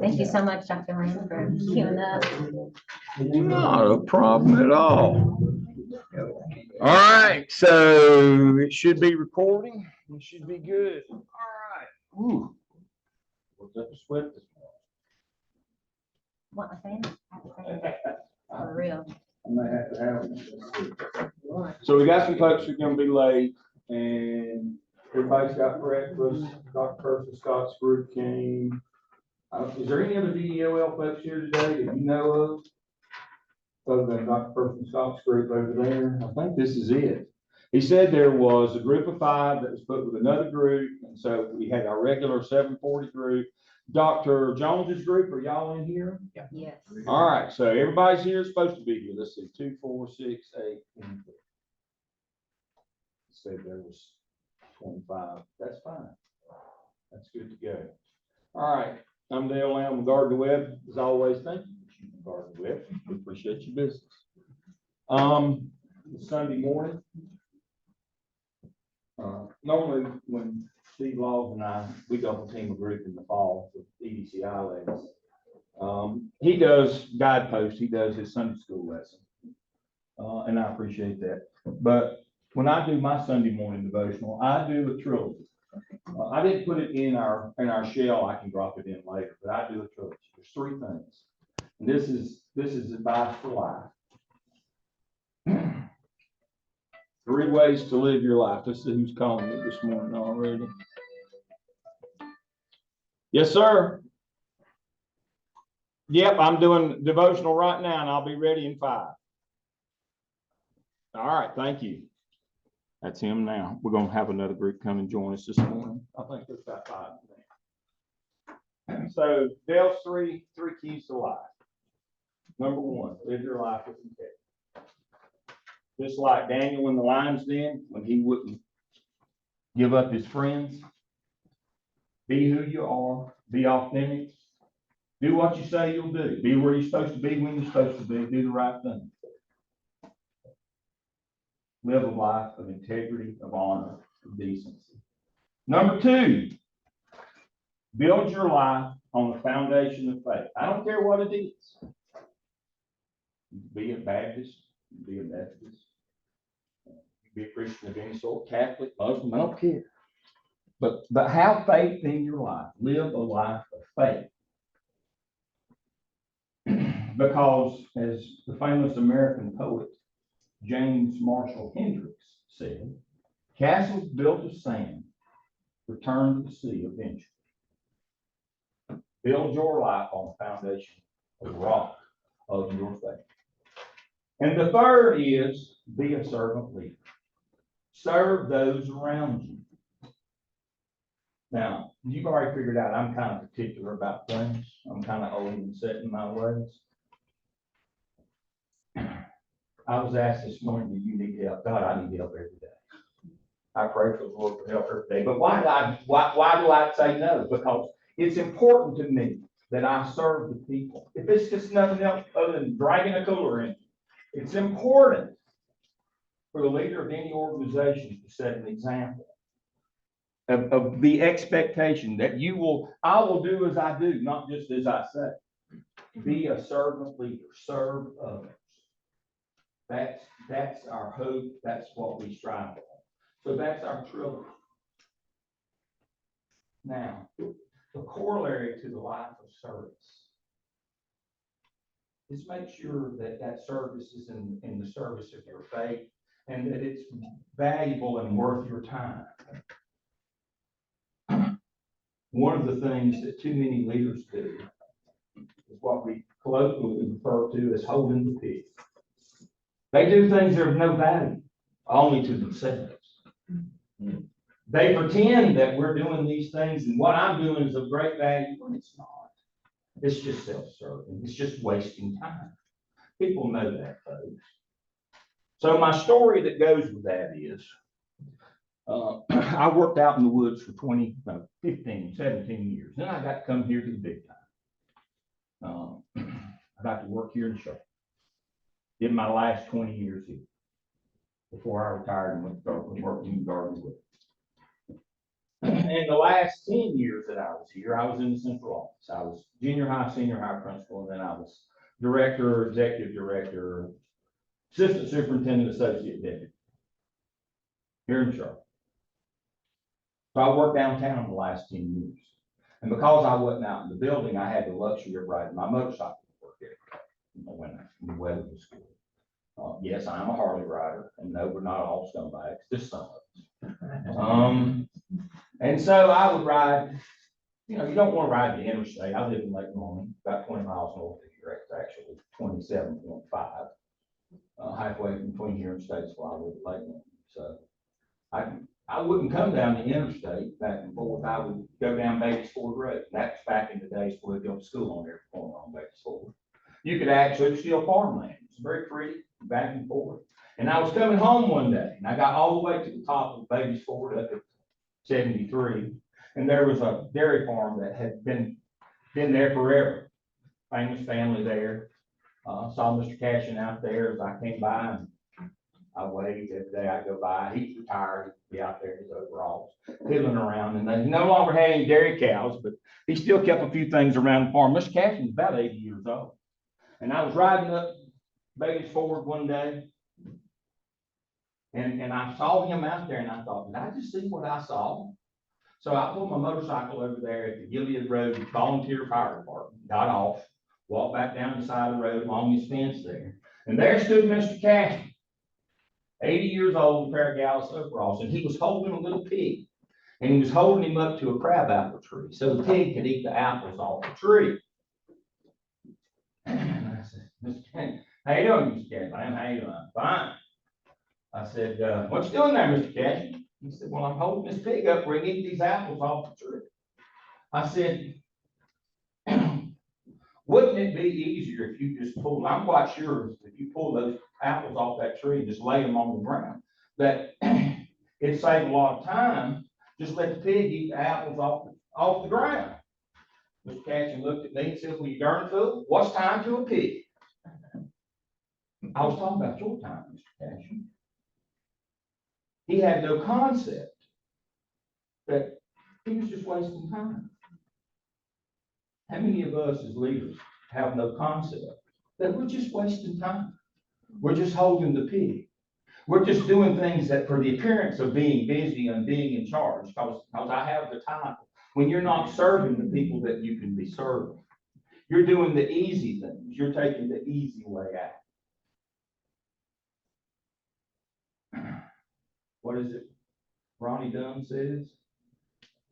Thank you so much, Dr. Lane, for queuing up. Not a problem at all. All right, so it should be recording. It should be good. All right. Ooh. Was that a sweat this What a fan. For real. So we got some folks who are going to be late, and everybody's got breakfast. Dr. Person Scott's group came. Is there any other DEOL folks here today that you know of? Other than Dr. Person Scott's group over there, I think this is it. He said there was a group of 5 that was put with another group, and so we had our regular 740 group. Dr. Jones's group, are y'all in here? Yes. All right, so everybody's here, supposed to be here. Let's see, 2, 4, 6, 8. Said there was 25. That's fine. That's good to go. All right, I'm Deol. I'm Guard the Web. As always, thank you for Guard the Web. We appreciate your business. Sunday morning. Normally, when Steve Laws and we double team a group in the fall with EDCI ladies. He does guideposts. He does his Sunday school lesson, and I appreciate that. But when I do my Sunday morning devotional, I do a trilogy. I didn't put it in our shell. I can drop it in later, but I do a trilogy. There's 3 things. And this is advice for life. 3 ways to live your life. Let's see who's calling me this morning already. Yes, sir. Yep, I'm doing devotional right now, and I'll be ready in 5. All right, thank you. That's him now. We're going to have another group come and join us this morning. I think there's about 5. So, Dale's three keys to life. Number 1, live your life with integrity. Just like Daniel in the lion's den, when he wouldn't give up his friends. Be who you are. Be authentic. Do what you say you'll do. Be where you're supposed to be when you're supposed to be. Do the right thing. Live a life of integrity, of honor, of decency. Number 2, build your life on the foundation of faith. I don't care what it is. Be a Baptist, be a Methodist, be a Christian of any sort, Catholic, Muslim, I don't care. But have faith in your life. Live a life of faith. Because as the famous American poet James Marshall Hendricks said, castles built of sand return to the sea eventually. Build your life on the foundation of the rock of your faith. And the 3rd is be a servant leader. Serve those around you. Now, you've already figured out I'm kind of particular about things. I'm kind of old and set in my ways. I was asked this morning, do you need help? God, I need help every day. I pray for the Lord for help every day. But why do I say no? Because it's important to me that I serve the people. If it's just nothing else other than dragging a cooler in, it's important for the leader of any organization to set an example of the expectation that I will do as I do, not just as I say. Be a servant leader, serve others. That's our hope. That's what we strive for. So that's our trilogy. Now, the corollary to the life of service is make sure that service is in the service of your faith and that it's valuable and worth your time. One of the things that too many leaders do is what we colloquially refer to as holding the pig. They do things that are of no value, only to themselves. They pretend that we're doing these things and what I'm doing is of great value when it's not. It's just self-serving. It's just wasting time. People know that, folks. So my story that goes with that is, I worked out in the woods for 15, 17 years. Then I got to come here to the big time. I got to work here in Charlotte. Did my last 20 years here. before I retired and went to start working in gardening with. In the last 10 years that I was here, I was in the central office. I was junior high, senior high principal, and then I was director, executive director, assistant superintendent, associate deputy here in Charlotte. So I worked downtown the last 10 years. And because I wasn't out in the building, I had the luxury of riding my motorcycle to work every day when the weather was good. Yes, I'm a Harley rider, and no, we're not all scumbags, just some of us. And so I would ride, you don't want to ride the interstate. I live in Lake Norman, about 20 miles north of here. It's actually 27.5, halfway between here and Statesville. I live in Lake Norman. So I wouldn't come down the interstate back and forth. I would go down Bates Ford Road. That's back in the days before they built a school on every corner on Bates Ford. You could actually steal farmland. It's very pretty, back and forth. And I was coming home one day, and I got all the way to the top of Bates Ford up at 73, and there was a dairy farm that had been there forever. Famous family there. Saw Mr. Cashin out there as I came by, and I waved every day I go by. He's retired, he'd be out there in his overalls, fiddling around, and they no longer had any dairy cows, but he still kept a few things around the farm. Mr. Cashin's about 80 years old. And I was riding up Bates Ford one day, and I saw him out there, and I thought, did I just see what I saw? So I pulled my motorcycle over there at the Gilead Road Volunteer Fire Department, got off, walked back down the side of the road along his fence there. And there stood Mr. Cashin, 80 years old, pair of Gallus overalls, and he was holding a little pig. And he was holding him up to a crabapple tree so the pig could eat the apples off the tree. And I said, Mr. Cashin, how you doing, Mr. Cashin? How you doing? Fine. I said, what you doing there, Mr. Cashin? He said, well, I'm holding this pig up where he can eat these apples off the tree. I said, wouldn't it be easier if you just pulled, I'm quite sure if you pull those apples off that tree and just lay them on the ground, that it'd save a lot of time. Just let the pig eat the apples off the ground. Mr. Cashin looked at me and said, well, you darn fool, what's time to a pig? I was talking about your time, Mr. Cashin. He had no concept that he was just wasting time. How many of us as leaders have no concept that we're just wasting time? We're just holding the pig. We're just doing things that for the appearance of being busy and being in charge, because I have the title. When you're not serving the people that you can be serving, you're doing the easy things. You're taking the easy way out. What is it Ronnie Dunn says?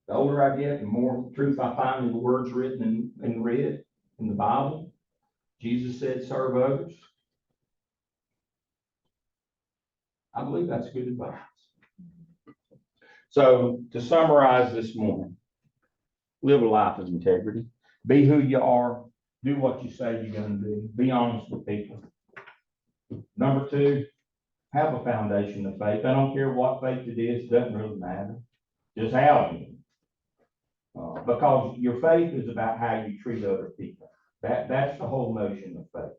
The older I get, the more truth I find in the words written and read in the Bible. Jesus said, serve others. I believe that's good advice. So to summarize this morning, live a life of integrity. Be who you are. Do what you say you're going to do. Be honest with people. Number two, have a foundation of faith. I don't care what faith it is. It doesn't really matter. Just have it. Because your faith is about how you treat other people. That's the whole notion of faith.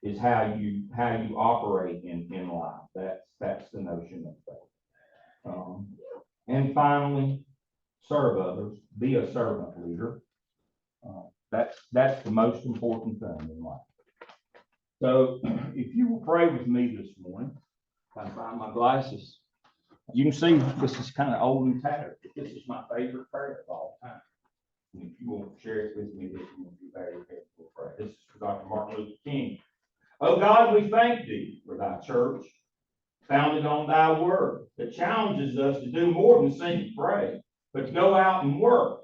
Is how you operate in life. That's the notion of faith. And finally, serve others. Be a servant leader. That's the most important thing in life. So if you will pray with me this morning, I find my glasses. You can see this is kind of old and tattered. This is my favorite prayer of all time. And if you will share it with me, this will be very helpful prayer. This is for Dr. Martin Luther King. Oh God, we thank thee for thy church, founded on thy word, that challenges us to do more than sing and pray, but to go out and work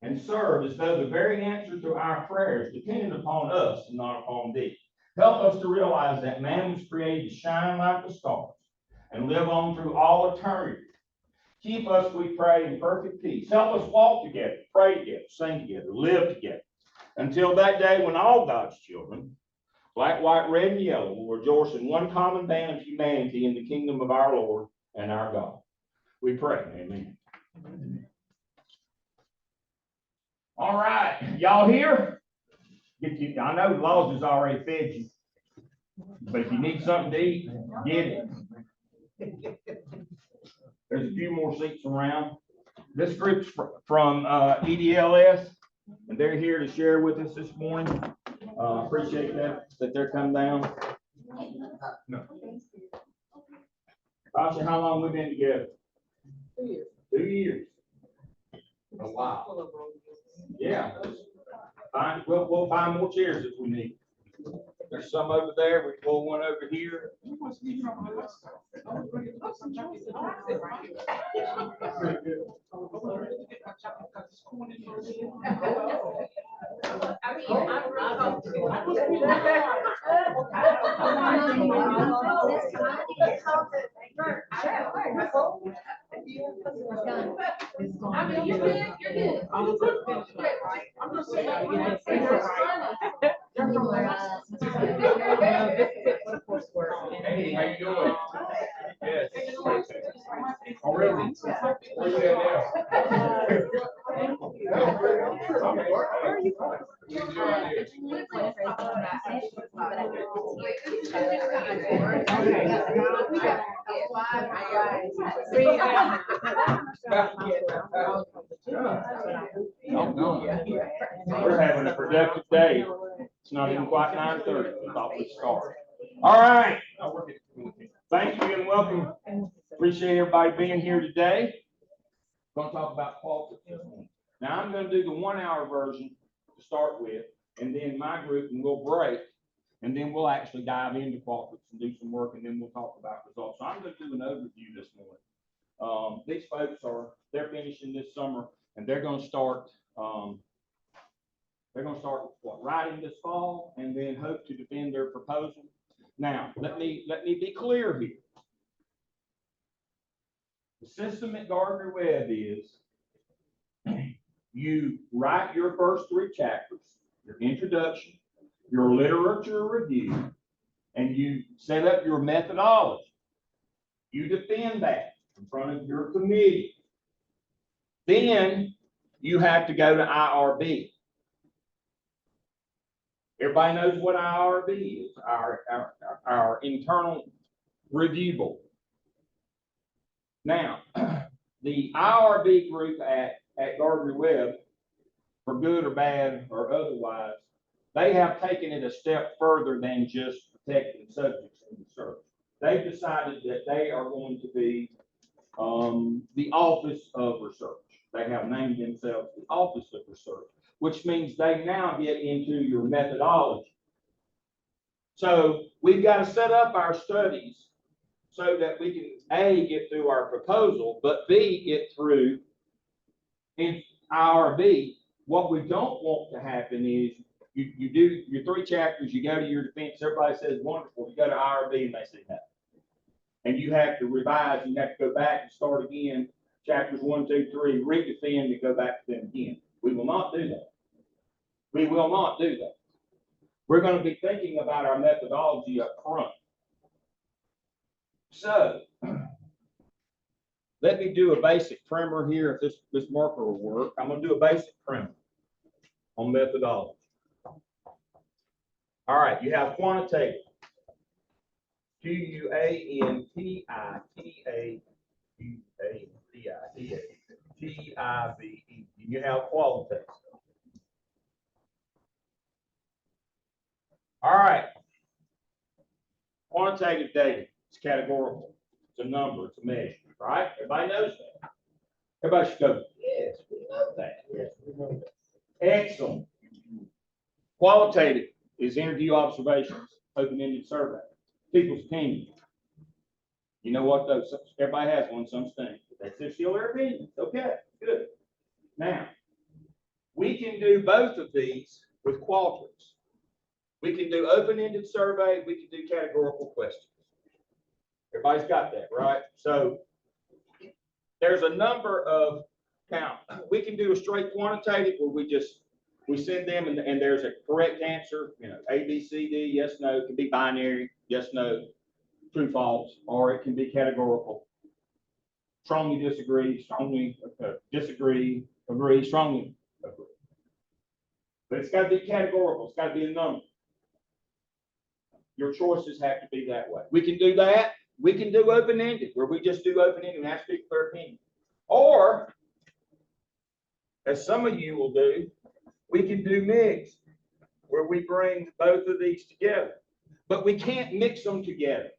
and serve as though the very answer to our prayers depended upon us and not upon thee. Help us to realize that man was created to shine like the stars and live on through all eternity. Keep us, we pray, in perfect peace. Help us walk together, pray together, sing together, live together, until that day when all God's children, black, white, red, and yellow, will rejoice in one common band of humanity in the kingdom of our Lord and our God. We pray, amen. All right, y'all here? I know Laws has already fed you. But if you need something to eat, get it. There's a few more seats around. This group's from EDLS, and they're here to share with us this morning. Appreciate that they're coming down. No. Tasha, how long we been together? 2 years. 2 years. A while. Yeah. Fine. We'll find more chairs if we need. There's some over there. We pull one over here. I mean, you're good, you're good. I'm just saying, Hey, how you doing? Yes. Oh, really? Where you at now? We're having a productive day. It's not even quite 9:30. We thought we'd start. All right. Thank you and welcome. Appreciate everybody being here today. Going to talk about politics. Now I'm going to do the 1 hour version to start with, and then my group and we'll break, and then we'll actually dive into politics and do some work, and then we'll talk about results. So I'm going to do an overview this morning. These folks they're finishing this summer, and they're going to start. They're going to start writing this fall, and then hope to defend their proposal. Now, let me be clear here. The system at Gardner-Webb is you write your first 3 chapters, your introduction, your literature review, and you set up your methodology. You defend that in front of your committee. Then you have to go to IRB. Everybody knows what IRB is, our internal review board. Now, the IRB group at Gardner-Webb, for good or bad or otherwise, they have taken it a step further than just protecting subjects in research. They've decided that they are going to be the Office of Research. They have named themselves the Office of Research, which means they now get into your methodology. So we've got to set up our studies so that we can A, get through our proposal, but B, get through in IRB. What we don't want to happen is you do your 3 chapters, you go to your defense, everybody says wonderful, you go to IRB and they say no. And you have to revise, you have to go back and start again, chapters 1, 2, 3, re-defend and go back to them again. We will not do that. We will not do that. We're going to be thinking about our methodology up front. So, let me do a basic primer here if this marker will work. I'm going to do a basic primer on methodology. All right, you have quantitative. Quantitative. You have qualitative. All right. Quantitative data. It's categorical. It's a number. It's a measure. Right? Everybody knows that. Everybody should go, yes, we know that. Yes, we know that. Excellent. Qualitative is interview observations, open-ended survey, people's opinion. You know what those, everybody has one, some stink. That's still their opinion. Okay, good. Now, we can do both of these with qualitative. We can do open-ended survey, we can do categorical questions. Everybody's got that, right? So there's a number of count. We can do a straight quantitative where we send them and there's a correct answer, you know, A, B, C, D, yes, no. It can be binary, yes, no, true, false, or it can be categorical. Strongly disagree, strongly disagree, agree, strongly agree. But it's got to be categorical. It's got to be a number. Your choices have to be that way. We can do that. We can do open-ended, where we just do open-ended and ask people their opinion. Or, as some of you will do, we can do mixed, where we bring both of these together. But we can't mix them together.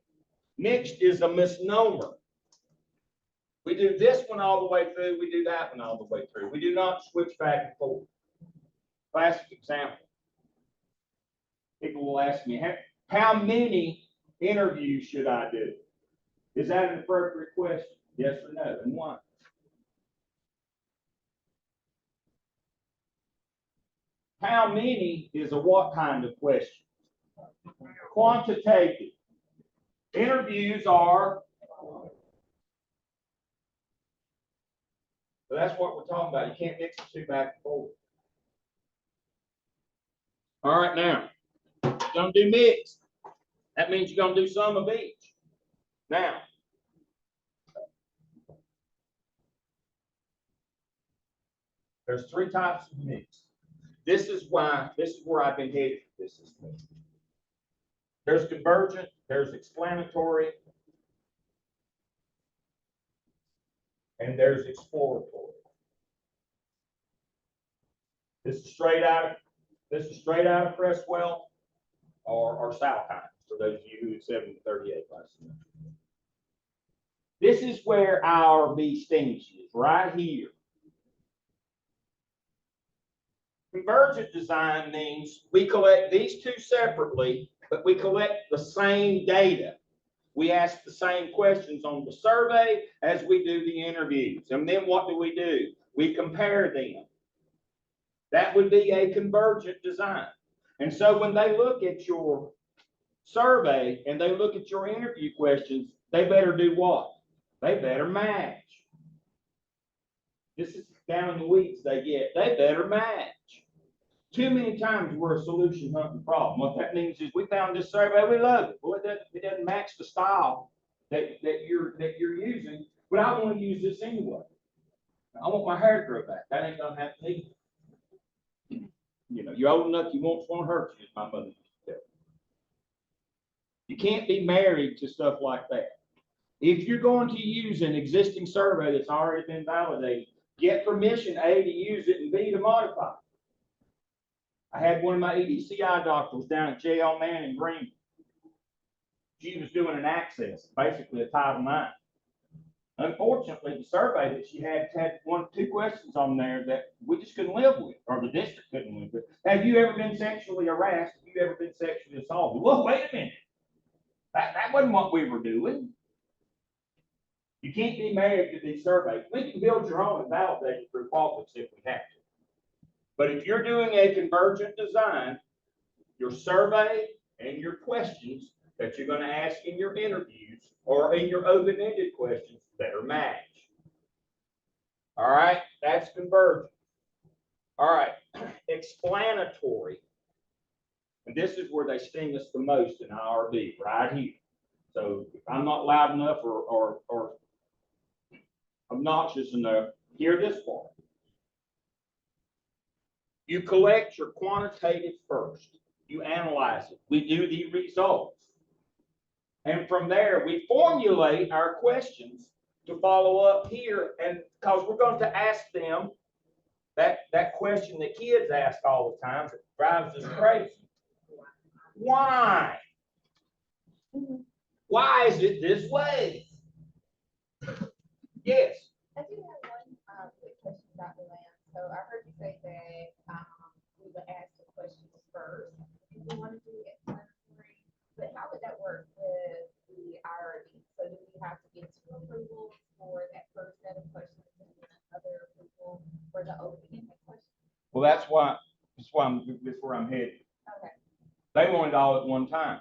Mixed is a misnomer. We do this one all the way through, we do that one all the way through. We do not switch back and forth. Classic example. People will ask me, how many interviews should I do? Is that an appropriate question? Yes or no, and why? How many is a what kind of question? Quantitative. Interviews are, so that's what we're talking about. You can't mix the two back and forth. All right, now, you're going to do mixed. That means you're going to do some of each. Now, there's three types of mixed. This is where I've been headed. This is mixed. There's convergent, there's explanatory, and there's exploratory. This is straight out of Cresswell or Southheim, for those of you who had 738 last semester. This is where our bee stings is, right here. Convergent design means we collect these two separately, but we collect the same data. We ask the same questions on the survey as we do the interviews. And then what do? We compare them. That would be a convergent design. And so when they look at your survey and they look at your interview questions, they better do what? They better match. This is down in the weeds they get. They better match. Too many times we're a solution hunting problem. What that means is we found this survey, we love it. Well, it doesn't match the style that you're using, but I want to use this anyway. I want my hair to grow back. That ain't gonna happen either. You know, you're old enough, you won't hurt you, as my mother used to tell me. You can't be married to stuff like that. If you're going to use an existing survey that's already been validated, get permission, A, to use it, and B, to modify it. I had one of my EDCI doctors down at J.L. Mann in Greenville. She was doing an access, basically a Title IX. Unfortunately, the survey that she had 2 questions on there that we just couldn't live with, or the district couldn't live with. Have you ever been sexually harassed? Have you ever been sexually assaulted? Well, wait a minute. That wasn't what we were doing. You can't be married to these surveys. We can build your own and validate it through Qualtrics if we have to. But if you're doing a convergent design, your survey and your questions that you're going to ask in your interviews or in your open-ended questions better match. All right, that's convergent. All right, explanatory. And this is where they sting us the most in IRB, right here. So if I'm not loud enough or obnoxious enough, hear this part. You collect your quantitative first. You analyze it. We do the results. And from there, we formulate our questions to follow up here. And because we're going to ask them that question that kids ask all the time that drives us crazy. Why? Why is it this way? Yes. I do have one quick question, Dr. Lamb. So I heard you say that we would ask the questions first if we want to do explanatory, but how would that work with the IRB? So do we have to get 2 approvals for that first set of questions and then another approval for the open-ended questions? Well, that's where I'm headed. Okay. They want it all at one time.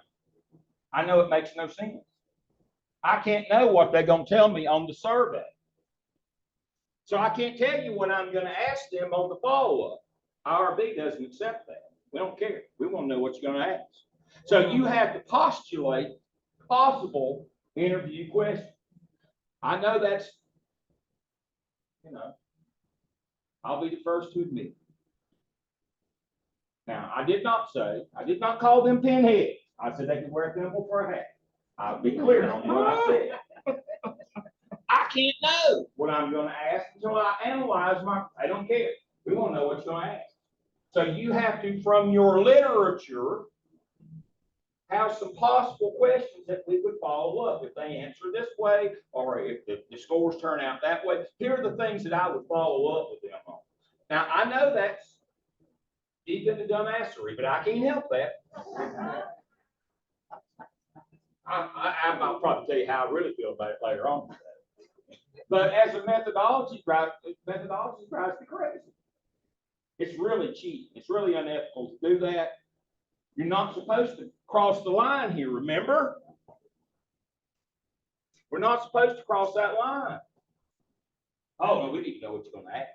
I know it makes no sense. I can't know what they're going to tell me on the survey. So I can't tell you what I'm going to ask them on the follow-up. IRB doesn't accept that. We don't care. We want to know what you're going to ask. So you have to postulate possible interview questions. I know that's, I'll be the first to admit. Now, I did not call them pinheads. I said they could wear a thimble for a hat. I'll be clear on what I said. I can't know what I'm gonna ask until I analyze I don't care. We wanna know what you're gonna ask. So you have to, from your literature, have some possible questions that we would follow up. If they answer this way, or if the scores turn out that way, here are the things that I would follow up with them on. Now, I know that's deep in the dumbassery, but I can't help that. I'll probably tell you how I really feel about it later on. But as a methodology drives me crazy. It's really cheap. It's really unethical to do that. You're not supposed to cross the line here, remember? We're not supposed to cross that line. Oh, no, we need to know what you're going to ask.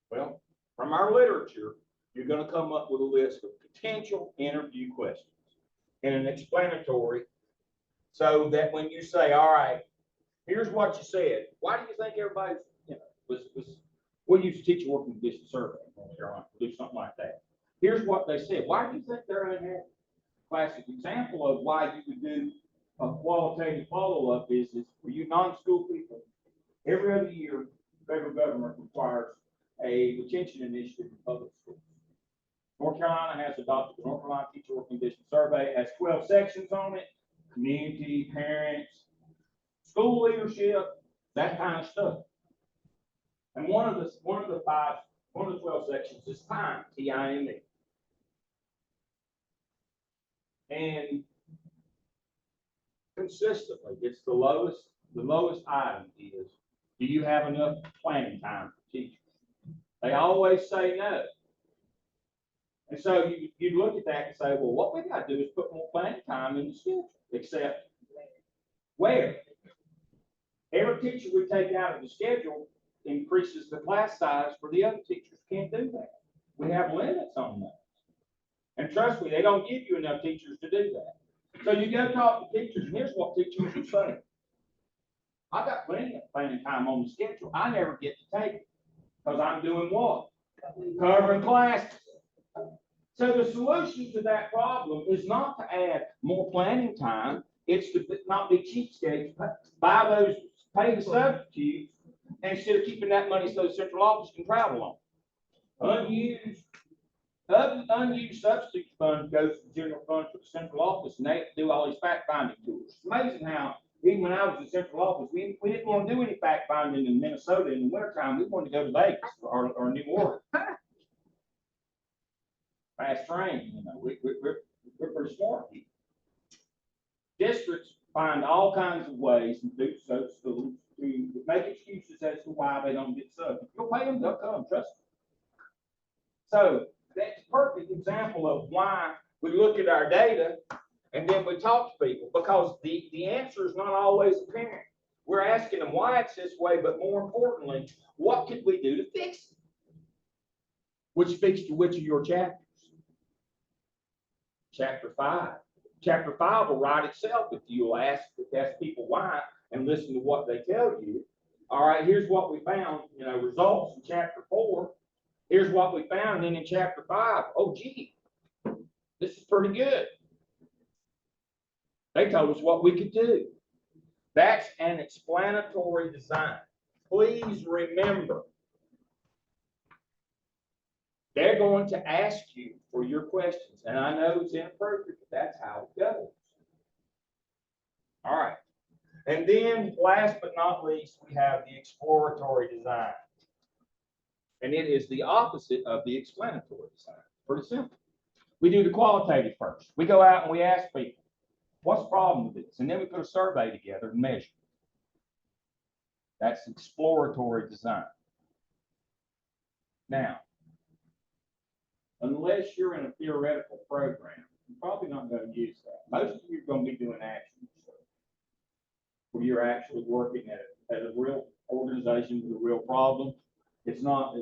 Well, from our literature, you're going to come up with a list of potential interview questions and an explanatory, so that when you say, all right, here's what you said, why do you think everybody, we'll use a teacher working condition survey, we'll do something like that. Here's what they said. Why do you think they're unhappy? Classic example of why you would do a qualitative follow-up is for you non-school people, every other year, the federal government requires a retention initiative in public schools. North Carolina has adopted the North Carolina Teacher Working Condition Survey. It has 12 sections on it: community, parents, school leadership, that kind of stuff. And one of the 12 sections is time, T-I-M-E. And consistently, it's the lowest item is, do you have enough planning time for teachers? They always say no. And so you look at that and say, well, what we got to do is put more planning time in the schedule, except where? Every teacher we take out of the schedule increases the class size for the other teachers. Can't do that. We have limits on that. And trust me, they don't give you enough teachers to do that. So you go talk to teachers, and here's what teachers will say. I've got plenty of planning time on the schedule. I never get to take it because I'm doing what? Covering classes. So the solution to that problem is not to add more planning time. It's to not be cheapskates, pay the substitutes, instead of keeping that money so the central office can travel on. Unused substitute fund goes to the general fund for the central office, and they do all these fact-finding tours. It's amazing how, even when I was in the central office, we didn't want to do any fact-finding in Minnesota in the wintertime. We wanted to go to Vegas or New Orleans. Fast train, we're pretty smart people. Districts find all kinds of ways and do so schools to make excuses as to why they don't get subs. If you'll pay them, they'll come, trust me. So that's a perfect example of why we look at our data and then we talk to people, because the answer is not always apparent. We're asking them why it's this way, but more importantly, what could we do to fix it? Which speaks to which of your chapters? Chapter 5. Chapter 5 will write itself if you'll ask people why and listen to what they tell you. All right, here's what we found, results in chapter 4. Here's what we found, and then in chapter 5, oh, gee, this is pretty good. They told us what we could do. That's an explanatory design. Please remember, they're going to ask you for your questions. And I know it's inappropriate, but that's how it goes. All right. And then last but not least, we have the exploratory design. And it is the opposite of the explanatory design. Pretty simple. We do the qualitative first. We go out and we ask people, what's the problem with this? And then we put a survey together and measure. That's exploratory design. Now, unless you're in a theoretical program, you're probably not going to use that. Most of you are going to be doing action research, where you're actually working at a real organization with a real problem. It's not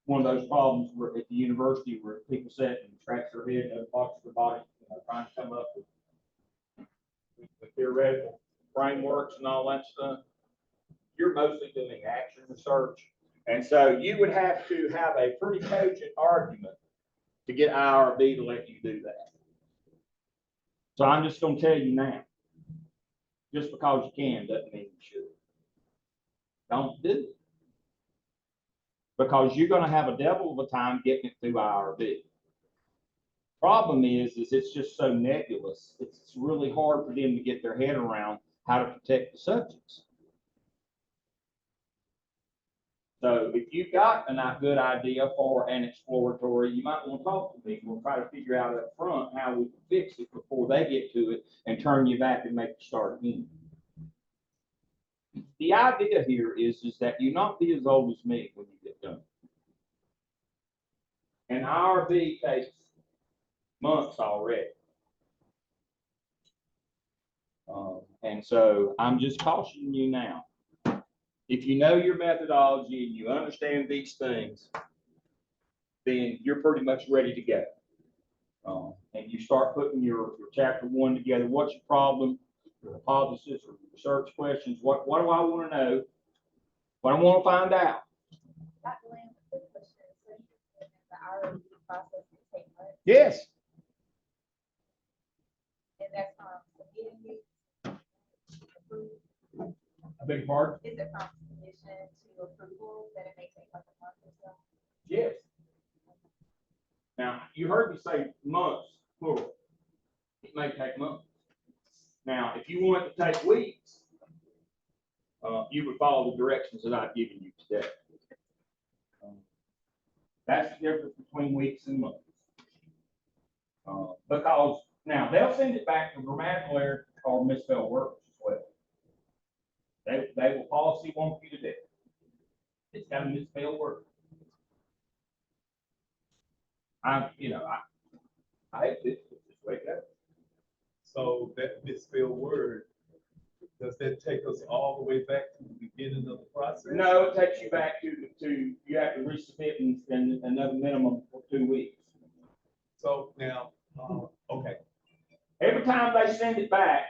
one of those problems where at the university where people sit and scratch their head and other parts of their body, trying to come up with theoretical frameworks and all that stuff. You're mostly doing action research. And so you would have to have a pretty cogent argument to get IRB to let you do that. So I'm just gonna tell you now, just because you can doesn't mean you should. Don't do it. Because you're gonna have a devil of a time getting it through IRB. Problem is it's just so nebulous. It's really hard for them to get their head around how to protect the subjects. So if you've got a good idea for an exploratory, you might want to talk to people and try to figure out up front how we can fix it before they get to it and turn you back and make you start again. The idea here is that you not be as old as me when you get done. And IRB takes months already. And so I'm just cautioning you now. If you know your methodology and you understand these things, then you're pretty much ready to go. And you start putting your chapter 1 together. What's your problem, your hypothesis, or research questions? What do I want to know? What I want to find out? Dr. Lamb, quick question. So you said the IRB process can take months, Yes. and that's from submitting it to approve. I beg your pardon? Is it from submission to approval that it may take like a month or so? Yes. Now, you heard me say months, plural. It may take months. Now, if you want it to take weeks, you would follow the directions that I've given you today. That's the difference between weeks and months. Because now they'll send it back for grammatical errors or misspelled words as well. They will policy want you to do it. It's got a misspelled word. I hate this. Just wake up. So that misspelled word, does that take us all the way back to the beginning of the process? No, it takes you back to you have to resubmit in another minimum for 2 weeks. So now, okay, Every time they send it back,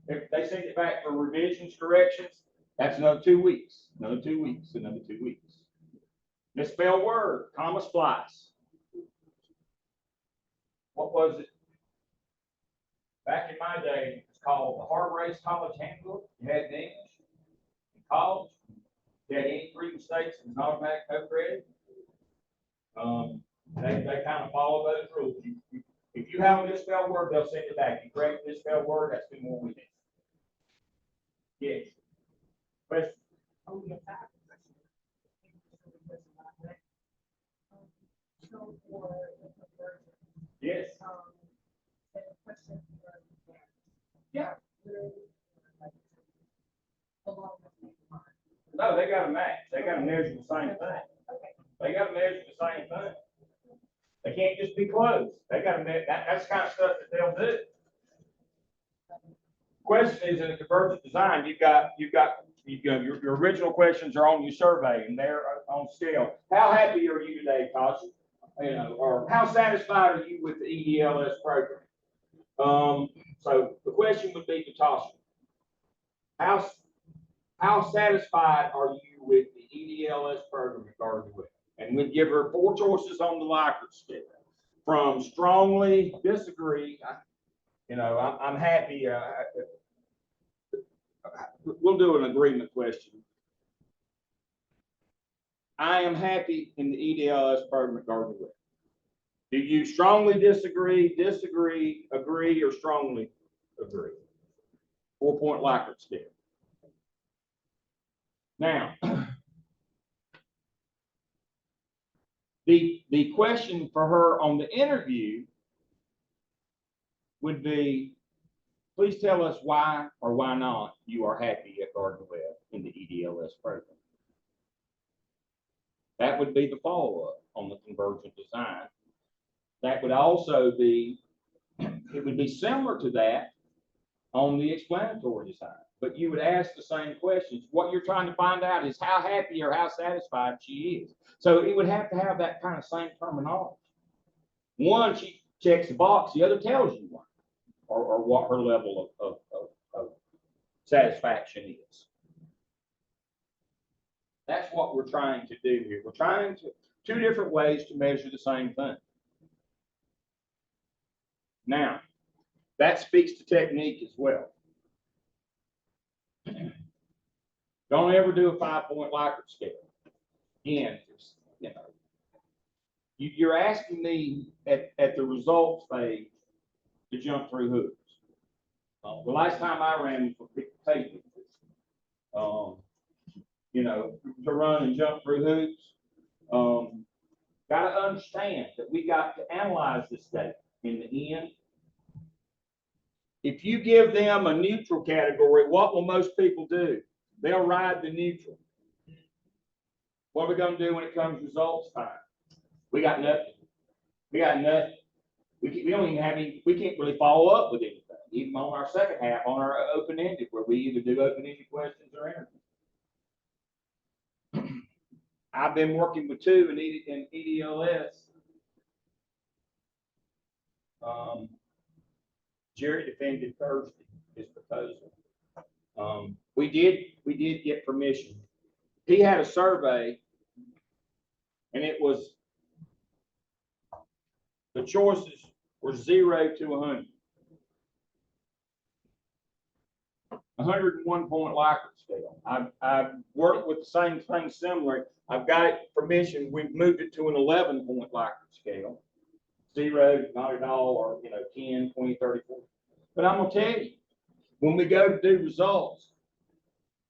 if they send it back for revisions, corrections, that's another 2 weeks, another 2 weeks, another 2 weeks. Misspelled word, comma splice. What was it? Back in my day, it's called the Hard Race College Handbook. You had it in English. In college, you had any 3 mistakes, it was an automatic code credit. They kind of follow those rules. If you have a misspelled word, they'll send it back. You correct a misspelled word, that's 2 more weeks. Yes. Question? Oh, yes, I have a question. So for the conversion, Yes. the question for Yeah. along the same line. No, they got to match. They got to measure the same thing. Okay. They got to measure the same thing. They can't just be close. They got to measure. That's the kind of stuff that they'll do. Question is, in a convergent design, you've got your original questions are on your survey and they're on scale. How happy are you today, Tasha? Or how satisfied are you with the EDLS program? So the question would be to Tasha, how satisfied are you with the EDLS program regarding the web? And we'd give her 4 choices on the Likert scale. From strongly disagree, I'm happy. We'll do an agreement question. I am happy in the EDLS program regarding the web. Do you strongly disagree, agree, or strongly agree? 4-point Likert scale. Now, the question for her on the interview would be, please tell us why or why not you are happy at Garden Web in the EDLS program. That would be the follow-up on the convergent design. That would also be, it would be similar to that on the explanatory design, but you would ask the same questions. What you're trying to find out is how happy or how satisfied she is. So it would have to have that kind of same terminology. One, she checks the box, the other tells you why, or what her level of satisfaction is. That's what we're trying to do here. We're trying to, 2 different ways to measure the same thing. Now, that speaks to technique as well. Don't ever do a 5-point Likert scale. Again, you know, you're asking me at the results phase to jump through hoops. The last time I ran for tape, you know, to run and jump through hoops, got to understand that we got to analyze this data in the end. If you give them a neutral category, what will most people do? They'll ride the neutral. What are we going to do when it comes results time? We got nothing. We got nothing. We don't even have any, we can't really follow up with anything, even on our second half, on our open-ended, where we either do open-ended questions or interviews. I've been working with two in EDLS. Jerry defended Thursday his proposal. We did get permission. He had a survey, and it was, the choices were 0 to 100. 101-point Likert scale. I've worked with the same thing similar. I've got it permission. We've moved it to an 11-point Likert scale. 0, not at all, or 10, 20, 30, 40. But I'm gonna tell you, when we go to do results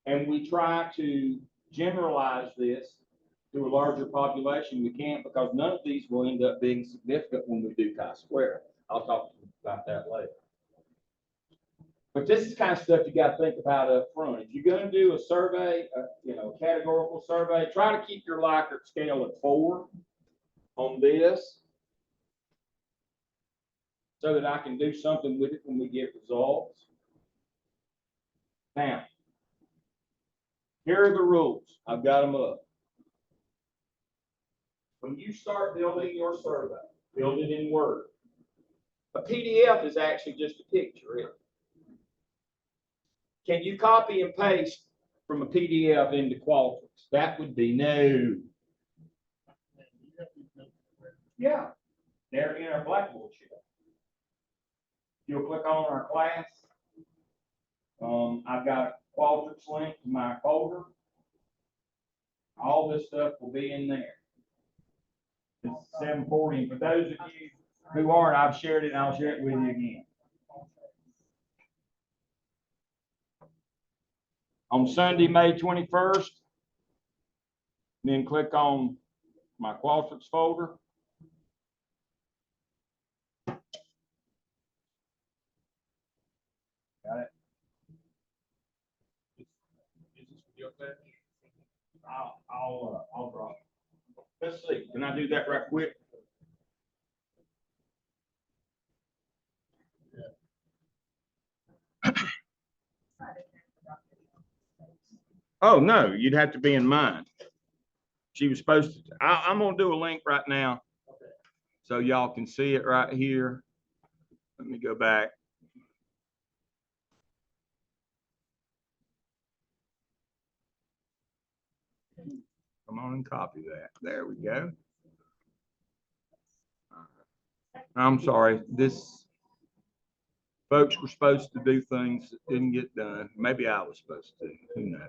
and we try to generalize this to a larger population, we can't, because none of these will end up being significant when we do chi-square. I'll talk about that later. But this is kind of stuff you got to think about up front. If you're going to do a survey, a categorical survey, try to keep your Likert scale at 4 on this, so that I can do something with it when we get results. Now, here are the rules. I've got them up. When you start building your survey, build it in Word. A PDF is actually just a picture. Can you copy and paste from a PDF into Qualtrics? That would be no. Yeah, they're in our Blackboard sheet. You'll click on our class. I've got a Qualtrics link to my folder. All this stuff will be in there. It's 740. And for those of you who aren't, I've shared it and I'll share it with you again. On Sunday, May 21st, then click on my Qualtrics folder. Got it? Is this for your class? I'll drop. Let's see. Can I do that right quick? Oh, no, you'd have to be in mine. She was supposed to. I'm going to do a link right now so y'all can see it right here. Let me go back. Come on and copy that. There we go. I'm sorry. This folks were supposed to do things that didn't get done. Maybe I was supposed to. Who knows?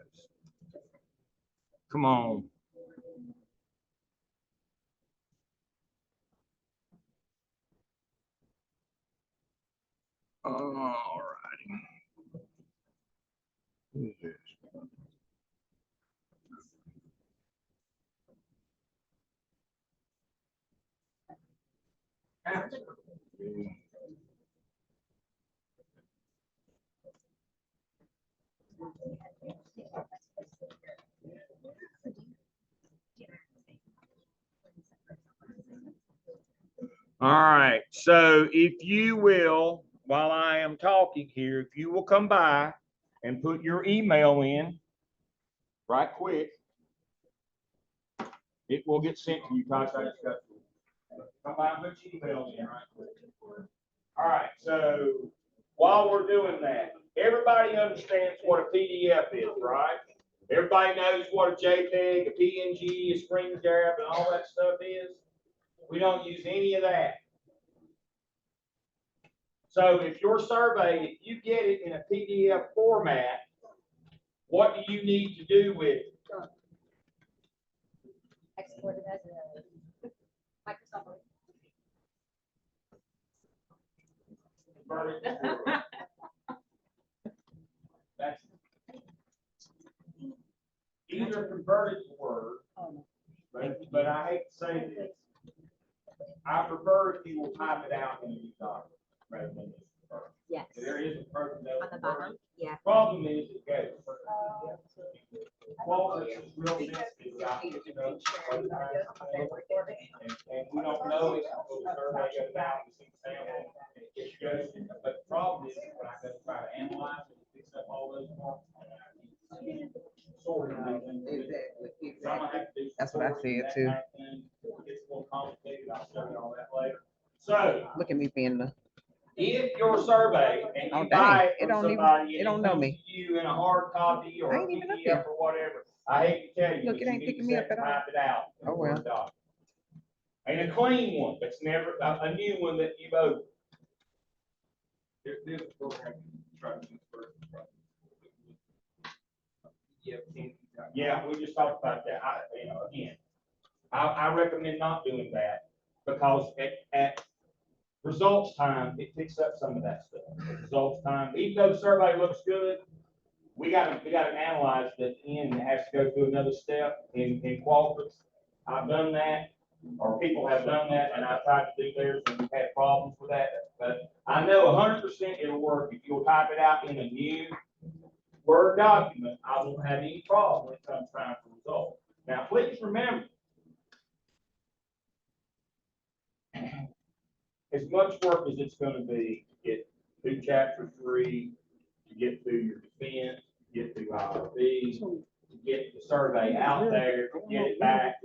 Come on. All righty. Who's this? All right, so if you will, while I am talking here, if you will come by and put your email in right quick, it will get sent to you. Come by and put your email in right quick. All right, so while we're doing that, everybody understands what a PDF is, right? Everybody knows what a JPEG, a PNG, a screen grab, and all that stuff is. We don't use any of that. So if your survey, if you get it in a PDF format, what do you need to do with it? Export it as a Microsoft Word. Convert it to Word. That's either convert it to Word, but I hate to say this. I prefer if you will type it out in a new document rather than this. Yes. There is a person that On the bottom, yeah. problem is it goes. Well, it's real sensitive about, you know, and we don't know if the survey goes out and see sample. It goes, but the problem is when I go try to analyze it, it picks up all those marks. Sort of. So I'm gonna have to do some That's what I sorting, said, that too. kind of thing. It's more complicated. I'll show you all that later. So Look at me being the, if your survey and Oh, you dang, buy it it from don't even- somebody it and don't it know comes me. to you in a hard copy or I a ain't even up PDF here. or whatever, I hate to tell you, Look, but it you ain't need to picking me up set at all. type it out. in Oh, a well. Word document. And a clean one, that's never, a new one that you've opened. There's a program you try to do first. Yeah, we just talked about that. Again, I recommend not doing that because at results time, it picks up some of that stuff. At results time, even though the survey looks good, we gotta analyze that in, it has to go through another step in Qualtrics. I've done that, or people have done that, and I've tried to do theirs, and we've had problems with that. But I know 100% it'll work if you'll type it out in a new Word document. I won't have any problem when it comes time for results. Now, please remember, as much work as it's gonna be to get through chapter 3, to get through your defense, to get through IRB, to get the survey out there, to get it back,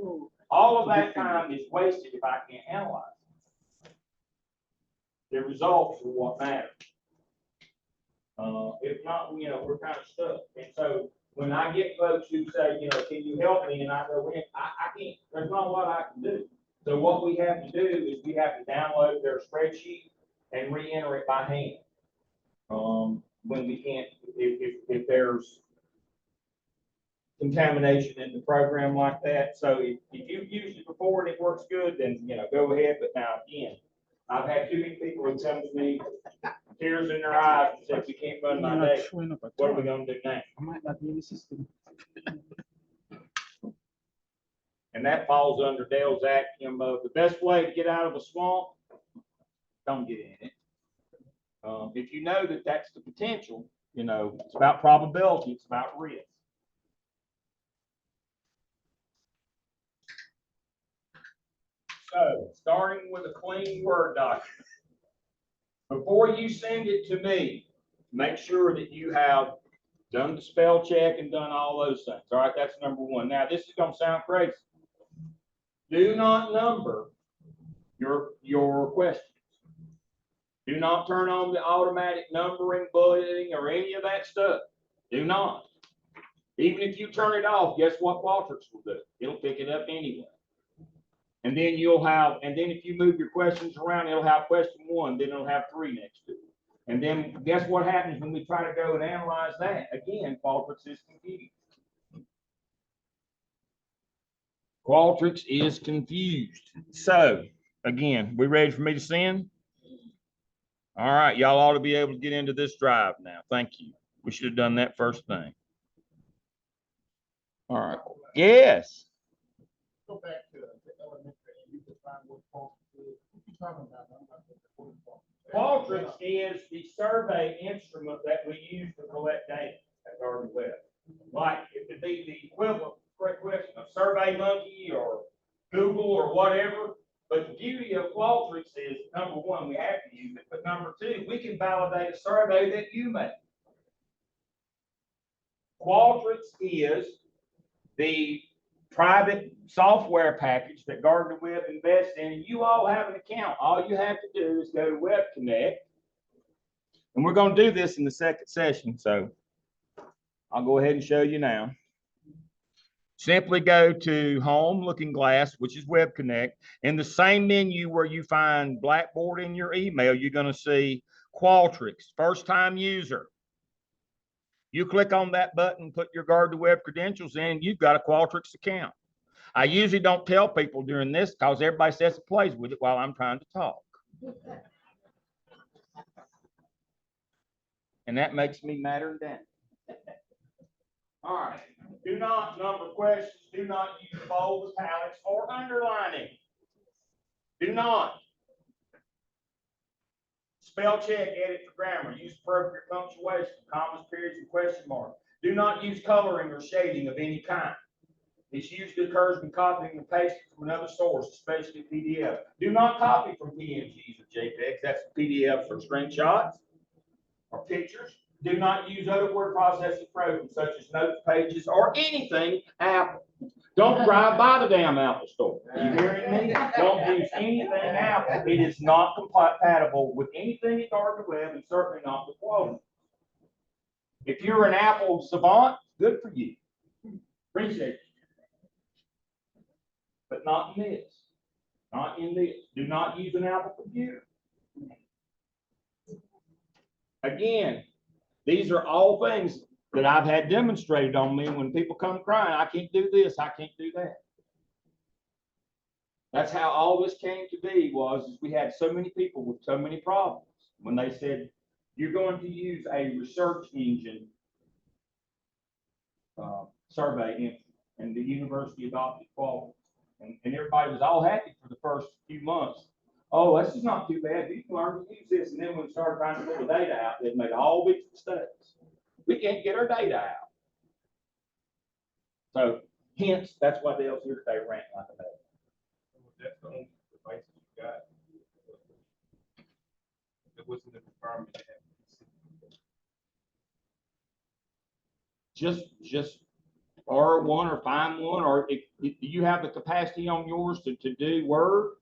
all of that time is wasted if I can't analyze it. The results are what matter. If not, we're kind of stuck. And so when I get folks who say, can you help me? And I go, I can't, there's not a lot I can do. So what we have to do is we have to download their spreadsheet and re-enter it by hand. When we can't, if there's contamination in the program like that. So if you've used it before and it works good, then, go ahead. But now again, I've had too many people who come to me, tears in their eyes, and say, we can't run my day. What are we gonna do now? I might not be in the system. And that falls under Deol's axiom of the best way to get out of a swamp, don't get in it. If you know that that's the potential, it's about probability, it's about risk. So, starting with a clean Word document. Before you send it to me, make sure that you have done the spell check and done all those things. All right, that's number one. Now, this is going to sound crazy. Do not number your questions. Do not turn on the automatic numbering, bulleting, or any of that stuff. Do not. Even if you turn it off, guess what Qualtrics will do? It'll pick it up anyway. And then if you move your questions around, it'll have question 1, then it'll have 3 next to it. And then guess what happens when we try to go and analyze that? Again, Qualtrics is confused. Qualtrics is confused. So, again, we ready for me to send? All right, y'all ought to be able to get into this drive now. Thank you. We should have done that first thing. All right. Yes. Go back to the elementary and you can find what Qualtrics is. What you talking about? Qualtrics is the survey instrument that we use to collect data at Garden Web. Like it could be the equivalent, great question, of SurveyMonkey or Google or whatever. But the beauty of Qualtrics is, number one, we have to use it, but number two, we can validate a survey that you make. Qualtrics is the private software package that Gardner Web invests in, and you all have an account. All you have to do is go to Web Connect, and we're going to do this in the second session, so I'll go ahead and show you now. Simply go to Home Looking Glass, which is Web Connect. In the same menu where you find Blackboard in your email, you're going to see Qualtrics, first time user. You click on that button, put your guard to web credentials in, you've got a Qualtrics account. I usually don't tell people during this because everybody says it plays with it while I'm trying to talk. And that makes me madder than that. All right. Do not number questions. Do not use bold, italics, or underlining. Do not. Spell check, edit for grammar. Use appropriate punctuation, commas, periods, and question marks. Do not use coloring or shading of any kind. This usually occurs when copying and pasting from another source, especially PDF. Do not copy from PNGs or JPEGs. That's PDFs or screenshots or pictures. Do not use other word processing programs such as notes, pages, or anything Apple. Don't drive by the damn Apple store. Are you hearing me? Don't use anything Apple. It is not compatible with anything in the web and certainly not with Quality. If you're an Apple savant, good for you. Appreciate it. But not in this. Not in this. Do not use an Apple computer. Again, these are all things that I've had demonstrated on me when people come crying, I can't do this, I can't do that. That's how all this came to be, is we had so many people with so many problems. When they said, you're going to use a research engine survey and the university adopted Quality. And everybody was all happy for the first few months. Oh, this is not too bad. You can learn to use this. And then when we started trying to pull the data out, they'd made all these mistakes. We can't get our data out. So, hence, that's why Deol's here today ranting like that. That's the only device you got. It wasn't the requirement to have. Just borrow one or find one, or if you have the capacity on yours to do Word,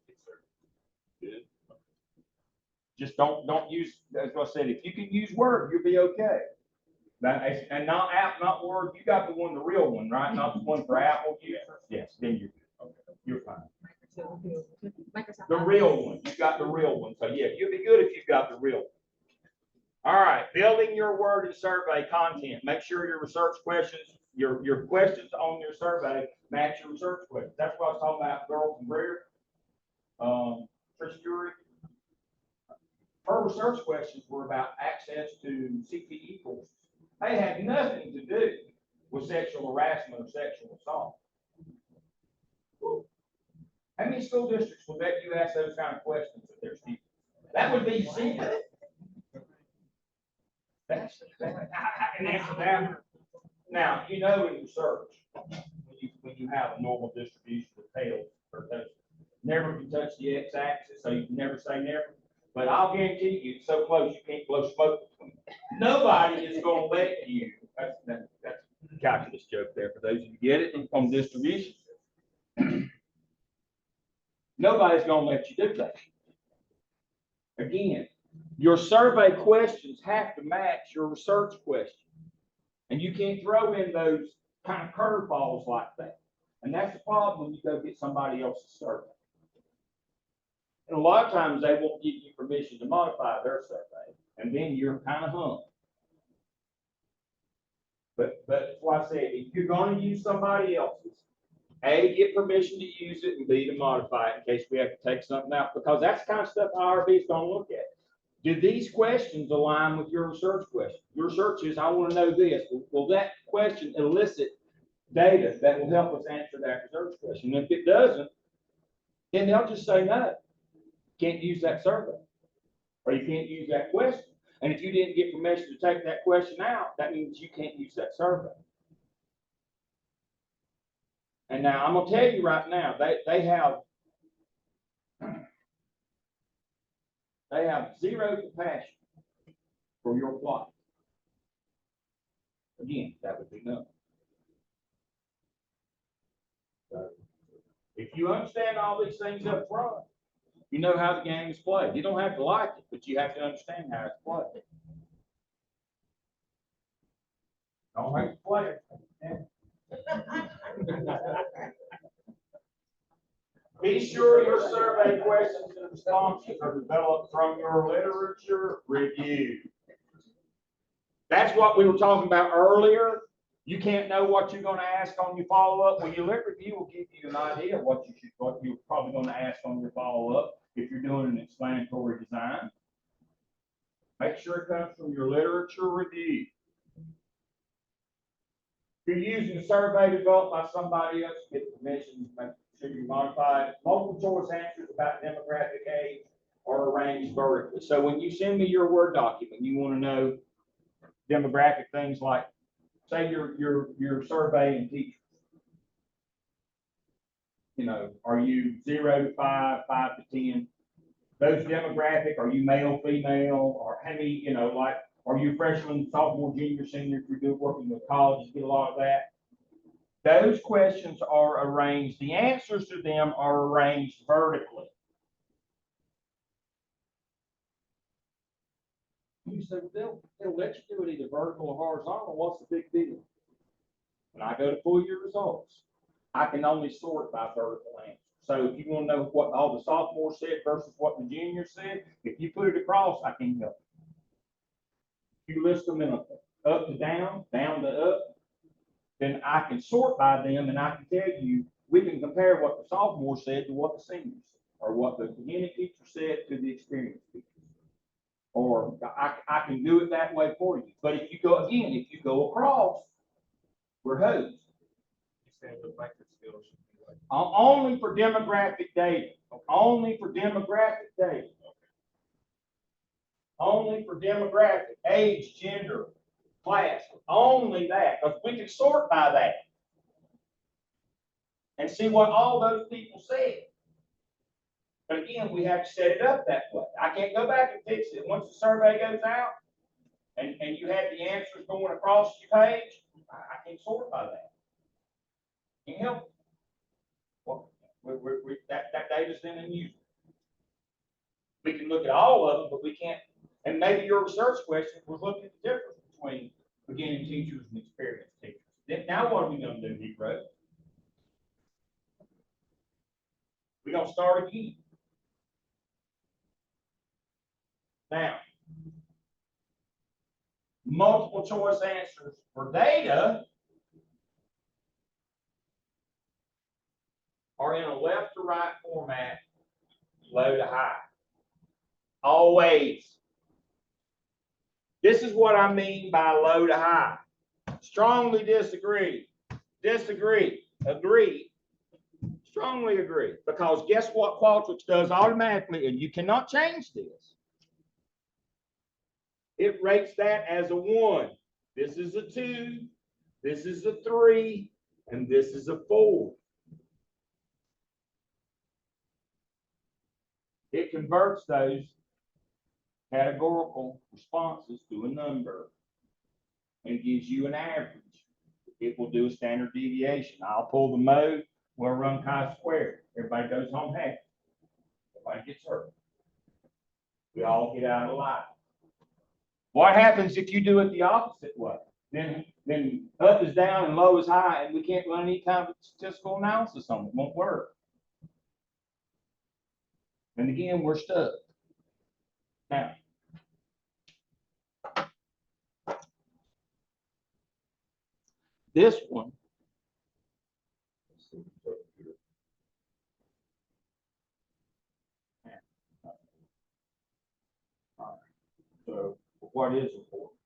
just don't use, as I said, if you can use Word, you'll be okay. And not app, not Word, you got the one, the real one, right? Not the one for Apple users. Yes, then you're good. Okay. You're fine. The real one, you got the real one. So yeah, you'll be good if you've got the real one. All right, building your word and survey content. Make sure your research questions, your questions on your survey match your research questions. That's what I was talking about, girl from Greer, Trish Jury. Her research questions were about access to CPE courses. They had nothing to do with sexual harassment or sexual assault. How many school districts will let you ask those kind of questions of their students? That would be zero. I can answer that. Now, you know in research, when you have a normal distribution of tails or those, never can touch the x-axis, so you can never say never. But I'll guarantee you, it's so close you can't blow smoke between. Nobody is going to let you. That's a calculus joke there for those of you who get it on distribution. Nobody's going to let you do that. Again, your survey questions have to match your research questions. And you can't throw in those kind of curveballs like that. And that's the problem when you go get somebody else's survey. And a lot of times they won't give you permission to modify their survey. And then you're kind of hung. But that's why I said, if you're going to use somebody else's, A, get permission to use it, and B, to modify it in case we have to take something out. Because that's the kind of stuff IRB is going to look at. Do these questions align with your research question? Your research is, I want to know this. Will that question elicit data that will help us answer that research question? And if it doesn't, then they'll just say no. Can't use that survey. Or you can't use that question. And if you didn't get permission to take that question out, that means you can't use that survey. And now I'm going to tell you right now, they have zero compassion for your plight. Again, that would be no. So, if you understand all these things up front, you know how the game is played. You don't have to like it, but you have to understand how it's played. Don't hate the player. Be sure your survey questions and responses are developed from your literature review. That's what we were talking about earlier. You can't know what you're going to ask on your follow-up. Well, your lit review will give you an idea of what you're probably going to ask on your follow-up if you're doing an explanatory design. Make sure it comes from your literature review. If you're using a survey developed by somebody else, get permission, make sure you modify it. Multiple choice answers about demographic age are arranged vertically. So when you send me your Word document, you want to know demographic things like, say you're surveying teachers. You know, are you 0 to 5, 5 to 10? Those demographic, are you male, female, or how many, you know, like, are you freshman, sophomore, junior, senior, if you're doing working with college, you get a lot of that. Those questions are arranged, the answers to them are arranged vertically. You say, they'll let you do it either vertical or horizontal. What's the big deal? When I go to pull your results, I can only sort by vertical answers. So if you want to know what all the sophomores said versus what the juniors said, if you put it across, I can help. If you list them in a up to down, down to up, then I can sort by them and I can tell you, we can compare what the sophomore said to what the seniors said, or what the beginning teacher said to the experienced teacher. Or I can do it that way for you. But if you go across, we're hosed. Only for demographic data. Only for demographic data. Only for demographic, age, gender, class. Only that. Because we can sort by that. And see what all those people said. But again, we have to set it up that way. I can't go back and fix it. Once the survey goes out and you have the answers going across your page, I can sort by that. Can you help? Well, that data's then unusable. We can look at all of them, but we can't. And maybe your research question was looking at the difference between beginning teachers and experienced teachers. Then, now what are we going to do, Hebrew? We're going to start again. Now, multiple choice answers for data are in a left to right format, low to high. Always. This is what I mean by low to high. Strongly disagree. Disagree. Agree. Strongly agree. Because guess what Qualtrics does automatically, and you cannot change this. It rates that as a 1. This is a 2. This is a 3. And this is a 4. It converts those categorical responses to a number and gives you an average. It will do a standard deviation. I'll pull the mode, we'll run chi-squared. Everybody goes home happy. Nobody gets hurt. We all get out alive. What happens if you do it the opposite way? Then up is down and low is high, and we can't run any kind of statistical analysis on it. It won't work. And again, we're stuck. Now, this one, so what is important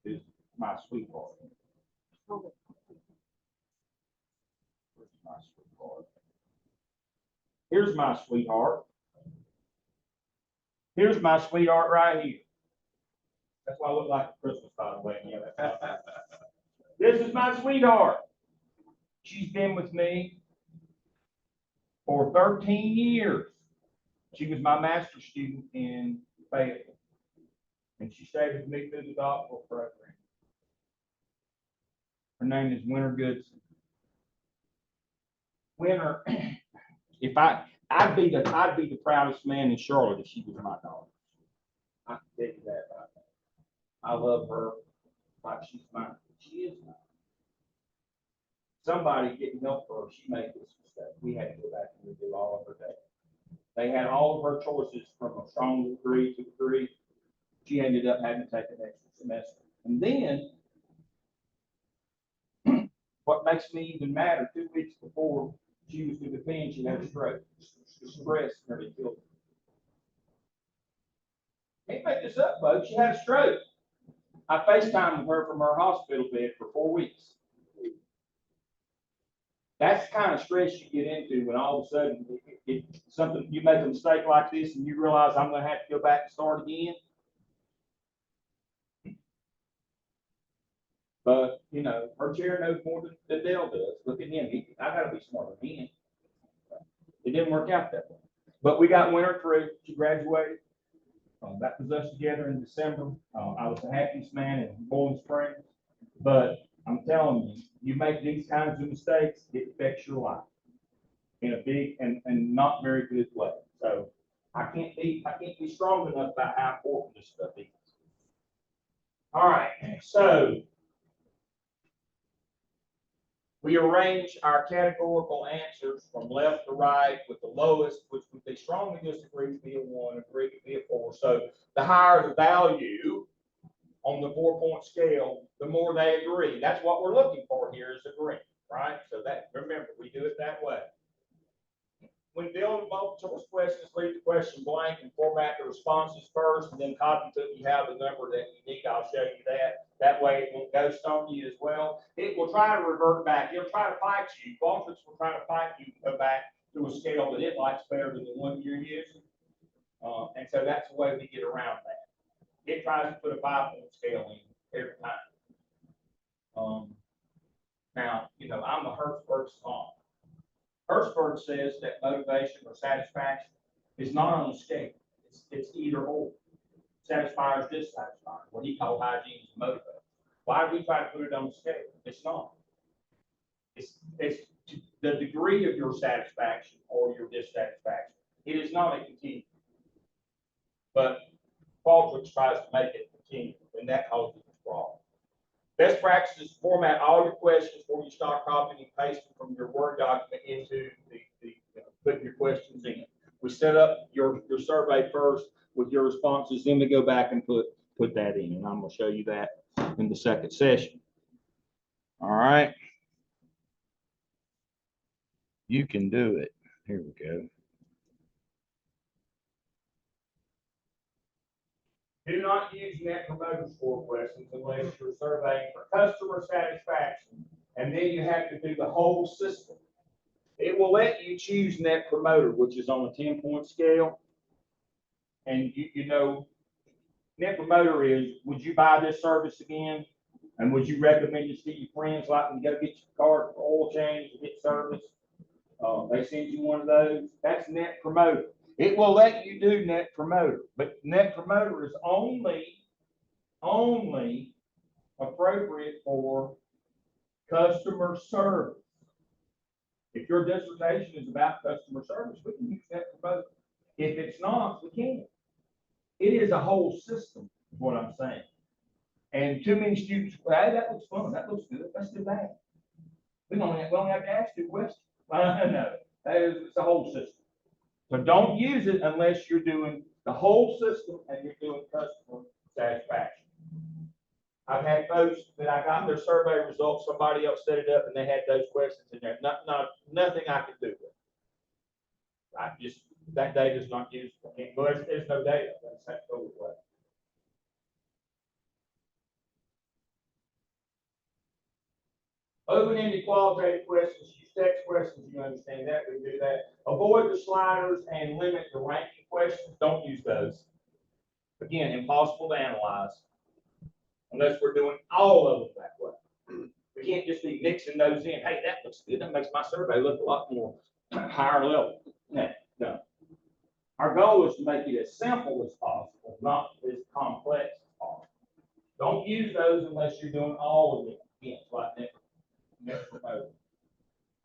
is my sweetheart. My sweetheart. Here's my sweetheart. Here's my sweetheart right here. That's why I look like a Christmas, by the way. This is my sweetheart. She's been with me for 13 years. She was my master's student in Fayetteville. And she stayed with me through the doctoral program. Her name is Winter Goodson. Winter, if I'd be the proudest man in Charlotte if she was my daughter. I can tell you that right now. I love her like she's mine. She is mine. Somebody didn't help her. She made this mistake. we had to go back and redo all of her data. They had all of her choices from a strong degree to degree. She ended up having to take an extra semester. And then, what makes me even madder, 2 weeks before she was to defend, she had a stroke. Stress nearly killed her. Can't make this up, folks. She had a stroke. I FaceTimed with her from her hospital bed for 4 weeks. That's the kind of stress you get into when all of a sudden something, you make a mistake like this and you realize I'm going to have to go back and start again. But, you know, her chair knows more than Deol does. Look at him. I got to be smarter than him. It didn't work out that way. But we got winter through. She graduated. That was us together in December. I was the happiest man in Bowling Springs. But I'm telling you, you make these kinds of mistakes, it affects your life in a big and not very good way. So I can't be strong enough about how important this stuff is. All right, so we arrange our categorical answers from left to right, with the lowest, which would be strongly disagree, to be a 1, agree to be a 4. So the higher the value on the 4-point scale, the more they agree. That's what we're looking for here, is agreement, right? So that, remember, we do it that way. When dealing with multiple choice questions, leave the question blank and format the responses first, and then copy till you have the number that you need. I'll show you that. That way it won't ghost on you as well. It will try to revert back. It'll try to fight you. Qualtrics will try to fight you to go back to a scale that it likes better than the one you're using. And so that's the way we get around that. It tries to put a 5-point scale in every time. Now, you know, I'm a Hertzberg salon. Hertzberg says that motivation or satisfaction is not on the scale. It's either or. Satisfier is dissatisfier. What he called hygiene is motivator. Why do we try to put it on the scale? It's not. It's the degree of your satisfaction or your dissatisfaction. It is not a continuum. But Qualtrics tries to make it continuum, and that causes a problem. Best practices: format all your questions before you start copying and pasting from your Word document into putting your questions in. We set up your survey first with your responses, then we go back and put that in, and I'm going to show you that in the second session. All right. You can do it. Here we go. Do not use Net Promoter Score questions unless you're surveying for customer satisfaction, and then you have to do the whole system. It will let you choose Net Promoter, which is on a 10-point scale. And you know, Net Promoter is, would you buy this service again? And would you recommend this to your friends, like when you go get your car oil change, get service? They send you one of those. That's Net Promoter. It will let you do Net Promoter, but Net Promoter is only appropriate for customer service. If your dissertation is about customer service, we can use Net Promoter. If it's not, we can't. It is a whole system, is what I'm saying. And too many students, hey, that looks fun, that looks good, let's do that. We only have to ask 2 questions. No, it's a whole system. So don't use it unless you're doing the whole system and you're doing customer satisfaction. I've had folks that I got their survey results, somebody else set it up and they had those questions in there. Nothing I could do with it. That data is not useful. There's no data. That's totally away. Open-ended qualitative questions, use text questions, you understand that, we do that. Avoid the sliders and limit the ranking questions. Don't use those. Again, impossible to analyze unless we're doing all of them that way. We can't just be mixing those in. Hey, that looks good. That makes my survey look a lot more higher level. No. Our goal is to make it as simple as possible, not as complex as possible. Don't use those unless you're doing all of them. Again, it's like that.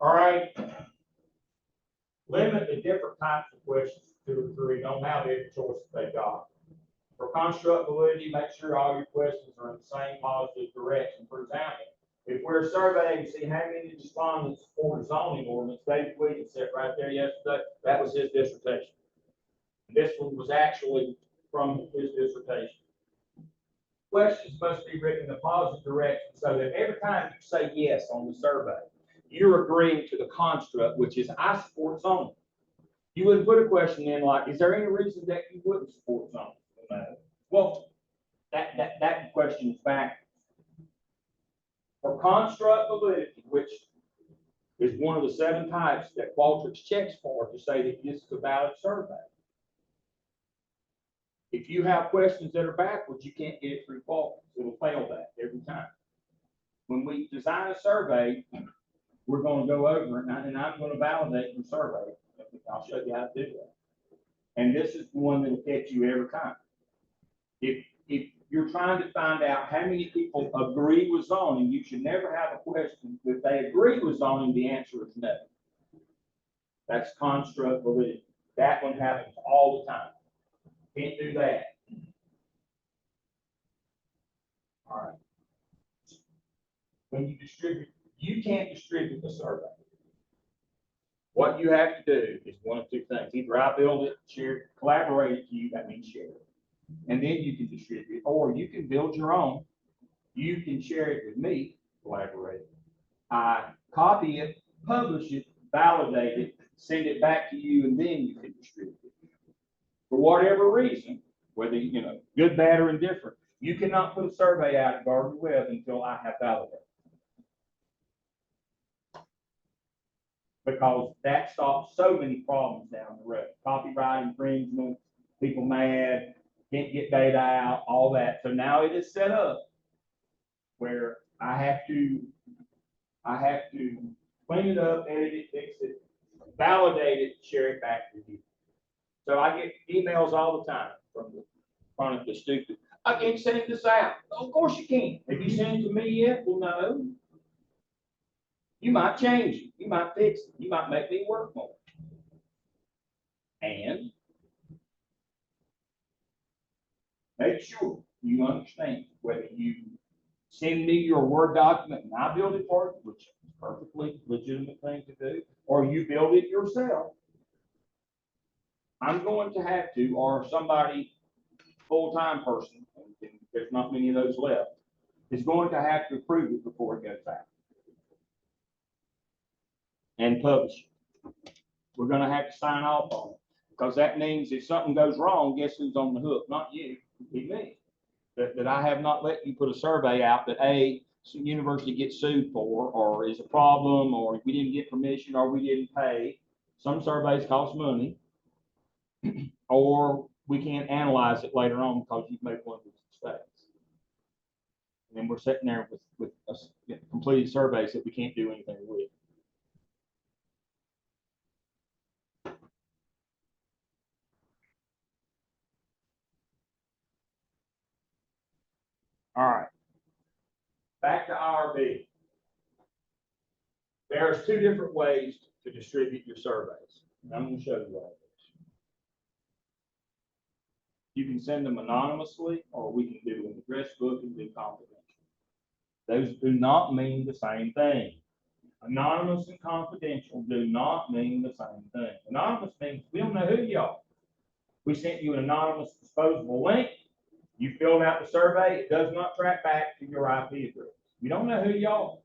All right. Limit the different types of questions to 2 or 3. Don't have every choice that they got. For construct validity, make sure all your questions are in the same positive direction. For example, If we're surveying to see how many respondents support zoning ordinance, David Williams sat right there yesterday, that was his dissertation. This one was actually from his dissertation. Questions must be written in a positive direction so that every time you say yes on the survey, you're agreeing to the construct, which is I support zoning. You wouldn't put a question in like, is there any reason that you wouldn't support zoning? No. Well, that question is back. For construct validity, which is one of the 7 types that Qualtrics checks for to say that this is a valid survey. If you have questions that are backwards, you can't get it through Qualtrics. It'll fail that every time. When we design a survey, we're going to go over it, and I'm going to validate your survey. I'll show you how to do that. And this is the one that will catch you every time. If you're trying to find out how many people agree with zoning, you should never have a question. If they agree with zoning, the answer is no. That's construct validity. That one happens all the time. Can't do that. All right. When you distribute, you can't distribute the survey. What you have to do is one of 2 things. Either I build it, share it, collaborate it to you, that means share it. And then you can distribute it, or you can build your own. You can share it with me, collaborate. I copy it, publish it, validate it, send it back to you, and then you can distribute it. For whatever reason, whether good, bad, or indifferent, you cannot put a survey out at Gardner Webb until I have validated. Because that stops so many problems down the road. Copyright infringement, people mad, can't get data out, all that. So now it is set up where I have to clean it up, edit it, fix it, validate it, share it back to you. So I get emails all the time from the stupid. I can't send this out. Of course you can. Have you sent it to me yet? Well, no. You might change it. You might fix it. You might make me work more. And make sure you understand whether you send me your Word document and I build it for you, which is a perfectly legitimate thing to do, or you build it yourself. I'm going to have to, or somebody, full-time person, and there's not many of those left, is going to have to approve it before it goes out and publish it. We're going to have to sign off on it, because that means if something goes wrong, guess who's on the hook? Not you, it'd be me. That I have not let you put a survey out that some university gets sued for, or is a problem, or we didn't get permission, or we didn't pay. Some surveys cost money, or we can't analyze it later on because you've made one of these mistakes. And then we're sitting there with completed surveys that we can't do anything with. All right. Back to IRB. There's 2 different ways to distribute your surveys. And I'm going to show you all this. You can send them anonymously, or we can do an address book and do confidential. Those do not mean the same thing. Anonymous and confidential do not mean the same thing. Anonymous means we don't know who you are. We sent you an anonymous disposable link. You filled out the survey. It does not track back to your IP address. We don't know who you are.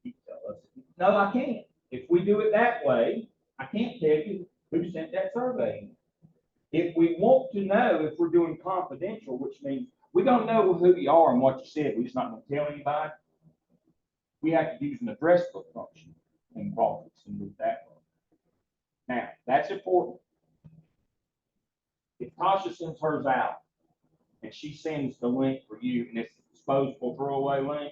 You tell us, no, I can't. If we do it that way, I can't tell you who sent that survey. If we want to know if we're doing confidential, which means we're going to know who you are and what you said, we're just not going to tell anybody, we have to use an address book function in Qualtrics and do that one. Now, that's important. If Tasha sends hers out and she sends the link for you, and it's a disposable throwaway link,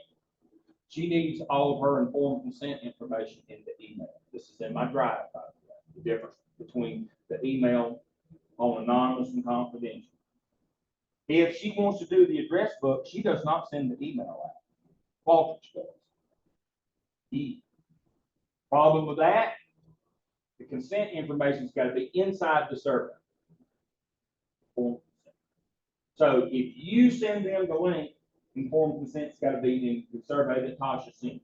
she needs all of her informed consent information in the email. This is in my drive, by the way, the difference between the email on anonymous and confidential. If she wants to do the address book, she does not send the email out. Qualtrics does. Problem with that, the consent information's got to be inside the survey. So if you send them the link informed consent's gotta be in the survey that Tasha sent.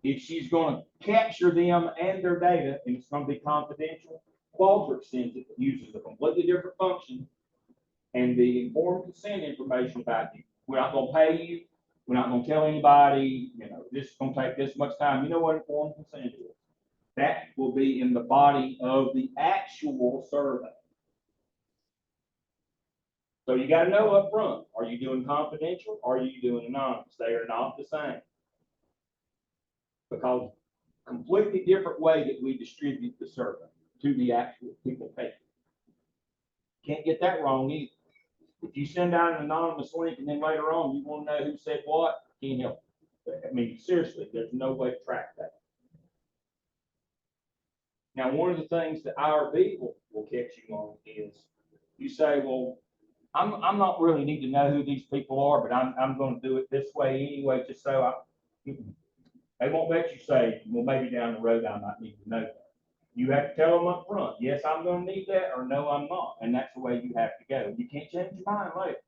If she's gonna capture them and their data, and it's gonna be confidential, Qualtrics sends it, uses a completely different function. And the informed consent information about you, we're not gonna pay you, we're not gonna tell anybody, this is gonna take this much time, you know what informed consent is? That will be in the body of the actual survey. So you gotta know up front: are you doing confidential, or are you doing anonymous? They are not the same. Because completely different way that we distribute the survey to the actual people taking it. Can't get that wrong either. If you send out an anonymous link and then later on you want to know who said what, can't help it. I mean, seriously, there's no way to track that. Now, one of the things that IRB will catch you on is you say, well, I'm not really need to know who these people are, but I'm going to do it this way anyway, just so they won't let you say, well, maybe down the road I might need to know that. You have to tell them up front, yes, I'm going to need that, or no, I'm not. And that's the way you have to go. You can't change your mind later.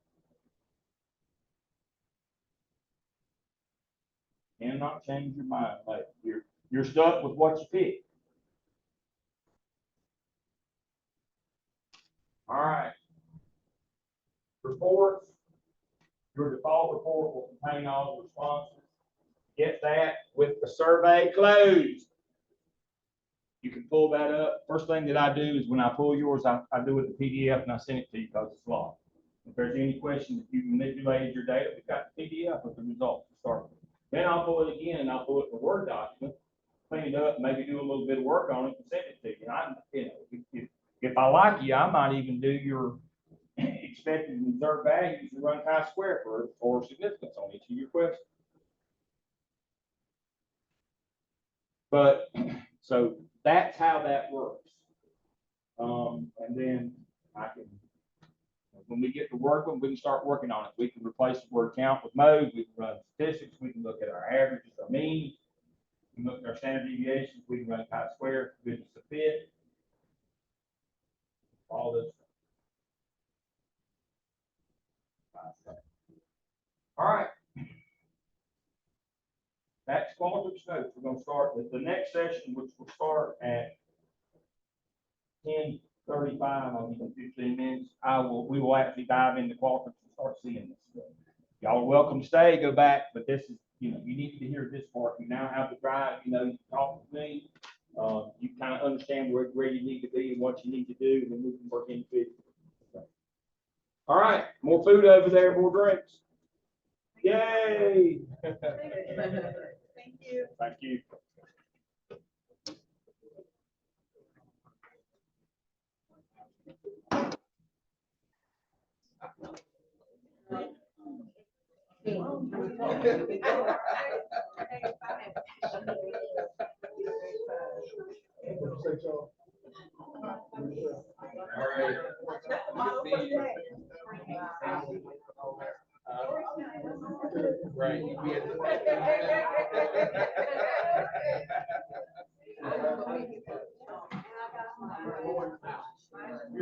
Cannot change your mind later. You're stuck with what you pick. All right. Reports. Your default report will contain all the responses. Get that with the survey closed. You can pull that up. First thing that I do is when I pull yours, I do it in PDF and I send it to you because it's locked. If there's any questions, if you manipulated your data, we've got the PDF with the results to start with. Then I'll pull it again and I'll pull it in a Word document, clean it up, maybe do a little bit of work on it and send it to you. If I like you, I might even do your expected and observed values and run chi-square for significance on each of your questions. But so that's how that works. And then when we get to working, we can start working on it. We can replace the word count with mode. We can run statistics. We can look at our averages, our means. We can look at our standard deviations. We can run chi-square, goodness of fit. All this. All right. That's Qualtrics notes. We're going to start with the next session, which will start at 10:35. I'll give you 15 minutes. We will actually dive into Qualtrics and start seeing this stuff. Y'all are welcome to stay, go back, but this is, you need to hear this part. You now have the drive, you talk with me. You kind of understand where you need to be and what you need to do, and then we can work into it. All right, more food over there, more drinks. Yay! Thank you. Thank you. Right.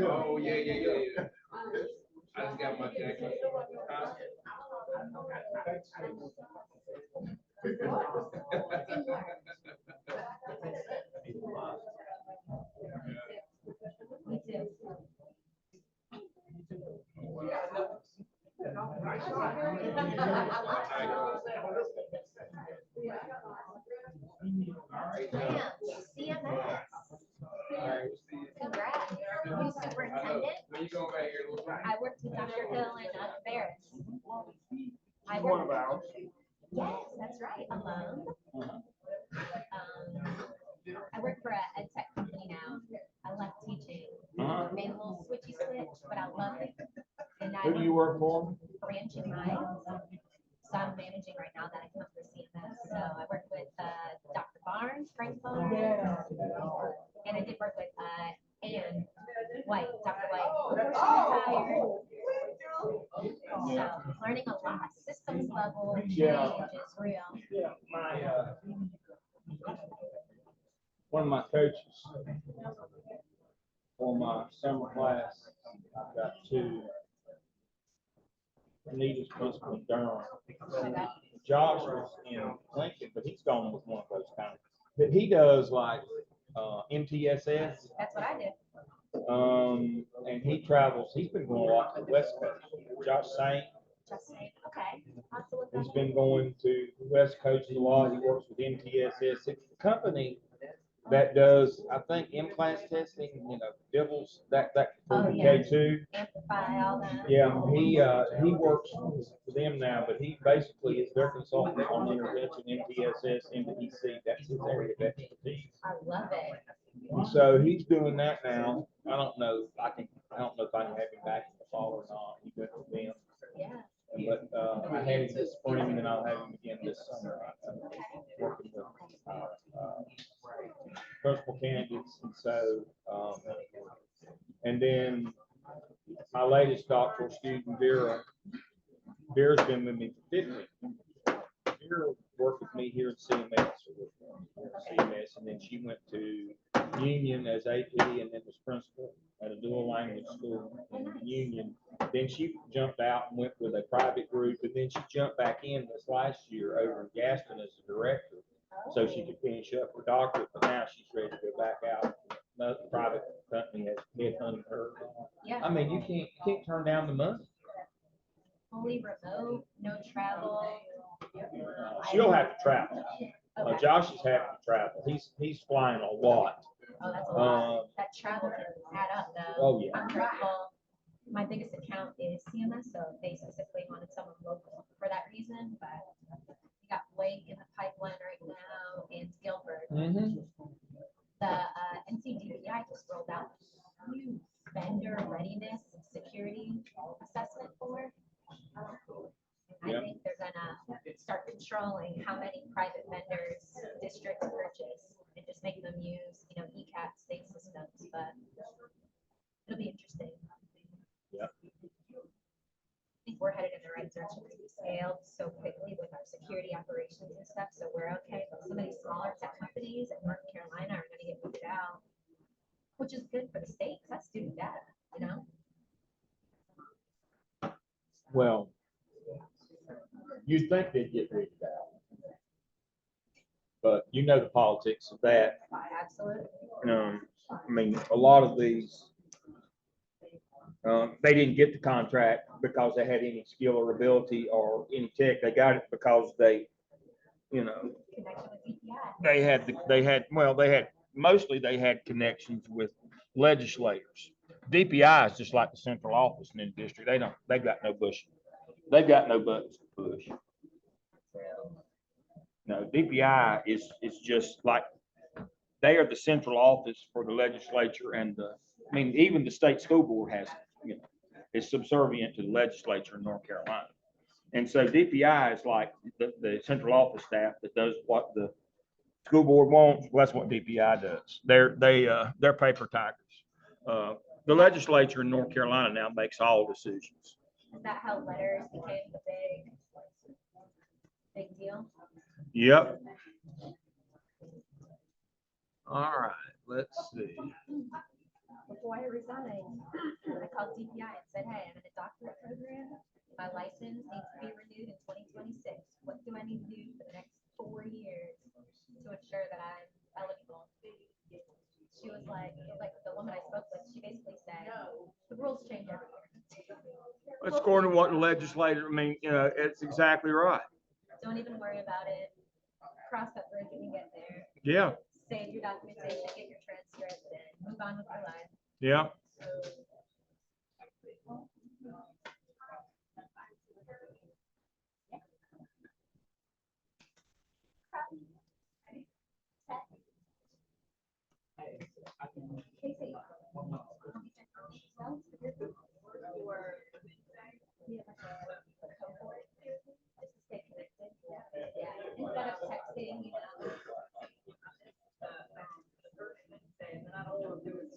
Oh, yeah. I just got my jacket. Congrats. New superintendent. When you go back here, I worked with Dr. Hill and Ferris. She's one of ours. Yes, that's right. Alone. I work for a tech company now. I left teaching. Made a little switchy switch, but I love it. And Who do you work for? Branch in Miles. So I'm managing right now that account for CMS. So I work with Dr. Barnes, Frank Barnes. And I did work with Ann White, Dr. White, before she retired. So learning a lot. Systems level change is real. Yeah, one of my coaches for my summer class, I've got two Anita's principal in Durham. Josh was in Lincoln, but he's gone with one of those kind. But he does like MTSS. That's what I did. And he travels. He's been going a lot to the West Coast. Josh Saint. Just saying, okay. I'll have to look He's that been going to the West Coast a lot. He works with MTSS. It's the company that does, I think, implants testing, Devils, that Oh, for yeah. K2. amplify all that. Yeah, he works for them now, but he basically is their consultant on intervention, MTSS, MTEC. That's his area of expertise. I love it. And so he's doing that now. I don't know if I can have him back in the fall or not. He went with them. Yeah. But I had him this spring and I'll have him again this summer. Working with principal candidates. And so, and then my latest doctoral student, Vera's been with me for 50. Vera worked with me here at CMS, and then she went to Union as AP and then was principal at a dual language school in Union. Then she jumped out and went with a private group, and then she jumped back in this last year over in Gaston as a director, so she could finish up her doctorate. But now she's ready to go back out. Another private company has headhunted her. Yeah. I mean, you can't turn down the money. Fully remote, no travel. She'll have to travel. Okay. Josh is having to travel. He's flying a lot. Oh, that's a lot. That travel can add up though. Oh, yeah. I'm grateful. My biggest account is CMS, so they specifically wanted someone local for that reason, but we got Blake in the pipeline right now and Guilford. Mm-hmm. The NCDPI just rolled out a new vendor readiness and security assessment for. I Yep. think they're gonna start controlling how many private vendors districts purchase and just make them use, ECAT state systems, but it'll be interesting. Yep. I think we're headed in the right direction because we scaled so quickly with our security operations and stuff, so we're okay. But some of these smaller tech companies in North Carolina are gonna get moved out, which is good for the state, because that's student data. Well, you'd think they'd get rid of that. But the politics of that. Absolutely. I mean, a lot of these, they didn't get the contract because they had any skill or ability or any tech. They got it because they, Connection with DPI. they had connections with legislators. DPI is just like the central office in the district. They've got no bush. They've got no buttons to push. No, DPI is just like, they are the central office for the legislature and even the state school board is subservient to the legislature in North Carolina. And so DPI is like the central office staff that does what the school board wants. Well, that's what DPI does. They're paper tigers. The legislature in North Carolina now makes all decisions. Is that how letters became the big deal? Yep. All right, let's see. Before I resigned, I called DPI and said, hey, I'm in a doctorate program. My license needs to be renewed in 2026. What do I need to do for the next 4 years to ensure that I'm eligible? She was like, the woman I spoke with, she basically said, the rules change every year. It's according to what the legislator, it's exactly right. Don't even worry about it. Cross that bridge when you get there. Yeah. Save your documentation, get your transcript, and move on with your life. Yeah. Instead of texting, And I don't know if there was.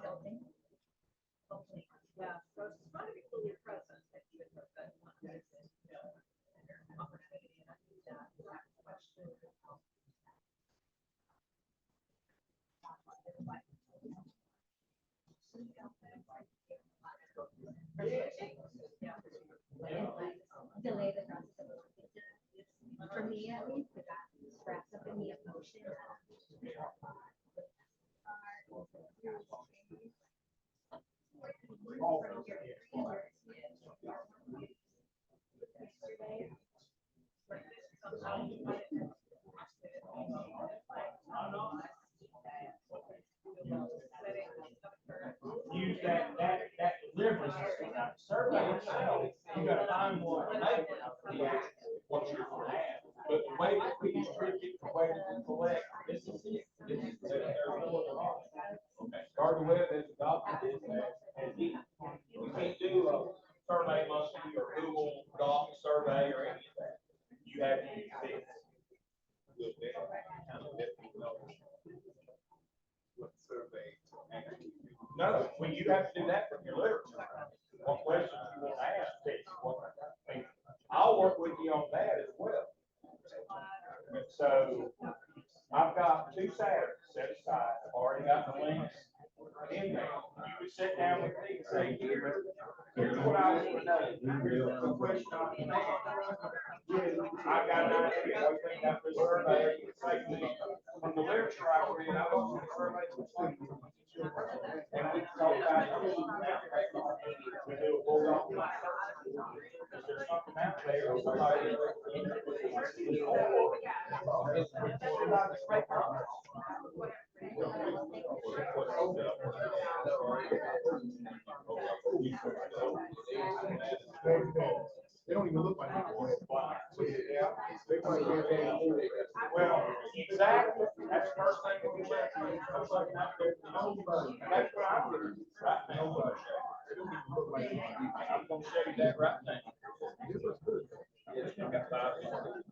building. Hopefully. Yeah, so it's going to be fully present that you would put that one. Opportunity, and I think that question. Delay the process. For me, at least, it got wrapped up in the emotion of Use that delivery system, now, survey yourself, you gotta find one, what you're gonna have. But the way that we restrict it, the way that we collect, this is it. This is the Garden Web has adopted this as it. You can't do a survey monkey or Google Doc survey or any of that. You have to use this. What survey actually? No, well, you have to do that from your literature. What questions you want to ask, I'll work with you on that as well. So I've got 2 Saturdays set aside. I've already got the links in there. You would sit down with me and say, here's what I want to know. Here's the question I want to know. I've got an idea. I think that the survey would say to me, from the literature I read, I want you to survey the students. And we can talk about it. We do a full document. Is there something out there? Or somebody They don't even look like that. well, exactly. That's the first thing we check. That's what I'm doing right now. I'm gonna show you that right now. Yes, I got 5 minutes.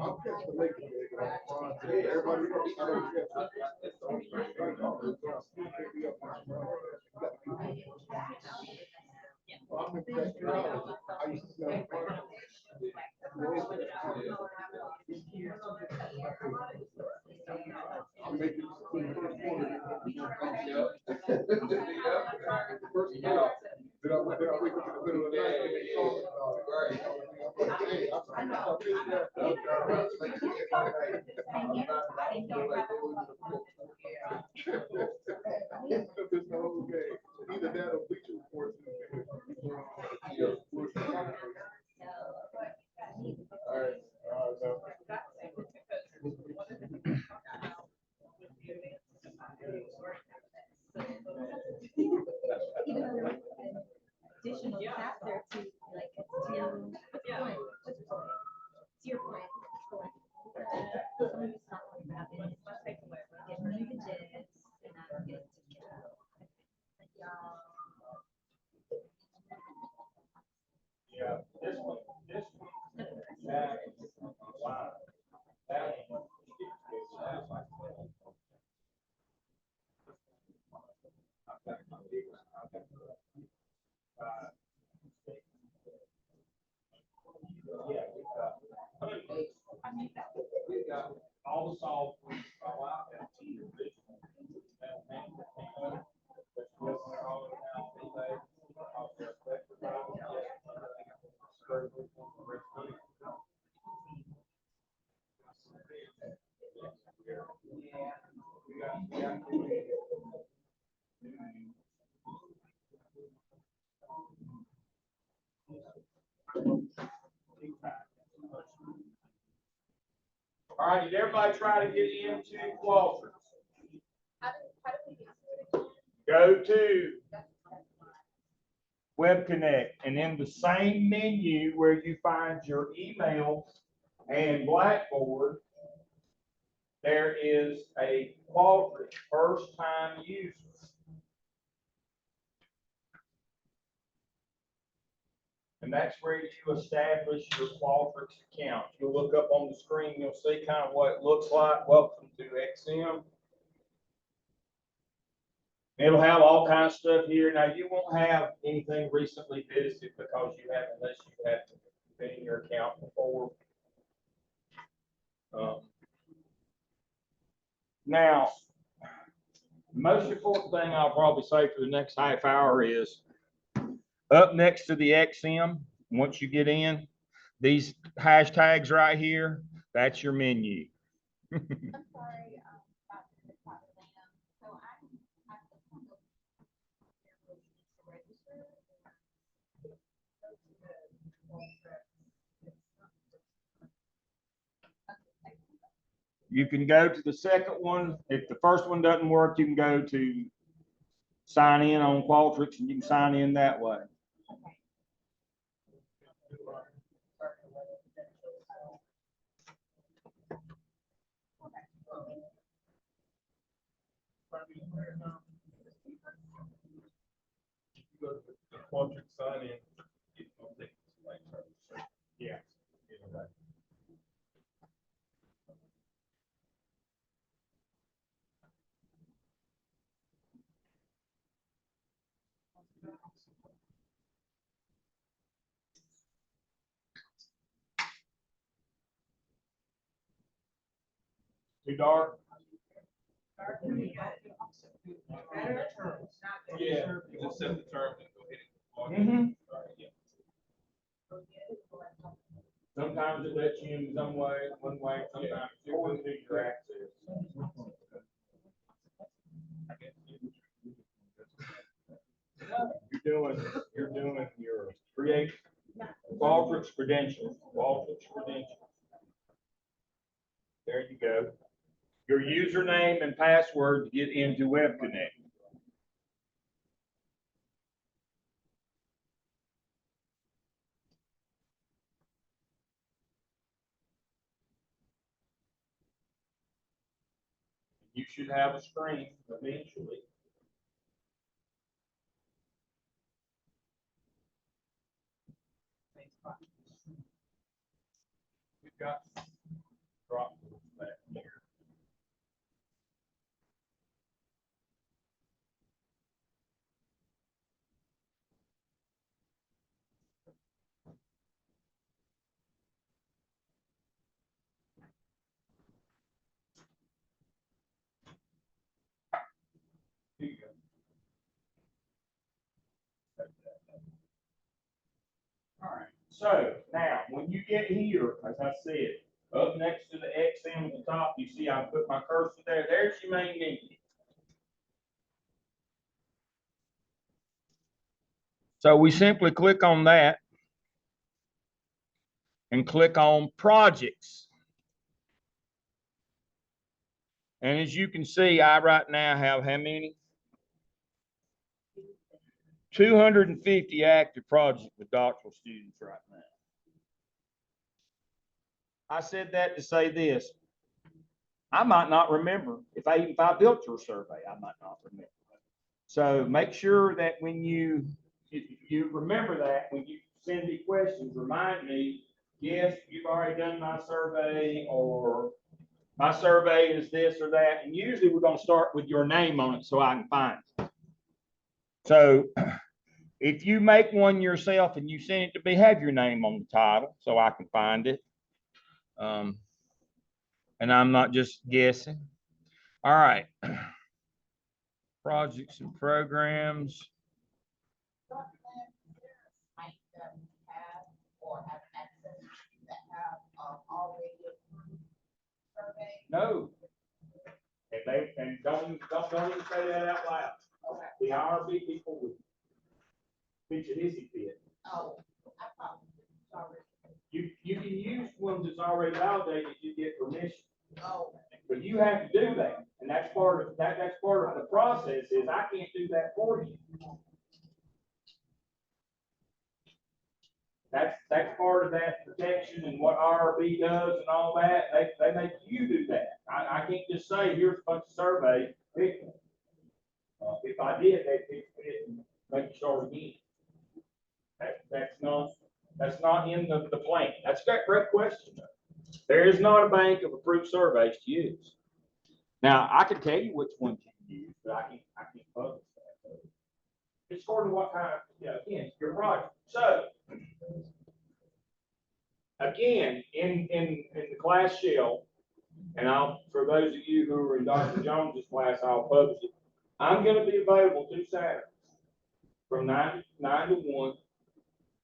I'm catching the lake. Everybody else, I don't catch I'm making the first quarter. First quarter. Then I wake up in the middle of the night and they call either that or bleacher reports. All right. Even though there was an additional chapter to, like, to your point, to your point. Some of it's not talking about it, it's just like, get rid of the jits and not get to go. Yeah, this one, that, wow. That one. Yeah, we've got all the salt. All right, did everybody try to get into Qualtrics? How do we get to it? Go to Web Connect, and in the same menu where you find your email and Blackboard, there is a Qualtrics first time user. And that's where you establish your Qualtrics account. You'll look up on the screen, you'll see kind of what it looks like. Welcome to XM. It'll have all kinds of stuff here. Now, you won't have anything recently visited because you haven't, unless you have been in your account before. Now, the most important thing I'll probably say for the next half hour is up next to the XM, once you get in, these hashtags right here, that's your menu. I'm sorry, about the top of them. So I think I'm going to register. You can go to the second one. If the first one doesn't work, you can go to sign in on Qualtrics and you can sign in that way. Qualtrics sign in. Yeah. Too dark? Yeah, just set the term and go ahead and log in. Mhm. Sometimes it lets you in some way, one way, sometimes you will do your access. You're doing your create Qualtrics credentials, There you go. Your username and password to get into Web Connect. You should have a screen eventually. We've got drop back here. Here you go. All right, so now, when you get here, as I said, up next to the XM at the top, you see I put my cursor there, there's your main menu. So we simply click on that and click on projects. And as you can see, I right now have how many? 250 active projects with doctoral students right now. I said that to say this. I might not remember. If I built your survey, I might not remember. So make sure that when you remember that, when you send me questions, remind me, yes, you've already done my survey, or my survey is this or that. And usually we're going to start with your name on it so I can find it. So if you make one yourself and you send it to me, have your name on the title so I can find it. And I'm not just guessing. All right. Projects and programs. Might have or have access that have already approved survey. No. And don't even say that out loud. Okay. The IRB people would pitch a hissy fit. Oh, I thought it's already. You can use one that's already validated if you get permission. Oh. But you have to do that. And that's part of that's part of the process is I can't do that for you. That's part of that protection and what IRB does and all that. They make you do that. I can't just say, here's a bunch of surveys, pick them. If I did, they'd pick it and make it start again. That's not in the plan. That's a great question. There is not a bank of approved surveys to use. Now, I can tell you which one to use, but I can't publish that. It's sort of what kind of, again, your project. So, again, in the class shell, and for those of you who are in Dr. Jones's class, I'll publish it. I'm going to be available 2 Saturdays from 9 to 1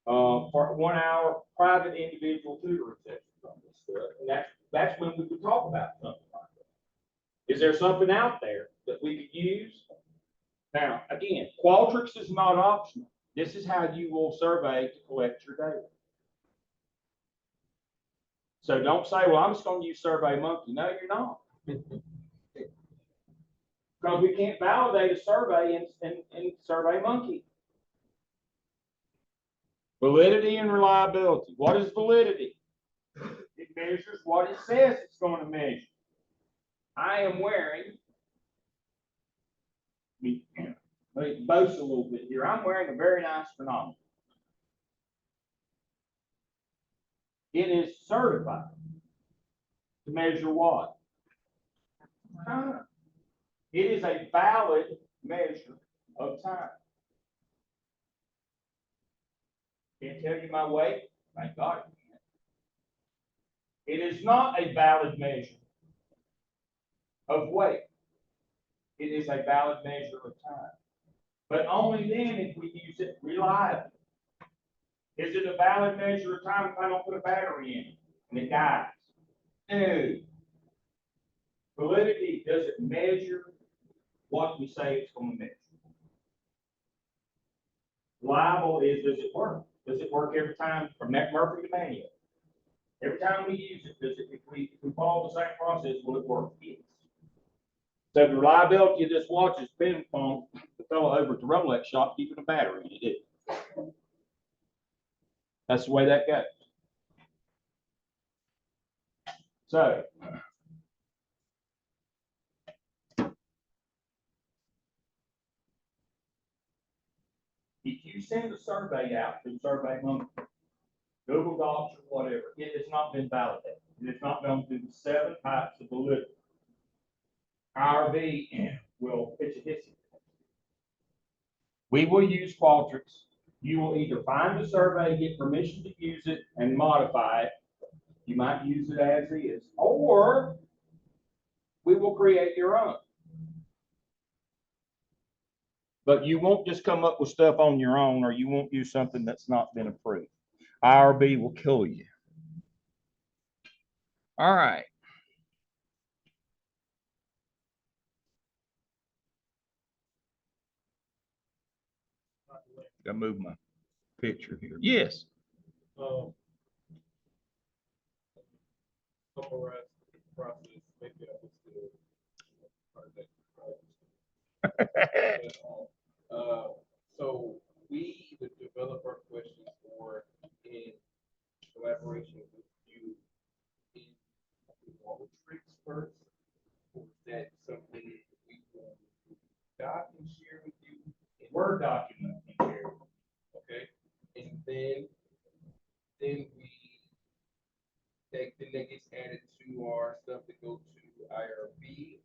for 1 hour private individual tutoring sessions on this stuff. And that's when we could talk about something like that. Is there something out there that we could use? Now, again, Qualtrics is not optional. This is how you will survey to collect your data. So don't say, well, I'm just going to use SurveyMonkey. No, you're not. Because we can't validate a survey in SurveyMonkey. Validity and reliability. What is validity? It measures what it says it's going to measure. I am wearing, let me boast a little bit here. I'm wearing a very nice chronometer. It is certified to measure what? Time. It is a valid measure of time. Can't tell you my weight? Thank God. It is not a valid measure of weight. It is a valid measure of time. But only then if we use it reliably. Is it a valid measure of time if I don't put a battery in it and it dies? No. Validity doesn't measure what we say it's going to measure. Reliable is, does it work? Does it work every time from Murphy to manual? Every time we use it, if we follow the same process, will it work? Yes. So the reliability of this watch is dependent upon the fellow over at the Rolex shop keeping a battery in it. That's the way that goes. So, if you send a survey out to SurveyMonkey, Google Docs or whatever, it has not been validated. It has not gone through the 7 types of validity. IRB will pitch a hissy. We will use Qualtrics. You will either find the survey, get permission to use it, and modify it. You might use it as is, or we will create your own. But you won't just come up with stuff on your own, or you won't use something that's not been approved. IRB will kill you. All right. Gotta move my picture here. Yes. Summarize the process, maybe I was still part of that. So we would develop our questions for in collaboration with you in tricks first, or is that something we will doc and share with you? Word document. Okay, and then we then that gets added to our stuff that go to IRB.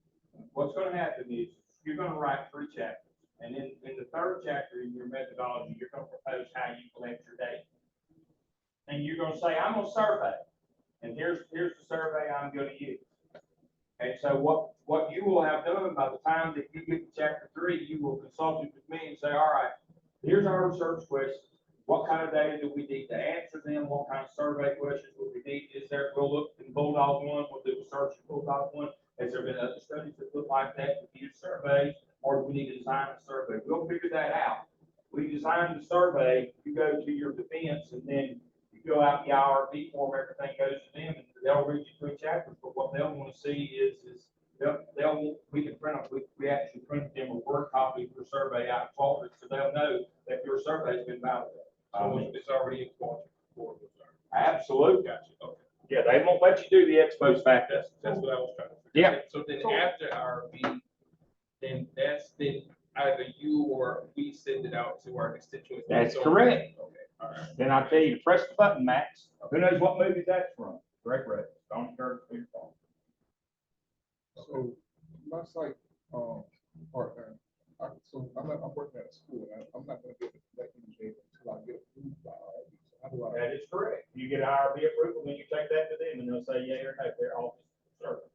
What's going to happen is you're going to write 3 chapters. And in the 3rd chapter in your methodology, you're going to propose how you collect your data. And you're going to say, I'm going to survey. And here's the survey I'm going to use. And so what you will have done by the time that you get to chapter 3, you will consult it with me and say, all right, here's our research questions. What kind of data do we need to answer them? What kind of survey questions would we need? Is there, we'll look in Bulldog 1, we'll do a search in Bulldog 1. Has there been other studies that look like that with use surveys, or do we need to design a survey? We'll figure that out. We design the survey, you go to your defense, and then you fill out the IRB form, everything goes to them, and they'll read you 3 chapters. But what they'll want to see is we can print them, we actually print them a Word copy of your survey out of Qualtrics, so they'll know that your survey's been validated. So it's already in Qualtrics before. Absolutely. Gotcha, okay. Yeah, they won't let you do the ex post facto. That's what I was trying to figure. Yeah. So then after IRB, then either you or we send it out to our constituents. That's So- correct. Okay, all right. Then I tell you to press the button, Max. Who knows what movie that's from? Greg Ray. Don't turn your phone. So my site, part-time, I'm working at a school, and I'm not gonna get that data until I get approved by IRB. So how do I? That is correct. You get IRB approval, then you take that to them and they'll say, yeah or no, they're all service.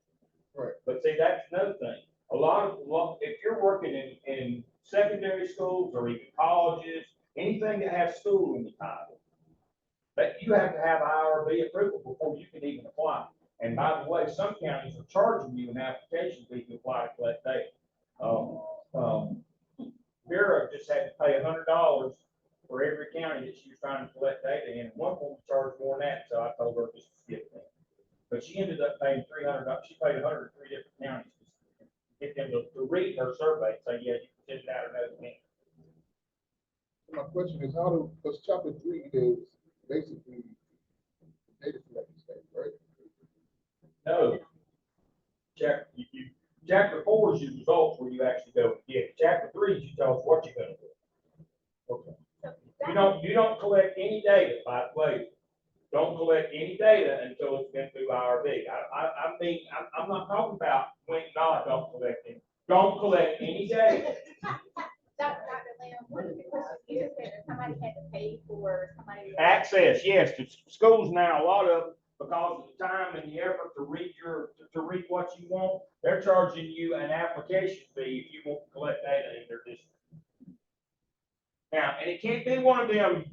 Right. But see, that's another thing. If you're working in secondary schools or even colleges, anything that has school in the title, that you have to have IRB approval before you can even apply. And by the way, some counties are charging you an application fee to apply to collect data. Vera just had to pay $100 for every county that she was trying to collect data in. One of them charged more than that, so I told her just to skip that. But she ended up paying $300. She paid 103 different counties to get them to read her survey and say, yeah, you can send it out or no, you can't. My question is, how do, because chapter 3 is basically data collection stage, right? No. Chapter 4 is your results where you actually go and get it. Chapter 3 is you tell us what you're going to do. Okay. You don't collect any data, by the way. Don't collect any data until it's been through IRB. I'm not talking about when don't collect any. Don't collect any data. Dr. Lamb, what is the question? You just said that somebody had to pay for somebody. Access, yes, to schools now, a lot of them, because of the time and the effort to read what you want, they're charging you an application fee if you want to collect data in their district. Now, and it can't be one of them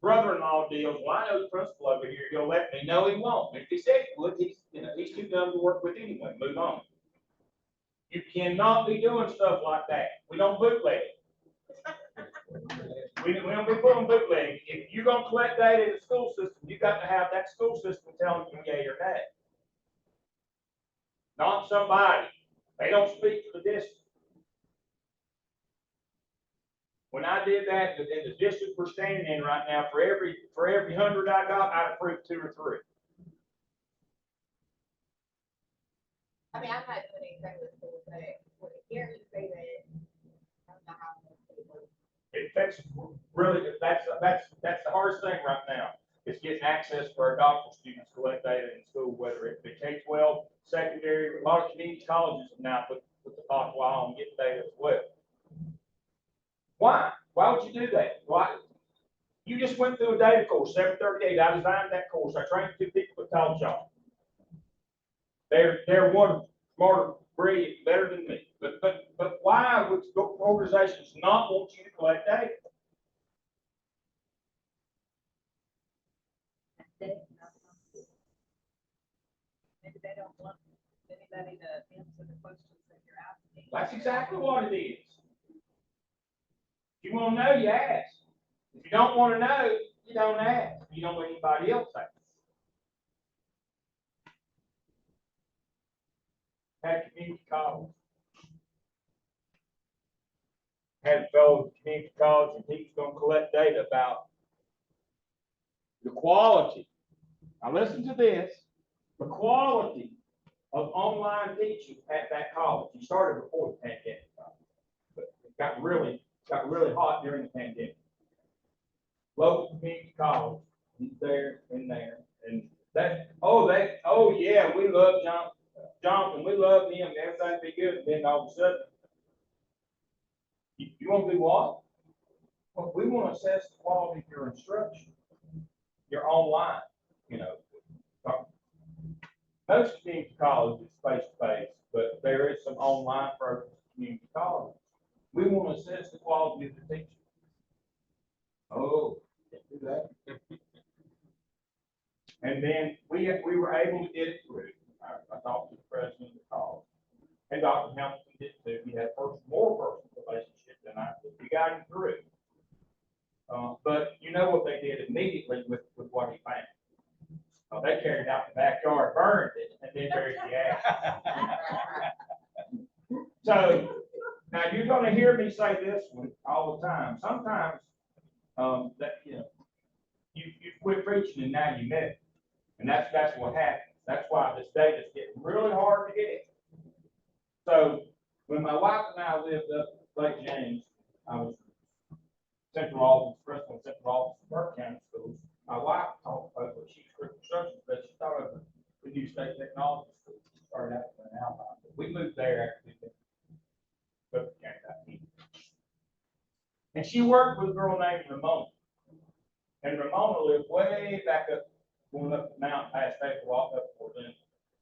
brother-in-law deals. Well, I know the principal over here, he'll let me. No, he won't. If he said he would, he's too dumb to work with anyway. Move on. You cannot be doing stuff like that. We don't bootleg. We don't be putting bootleg. If you're gonna collect data in the school system, you got to have that school system telling you yay or nay. Not somebody. They don't speak for the district. When I did that, in the district we're standing in right now, for every 100 I got, I approved 2 or 3. I mean, I'm not doing anything with school, but hearing you say that, I don't know how. It affects really, that's the hardest thing right now. It's getting access for our doctoral students to collect data in school, whether it be K-12, secondary, a lot of community colleges have now put the top on getting data as well. Why? Why would you do that? Why? You just went through a data course, 738. I designed that course. I trained 2 people that taught y'all. They're one smarter, brilliant, better than me. But why would organizations not want you to collect data? Maybe they don't want anybody to answer the questions that you're asking. That's exactly what it is. If you want to know, you ask. If you don't want to know, you don't ask. You don't let anybody else ask. Had community college. Had a fellow at community college, and he was going to collect data about the quality. Now listen to this. The quality of online teaching at that college. He started before the pandemic, but it got really hot during the pandemic. Local community college, he's there and there, and oh yeah, we love Jonathan, we love him, everything be good, and then all of a sudden, you want to do what? Well, we want to assess the quality of your instruction, your online, you know. Most community colleges face-to-face, but there is some online programs at community college. We want to assess the quality of the teaching. Oh, can't do that. And then we were able to get it through. I talked to the president of the college, and Dr. Hamilton did too. He had more personal relationship than I did. We got him through. But you know what they did immediately with what he found. They carried it out in the backyard, burned it, and then buried the ash. So now you're going to hear me say this one all the time. Sometimes that you quit preaching and now you met it, and that's what happens. That's why this data is getting really hard to get. So when my wife and I lived up Lake James, I was central office, principal in central office of Burke County Schools. My wife taught over, she was critical construction, but she taught over the new state technology school. She started out in Alabama. We moved there after we moved to Burke County. And she worked with a girl named Ramona. And Ramona lived way back up, going up the mountain past Paper Walk up toward them,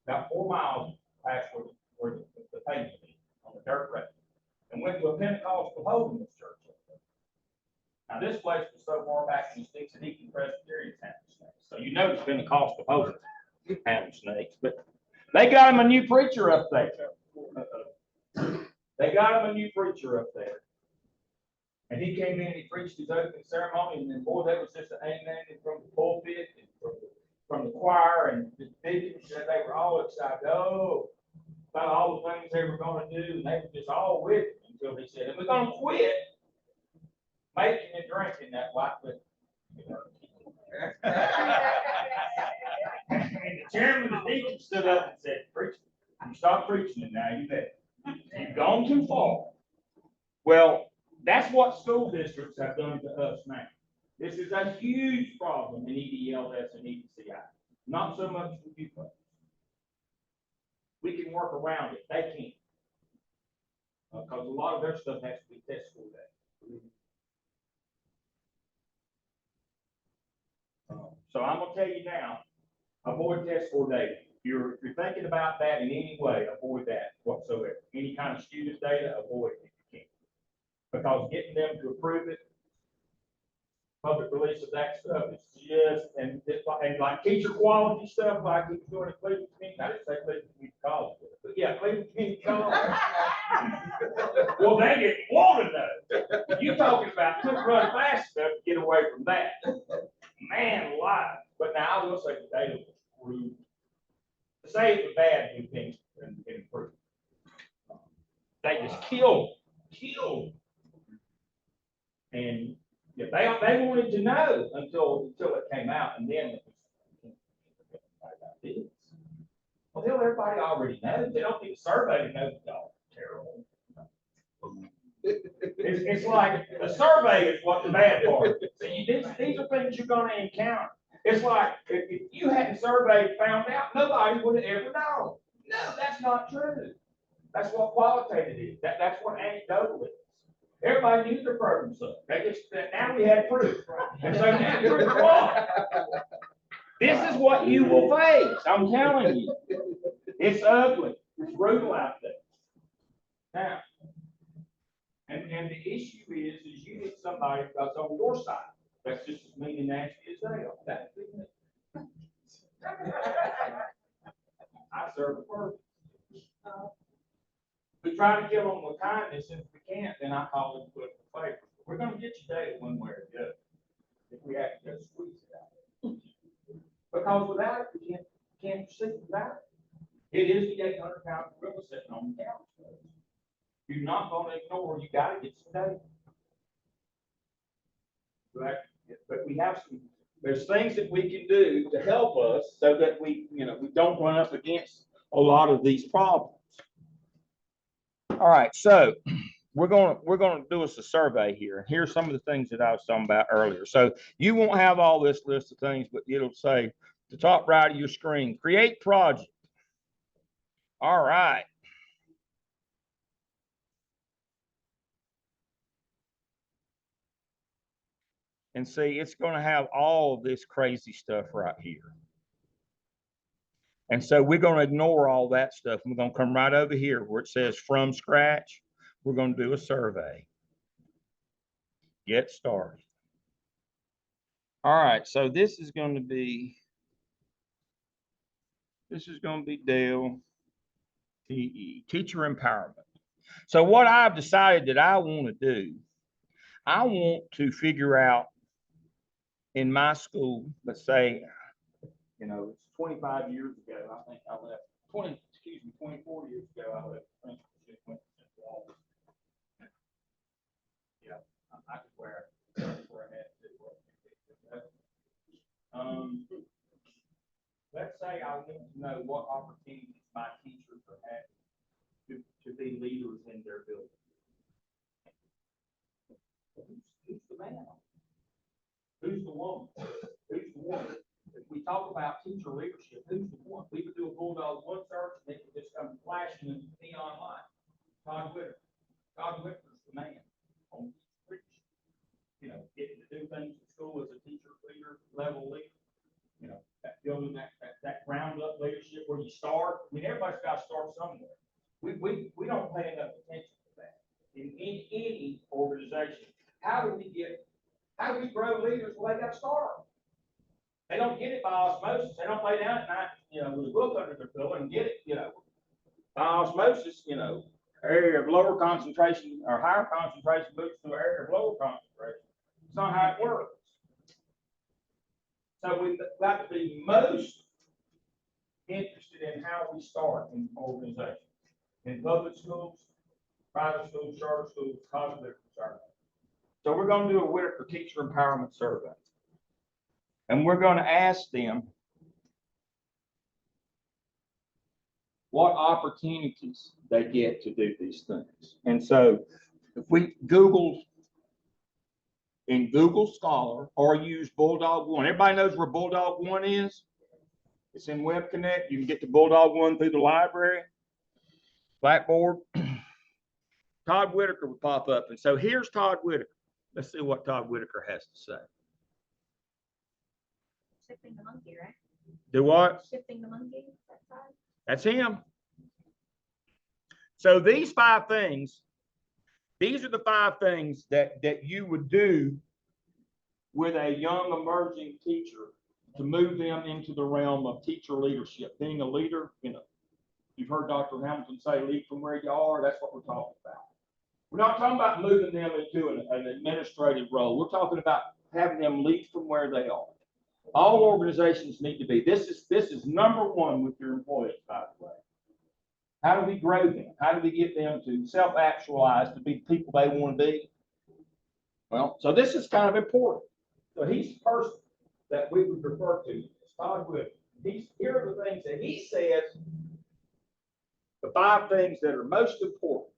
about 4 miles past where the pavement is, on the dirt road. And went to a Pentecostal holiness church. Now, this place was so far back in the sticks that Deacon Presbyterians handle snakes. So you know it's Pentecostal holiness handle snakes. But they got him a new preacher up there. They got him a new preacher up there. And he came in and he preached his opening ceremony. And then, boy, that was just an amen from the pulpit and from the choir. And the deacons said they were all excited. Oh, about all the things they were going to do. And they were just all with it until he said, and we're going to quit making and drinking that white liquor. And the chairman of the deacon stood up and said, "Preach, you stop preaching it now, you bet. You've gone too far." Well, that's what school districts have done to us now. This is a huge problem in EDLS and EDCI. Not so much with you folks. We can work around it. They can't. Because a lot of their stuff has to be test school day. So I'm going to tell you now, avoid test score data. If you're thinking about that in any way, avoid that whatsoever. Any kind of student data, avoid it if you can. Because getting them to approve it, public release of that stuff is just, and like teacher quality stuff, like he's doing at Cleveland Community, I didn't say Cleveland Community College, but yeah, Cleveland Community College. Well, they didn't want to know. You talking about couldn't run fast enough to get away from that. Man alive. But now I will say the data was rude. To say it was bad, we can improve. They just killed. And yeah, they wanted to know until it came out, and then it was, well, everybody already knows. They don't need a survey to know that y'all are terrible. It's like the survey is what the bad part. So these are things you're going to encounter. It's like, if you hadn't surveyed, found out, nobody would have ever known. No, that's not true. That's what qualitative is. That's what anecdotal is. Everybody knew their program sucked. Now we had proof. And so now you're the one. This is what you will face. I'm telling you. It's ugly. It's brutal out there. Now, and the issue is you need somebody that's on your side. That's just as mean and nasty as they are. That's the I serve a purpose. We try to kill them with kindness, and if we can't, then I call them political favors. We're going to get you dead one way or the other if we have to just squeeze it out. Because without it, we can't proceed without it. It is the 800-pound gorilla sitting on the couch. You're not going to ignore. You got to get some data. But we have some. There's things that we can do to help us so that we don't run up against a lot of these problems. All right, so we're gonna do us a survey here. Here's some of the things that I was talking about earlier. So you won't have all this list of things, but it'll say the top right of your screen, create project. All right. And see, it's going to have all of this crazy stuff right here. And so we're going to ignore all that stuff. We're going to come right over here where it says from scratch. We're going to do a survey. Get started. All right, so this is going to be Deol TE, teacher empowerment. So what I've decided that I want to do, I want to figure out in my school, let's say, it's 25 years ago, I think I left, 24 years ago, I left principalship, went to Central Office. Yeah, I could wear it where I had to. Let's say I want to know what opportunities my teachers are having to be leaders in their building. Who's the man? Who's the woman? Who's the woman? If we talk about teacher leadership, who's the one? We could do a Bulldog One search, and they could just come flashing in neon light. Todd Whitaker. Todd Whitaker's the man on leadership. Getting to do things at school as a teacher level leader. Building that ground up leadership where you start. I mean, everybody's got to start somewhere. We don't pay enough attention to that in any organization. How do we grow leaders? Well, they got to start. They don't get it by osmosis. They don't lay down at night, with a book under their pillow and get it, by osmosis, area of lower concentration or higher concentration moves to an area of lower concentration. It's not how it works. So we've got to be most interested in how we start in organizations, in public schools, private schools, charter schools, college survey. So we're going to do a Whitaker teacher empowerment survey. And we're going to ask them what opportunities they get to do these things. And so if we Google in Google Scholar or use Bulldog One, everybody knows where Bulldog One is? It's in Web Connect. You can get to Bulldog One through the library, Blackboard. Todd Whitaker would pop up. And so here's Todd Whitaker. Let's see what Todd Whitaker has to say. Shifting the monkey, right? Do what? Shifting the monkey. That's him. So these 5 things, these are the 5 things that you would do with a young emerging teacher to move them into the realm of teacher leadership. Being a leader, you've heard Dr. Hamilton say, lead from where you are. That's what we're talking about. We're not talking about moving them into an administrative role. We're talking about having them lead from where they are. All organizations need to be. This is number 1 with your employees, by the way. How do we grow them? How do we get them to self-actualize, to be the people they want to be? Well, so this is kind of important. So he's the person that we would refer to as Todd Whitaker. Here are the things that he says, the 5 things that are most important.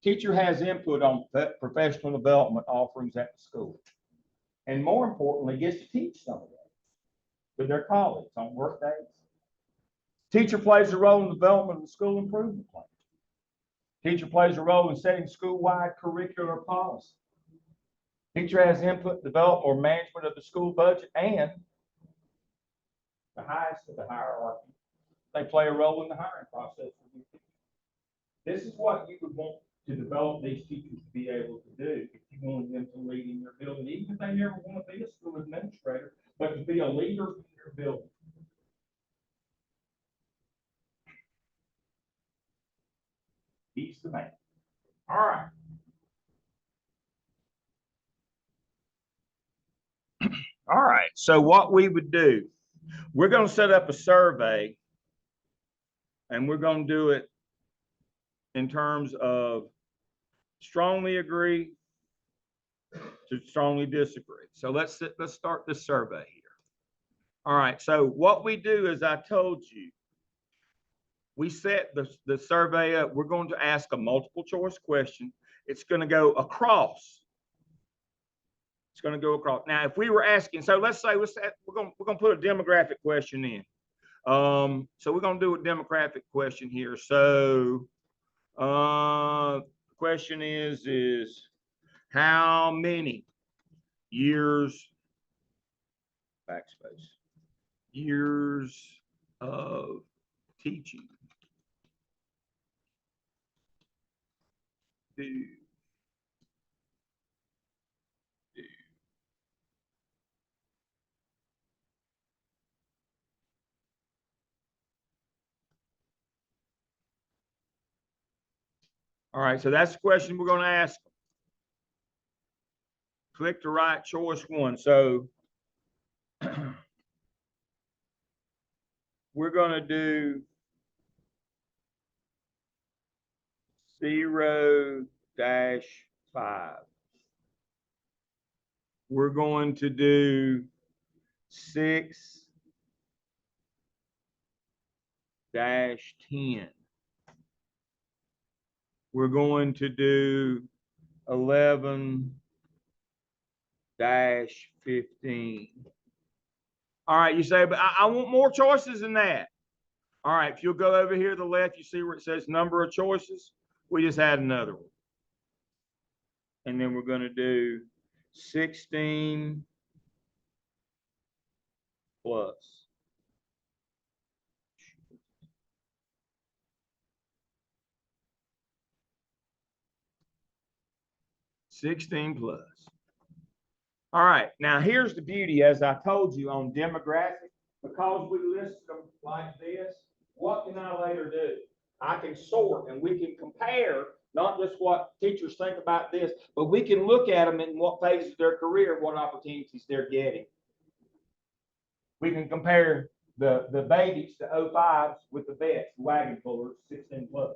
Teacher has input on professional development offerings at the school. And more importantly, gets to teach some of that. to their colleagues on work days. Teacher plays a role in the development of the school improvement plan. Teacher plays a role in setting school-wide curricular policy. Teacher has input, development, or management of the school budget, and the highest of the hierarchy, they play a role in the hiring process. This is what you would want to develop these teachers to be able to do if you wanted them to lead in your building, even if they never want to be a school administrator, but to be a leader in your building. He's the man. All right. All right. So what we would do, we're going to set up a survey, and we're going to do it in terms of strongly agree to strongly disagree. So let's start this survey here. All right. So what we do, as I told you, we set the survey up. We're going to ask a multiple choice question. It's going to go across. It's going to go across. Now, if we were asking, so let's say we're going to put a demographic question in. So we're going to do a demographic question here. So the question is how many years, backspace, years of teaching do all right, so that's the question we're going to ask. Click the right choice one. So we're going to do 0-5. We're going to do 6-10. We're going to do 11-15. All right, you say, but I want more choices than that. All right, if you'll go over here to the left, you see where it says number of choices. We just add another one. And then we're going to do 16 plus. 16 plus. All right, now here's the beauty, as I told you on demographic, because we listed them like this, what can I later do? I can sort and we can compare not just what teachers think about this, but we can look at them in what phase of their career, what opportunities they're getting. We can compare the babies, the 05s, with the vets, the wagon pullers, 16 plus.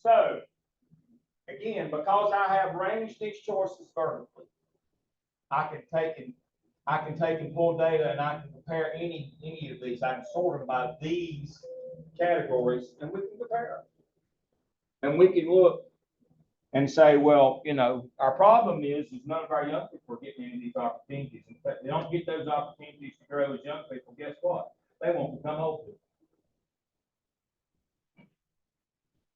So, again, because I have ranged these choices vertically, I can take and pull data and I can compare any of these. I can sort them by these categories and we can compare them. And we can look and say, well, you know, our problem is none of our young people are getting any of these opportunities. In fact, they don't get those opportunities to grow as young people. Guess what? They won't become old people.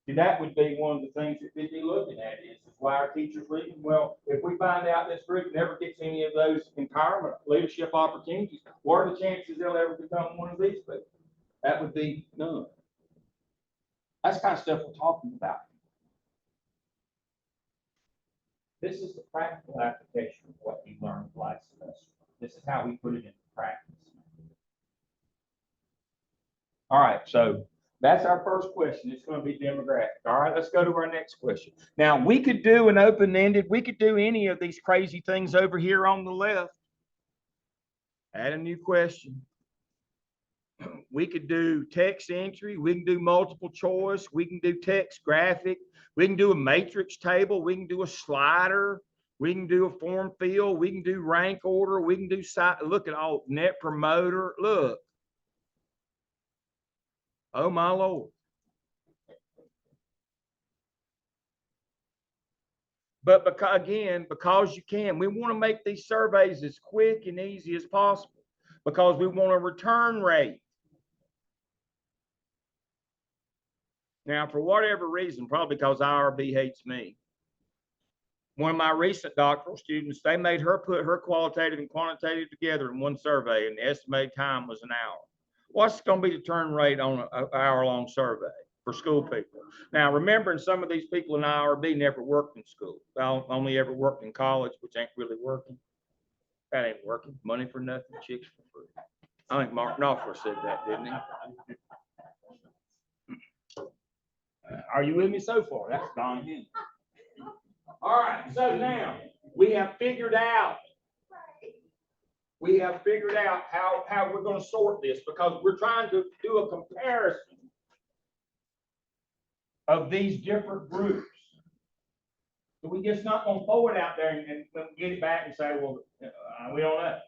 See, that would be one of the things that we'd be looking at is why our teachers leaving. Well, if we find out this group never gets any of those empowerment leadership opportunities, what are the chances they'll ever become one of these people? That would be none. That's the kind of stuff we're talking about. This is the practical application of what you learned last semester. This is how we put it into practice. All right, so That's our first question. It's going to be demographic. All right, let's go to our next question. Now, we could do an open-ended, we could do any of these crazy things over here on the left. Add a new question. We could do text entry. We can do multiple choice. We can do text graphic. We can do a matrix table. We can do a slider. We can do a form fill. We can do rank order. We can do site. Look at all net promoter. Look. Oh my Lord. But because you can, we want to make these surveys as quick and easy as possible because we want a return rate. Now, for whatever reason, probably because IRB hates me, one of my recent doctoral students, they made her put her qualitative and quantitative together in one survey, and the estimated time was an hour. What's going to be the turn rate on an hour-long survey for school people? Now, remembering some of these people in IRB never worked in school. They only ever worked in college, which ain't really working. That ain't working. Money for nothing, chicks for free. I think Mark Knopfler said that, didn't he? Are you with me so far? That's Don Henry. All right, so now we have figured out how we're going to sort this because we're trying to do a comparison of these different groups. So we just not going to throw it out there and get it back and say, well, we don't know.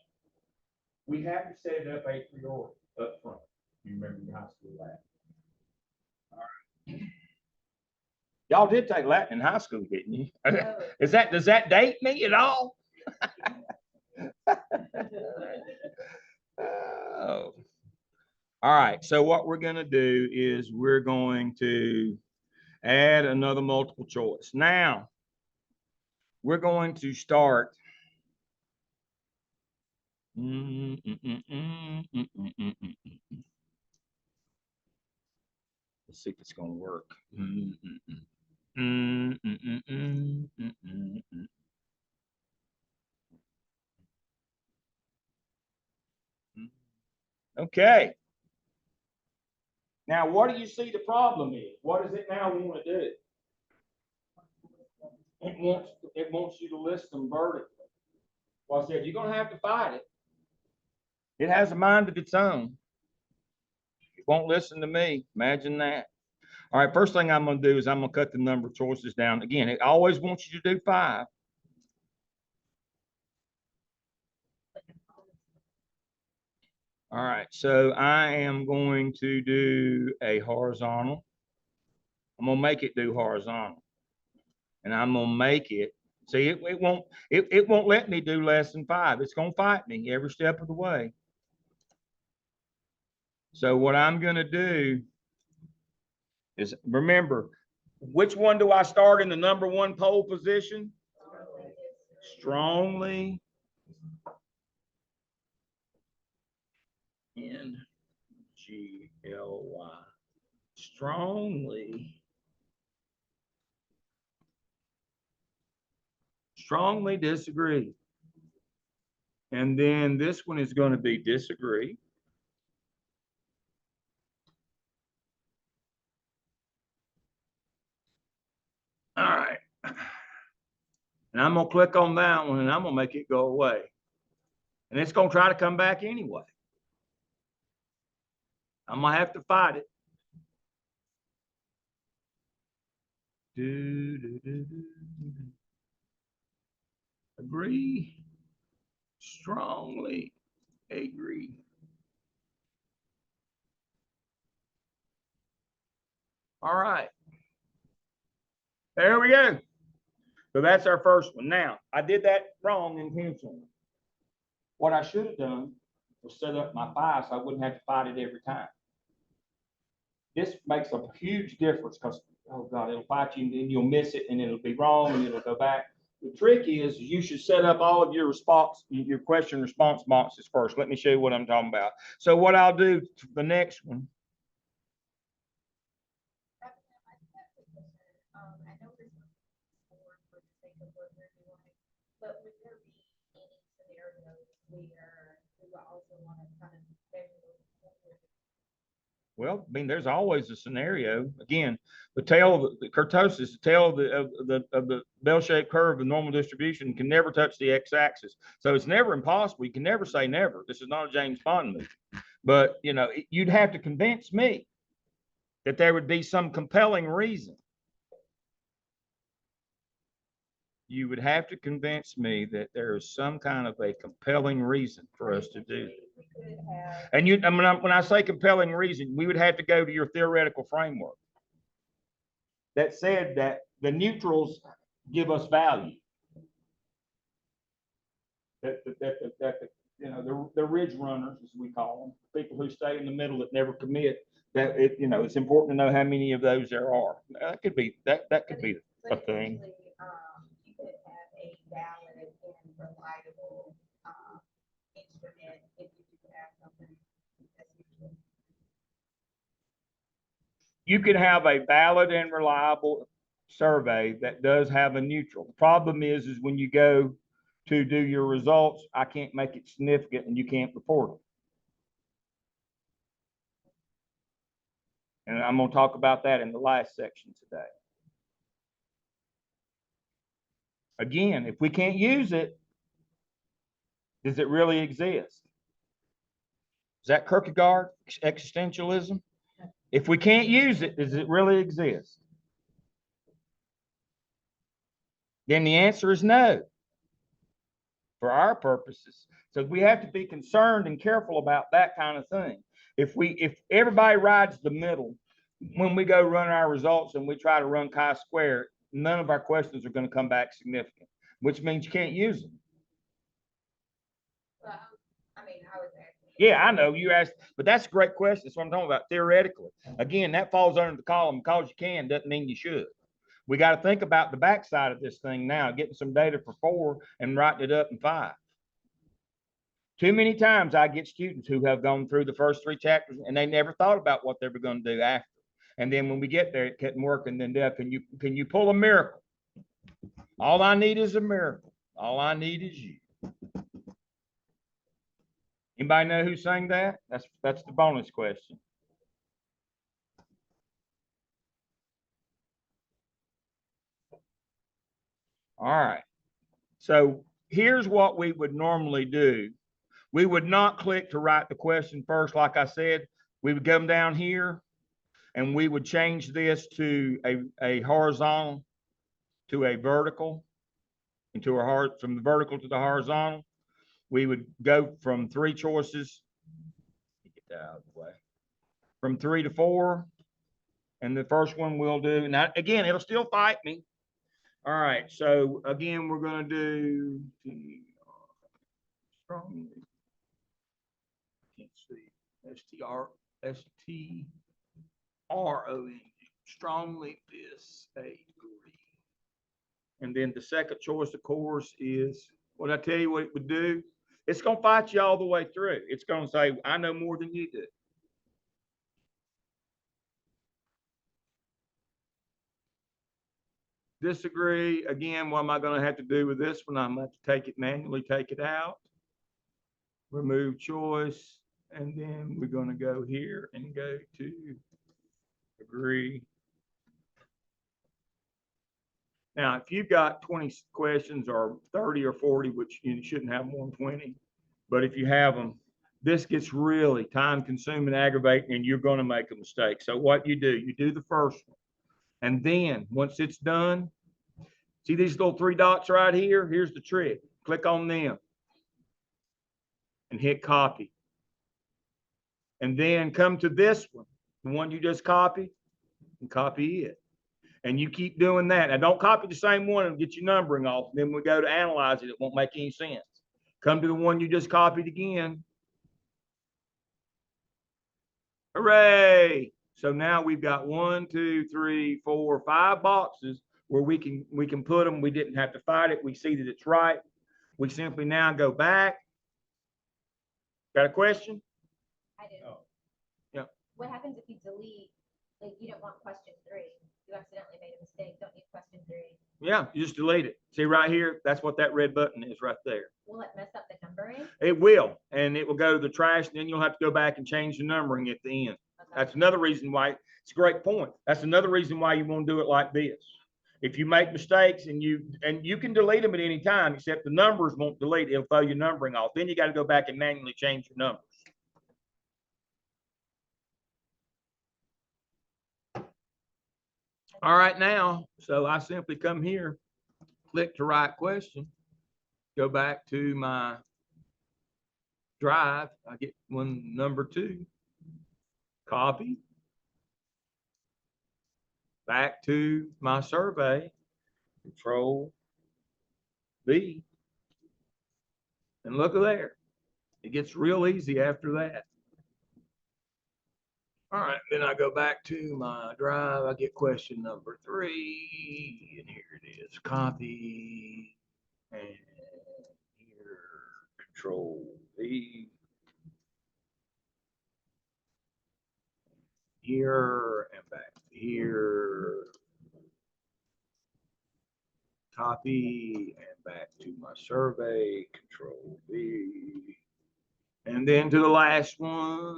We have to set it up a priori up front. You remember your high school Latin. All right. Y'all did take Latin in high school, didn't you? Does that date me at all? Oh. All right, so what we're going to do is we're going to add another multiple choice. Now, we're going to start. Let's see if it's going to work. Okay. Now, what do you see the problem is? What does it now want to do? It wants you to list them vertically. Well, I said, you're going to have to fight it. It has a mind of its own. It won't listen to me. Imagine that. All right, first thing I'm going to do is I'm going to cut the number of choices down. Again, it always wants you to do 5. All right, so I am going to do a horizontal. I'm going to make it do horizontal. And I'm going to make it, see, it won't let me do less than 5. It's going to fight me every step of the way. So what I'm going to do is, remember, which one do I start in the number 1 pole position? Strongly N-G-L-Y. Strongly disagree. And then this one is going to be disagree. All right. And I'm going to click on that one and I'm going to make it go away. And it's going to try to come back anyway. I'm going to have to fight it. Agree. Strongly agree. All right. There we go. So that's our first one. Now, I did that wrong intentionally. What I should have done was set up my 5 so I wouldn't have to fight it every time. This makes a huge difference because, oh God, it'll fight you and then you'll miss it and it'll be wrong and it'll go back. The trick is you should set up all of your question response boxes first. Let me show you what I'm talking about. So what I'll do for the next one. I know this one's for the sake of what we're doing, but would there be any scenarios where we would also want to kind of measure Well, I mean, there's always a scenario. Again, the kurtosis, the tail of the bell-shaped curve of normal distribution can never touch the x-axis. So it's never impossible. You can never say never. This is not a James Bond movie. But, you know, you'd have to convince me that there would be some compelling reason. You would have to convince me that there is some kind of a compelling reason for us to do it. We could have, And I mean, when I say compelling reason, we would have to go to your theoretical framework that said that the neutrals give us value. That you know, the ridge runners, as we call them, people who stay in the middle that never commit, that it, you know, it's important to know how many of those there are. That could be that could be a thing. you could have a valid and reliable, instrument if you do have something that's neutral. You could have a valid and reliable survey that does have a neutral. The problem is when you go to do your results, I can't make it significant and you can't report it. And I'm going to talk about that in the last section today. Again, if we can't use it, does it really exist? Is that Kierkegaard existentialism? If we can't use it, does it really exist? Then the answer is no, for our purposes. So we have to be concerned and careful about that kind of thing. If everybody rides the middle, when we go run our results and we try to run chi-square, none of our questions are going to come back significant, which means you can't use them. Well, I mean, I was asking. Yeah, I know you asked, but that's a great question. That's what I'm talking about theoretically. Again, that falls under the column because you can doesn't mean you should. We got to think about the backside of this thing now, getting some data for 4 and writing it up in 5. Too many times I get students who have gone through the first 3 chapters and they never thought about what they were going to do after. And then when we get there, it couldn't work. And then can you pull a miracle? All I need is a miracle. All I need is you. Anybody know who sang that? That's the bonus question. All right. So here's what we would normally do. We would not click to write the question first. Like I said, we would come down here and we would change this to a horizontal to a vertical, from the vertical to the horizontal. We would go from 3 choices, get that out of the way, from 3 to 4. And the first one we'll do, now again, it'll still fight me. All right, so again, we're going to do strongly. Can't see. STRONG, strongly disagree. And then the second choice, of course, is what I tell you what it would do. It's going to fight you all the way through. It's going to say, I know more than you do. Disagree. Again, what am I going to have to do with this one? I'm going to have to take it manually, take it out, remove choice, and then we're going to go here and go to agree. Now, if you've got 20 questions or 30 or 40, which you shouldn't have more than 20, but if you have them, this gets really time consuming, aggravating, and you're going to make a mistake. So what you do the first one. And then once it's done, see these little 3 dots right here? Here's the trick. Click on them and hit copy. And then come to this one, the one you just copied, and copy it. And you keep doing that. Now don't copy the same one and get your numbering off. And then we go to analyze it. It won't make any sense. Come to the one you just copied again. Hooray. So now we've got 1, 2, 3, 4, 5 boxes where we can put them. We didn't have to fight it. We see that it's right. We simply now go back. Got a question? I do. Oh. Yeah. What happens if you delete, like you don't want question 3? You accidentally made a mistake. Don't need question 3. Yeah, you just delete it. See right here, that's what that red button is right there. Will it mess up the numbering? It will, and it will go to the trash, and then you'll have to go back and change the numbering at the end. Okay. That's another reason why, it's a great point. That's another reason why you want to do it like this. If you make mistakes and you can delete them at any time, except the numbers won't delete, it'll throw your numbering off. Then you got to go back and manually change your numbers. All right, now, so I simply come here, click to write question, go back to my drive, I get one number 2, copy, back to my survey, Control V, and look at there. It gets real easy after that. All right, then I go back to my drive, I get question number 3, and here it is, copy, and here, Control V. Here and back here, copy and back to my survey, Control V, and then to the last one.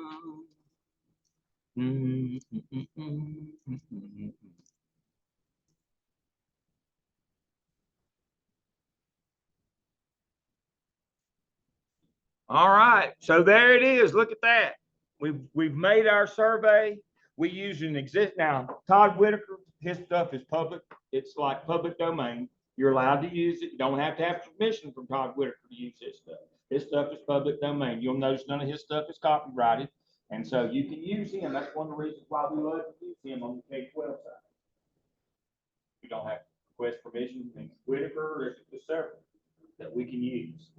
All right, so there it is. Look at that. We've made our survey. We use an now. Todd Whitaker, his stuff is public. It's like public domain. You're allowed to use it. You don't have to have permission from Todd Whitaker to use his stuff. His stuff is public domain. You'll notice none of his stuff is copyrighted, and so you can use him. That's one of the reasons why we love to use him on the K-12 side. You don't have to request permission from Whitaker or the server that we can use.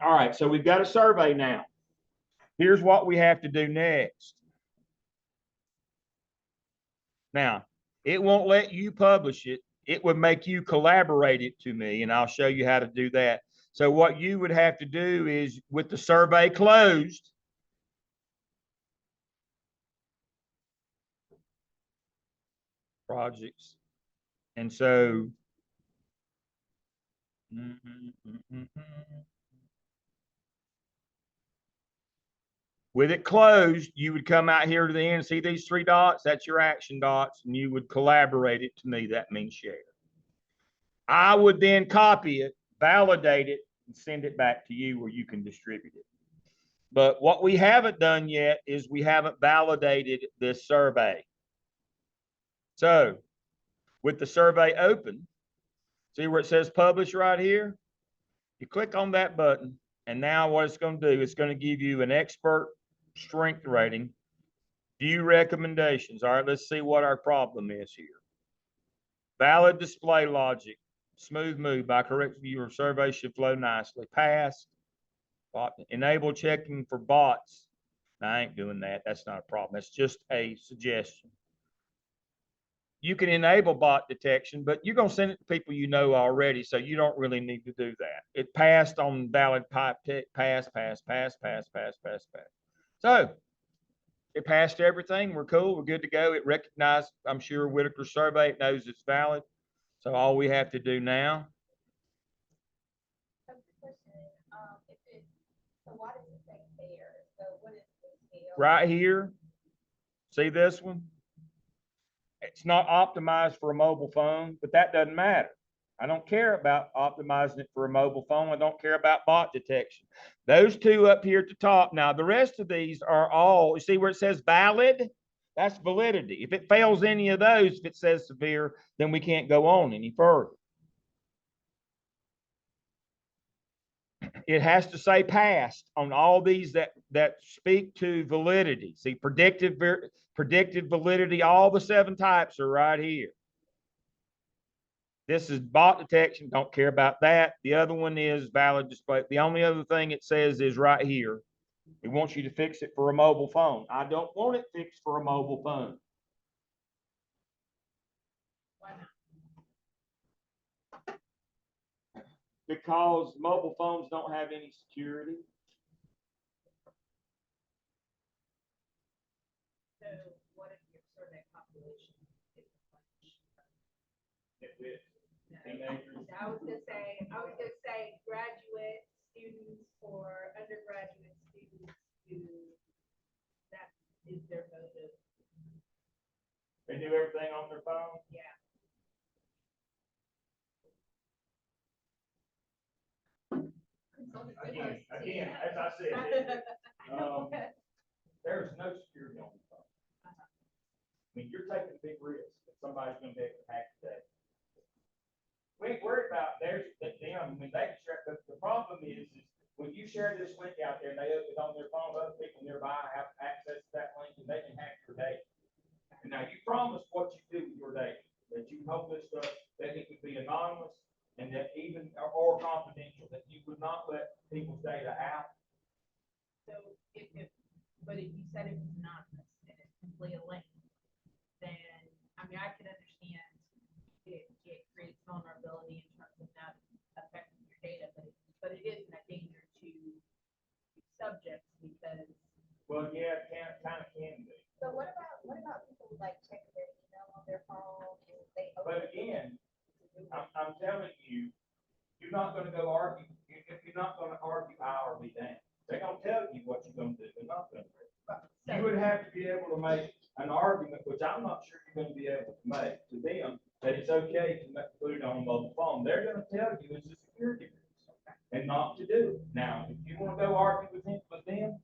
All right, so we've got a survey now. Here's what we have to do next. Now, it won't let you publish it. It would make you collaborate it to me, and I'll show you how to do that. So what you would have to do is, with the survey closed, projects, and so with it closed, you would come out here to the end, see these 3 dots? That's your action dots, and you would collaborate it to me. That means share. I would then copy it, validate it, and send it back to you where you can distribute it. But what we haven't done yet is we haven't validated this survey. So with the survey open, see where it says publish right here? You click on that button, and now what it's going to do, it's going to give you an expert strength rating, view recommendations. All right, let's see what our problem is here. Valid display logic, smooth move by correct your survey should flow nicely. Pass. Enable checking for bots. Now, I ain't doing that. That's not a problem. That's just a suggestion. You can enable bot detection, but you're going to send it to people you know already, so you don't really need to do that. It passed on valid pipe tech, pass. So it passed everything. We're cool. We're good to go. It recognized, I'm sure, Whitaker's survey. It knows it's valid. So all we have to do now. So why does it say there? So what is this deal? Right here. See this one? It's not optimized for a mobile phone, but that doesn't matter. I don't care about optimizing it for a mobile phone. I don't care about bot detection. Those 2 up here at the top. Now, the rest of these are all, you see where it says valid? That's validity. If it fails any of those, if it says severe, then we can't go on any further. It has to say passed on all these that speak to validity. See, predictive validity, all the 7 types are right here. This is bot detection, don't care about that. The other one is valid display. The only other thing it says is right here. It wants you to fix it for a mobile phone. I don't want it fixed for a mobile phone. Why not? Because mobile phones don't have any security. So what if your survey population is I was gonna say graduate students or undergraduate students who everything on their phone? Yeah. Again, as I said, there's no security on the phone. I mean, you're taking a big risk that somebody's gonna be able to hack today. We ain't worried about them, I mean, they can share, but the problem is when you share this link out there and they open it on their phone, other people nearby have access to that link and they can hack your data. And now you promise what you do with your data, that you hold this stuff, that it would be anonymous and that even, or confidential, that you would not let people's data out. So but if you said it was anonymous and it's simply a link, then, I mean, I could understand it creates vulnerability in terms of not affecting your data, but it isn't a danger to subjects because. Well, yeah, it kind of can be. So what about people like checking their email on their phone and they open But again, I'm telling you, you're not gonna go argue, if you're not gonna argue I or B down. They're gonna tell you what you're gonna do, they're not gonna. You would have to be able to make an argument, which I'm not sure you're gonna be able to make to them, that it's okay to put it on a mobile phone. They're gonna tell you it's a security risk and not to do it. Now, if you wanna go argue with them,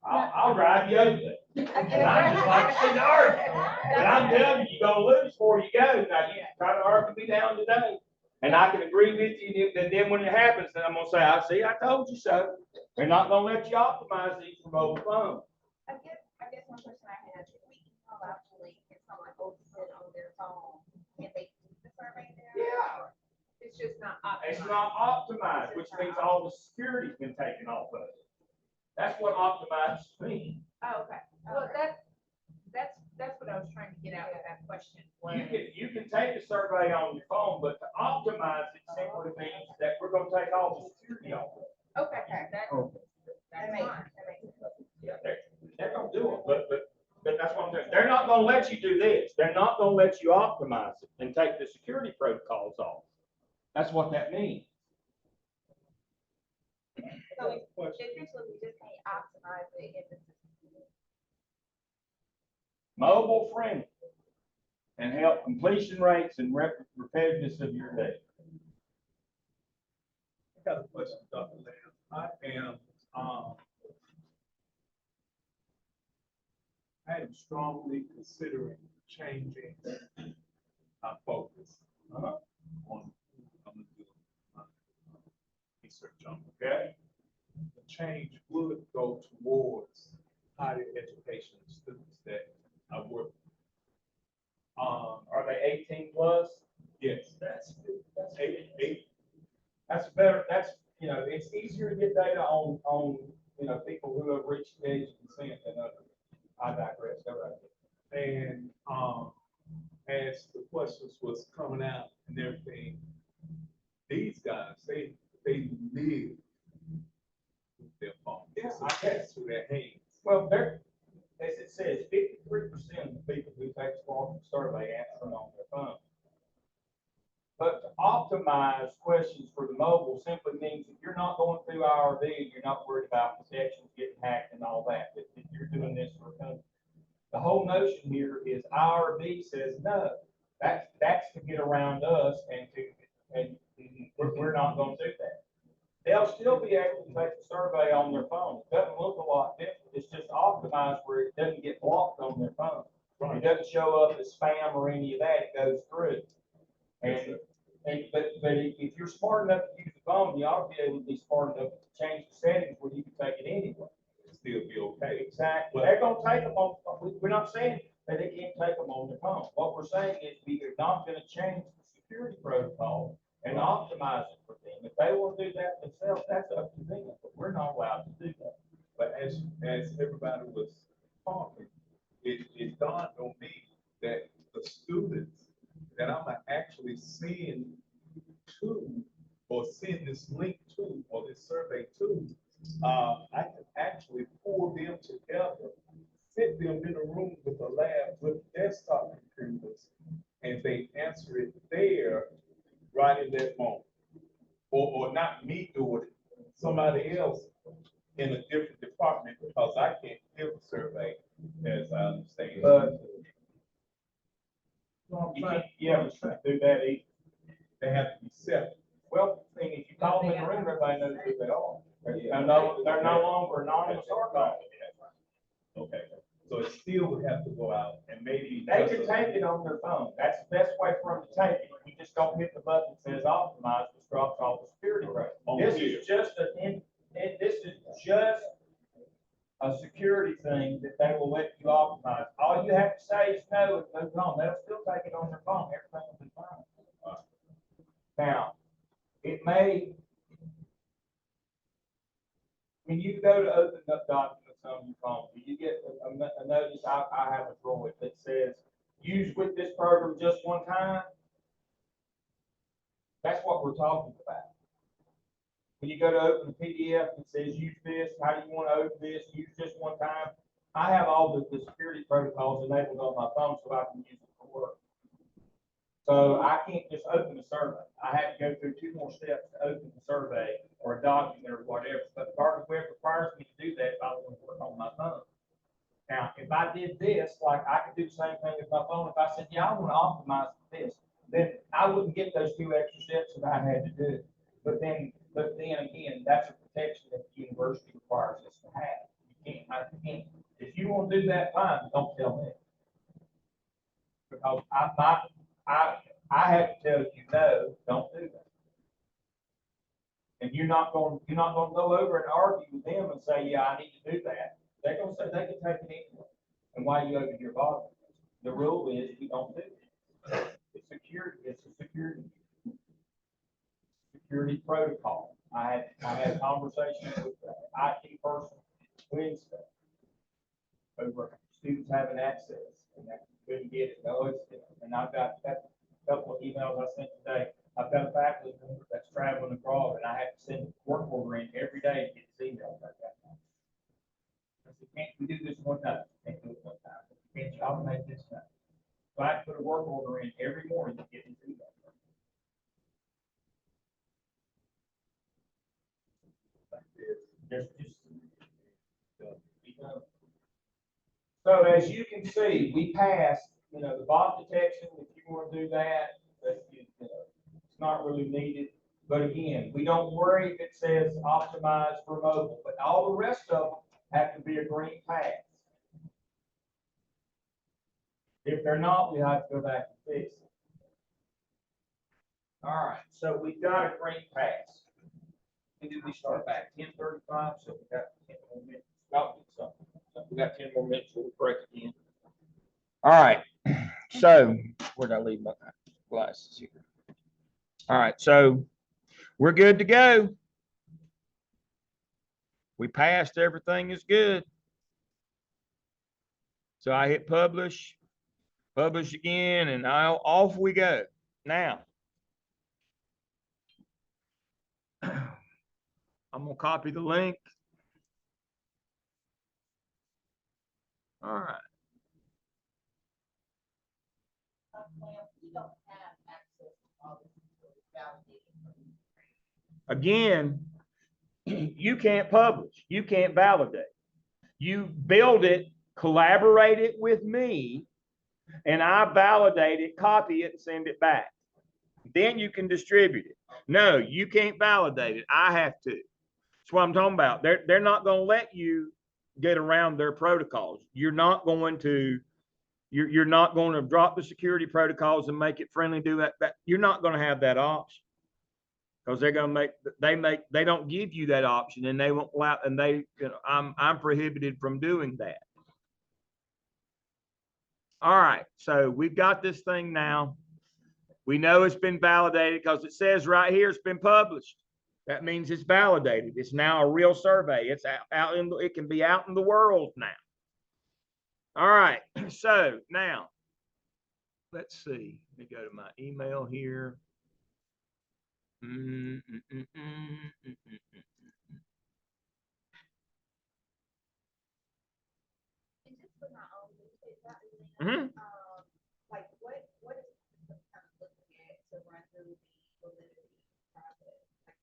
I'll drive you over there. And I just like to see the argument. But I'm telling you, you're gonna lose before you go. Now, you try to argue me down today. And I can agree with you, and then when it happens, then I'm gonna say, I told you so. They're not gonna let you optimize these for mobile phones. I guess one question I had, if we email out the link and someone opens it on their phone, can they do the survey there? Yeah. It's just not optimized. It's not optimized, which means all the security's been taken off of it. That's what optimized means. Oh, okay. Well, that's what I was trying to get out with that question. You can take a survey on your phone, but to optimize it simply means that we're gonna take all the security off of it. Okay, that's fine. Yeah, they're gonna do it, but that's what I'm doing. They're not gonna let you do this. They're not gonna let you optimize it and take the security protocols off. That's what that means. So essentially, we just can't optimize it if it's. Mobile friendly and help completion rates and repetitiveness of your data. I got a question, Dr. Lamb. I am strongly considering changing my focus on who I'm gonna do my research on. Okay. The change would go towards higher education students that I work with. Are they 18 plus? Yes, That's eight. That's better. That's, it's easier to get data on people who have reached the age of consent than others. I digress. Go right ahead. And as the questions was coming out and everything, these guys, they live with their phone. It's attached to their hands. Well, as it says, 53% of the people who take the survey answer on their phone. But to optimize questions for the mobile simply means that you're not going through IRB and you're not worried about protections getting hacked and all that. That you're doing this for a company. The whole notion here is IRB says no. That's to get around us and we're not going to do that. They'll still be able to take a survey on their phone. It doesn't look a lot different. It's just optimized where it doesn't get blocked on their phone. Right. It doesn't show up as spam or any of that. It goes through. But if you're smart enough to use the phone, you ought to be able to be smart enough to change the settings where you can take it anyway. It'll still be okay. Exactly. They're gonna take them on. We're not saying that they can't take them on their phone. What we're saying is we are not gonna change the security protocol and optimize it for them. If they want to do that themselves, that's up to them, but we're not allowed to do that. But as everybody was talking, it dawned on me that the students that I'm actually seeing to, or send this link to, or this survey to, I can actually pull them together, sit them in a room with a lab with desktop computers, and they answer it there right in that moment. Or not me doing it, somebody else in a different department, because I can't give a survey as I understand. You can't, yeah, we can't do that either. They have to be separate. Well, I mean, if you call them in the room, everybody knows who they are. They're no longer anonymous or called. Okay, so it still would have to go out and maybe. They can take it on their phone. That's the best way for them to take it. You just don't hit the button that says optimize, which drops off the security code. This is just this is just a security thing that they will let you optimize. All you have to say is no and move on. They'll still take it on their phone. Everything will be fine. Now, it may, when you go to open up documents on your phone, you get a notice, I have a drawer that says, use with this program just one time. That's what we're talking about. When you go to open a PDF, it says use this, how do you want to open this, use just one time. I have all the security protocols enabled on my phone so I can use it for work. So I can't just open the survey. I have to go through 2 more steps to open the survey or a document or whatever. But the Department of Web requires me to do that if I want to work on my phone. Now, if I did this, like I could do the same thing with my phone. If I said, yeah, I want to optimize this, then I wouldn't get those 2 extra steps that I had to do. But then again, that's a protection that the university requires us to have. I can't. If you want to do that, fine, but don't tell me. Because I have to tell you, no, don't do that. And you're not going to go over and argue with them and say, yeah, I need to do that. They're going to say they can take it anyway. And why you over here bothering? The rule is you don't do it. It's a security protocol. I had a conversation with the IT person Wednesday over students having access and I couldn't get it. No, and I've got a couple of emails I sent today. I've got a faculty member that's traveling abroad and I have to send a work order in every day to get his emails like that. I said, can't we do this one time? Can't do it one time. Can't you automate this time? So I have to put a work order in every morning to get his email. So as you can see, we passed, the bot detection, if you want to do that, it's not really needed. But again, we don't worry if it says optimized for mobile, but all the rest of them have to be a green pass. If they're not, we have to go back and fix it. All right, so we've got a green pass. When did we start back? 10:35, so we got 10 more minutes. So we got 10 more minutes before we break again. All right, so where did I leave my glasses here? All right, so we're good to go. We passed, everything is good. So I hit publish again, and off we go. Now, I'm gonna copy the link. All right. Again, you can't publish, you can't validate. You build it, collaborate it with me, and I validate it, copy it, and send it back. Then you can distribute it. No, you can't validate it. I have to. That's what I'm talking about. They're not going to let you get around their protocols. You're not going to drop the security protocols and make it friendly, do that. You're not going to have that option. Because they're going to they don't give you that option, and they won't allow, and I'm prohibited from doing that. All right, so we've got this thing now. We know it's been validated because it says right here it's been published. That means it's validated. It's now a real survey. It's it can be out in the world now. All right, so now let's see. Let me go to my email here. Like what is kind of looking at to run through the validity process? Like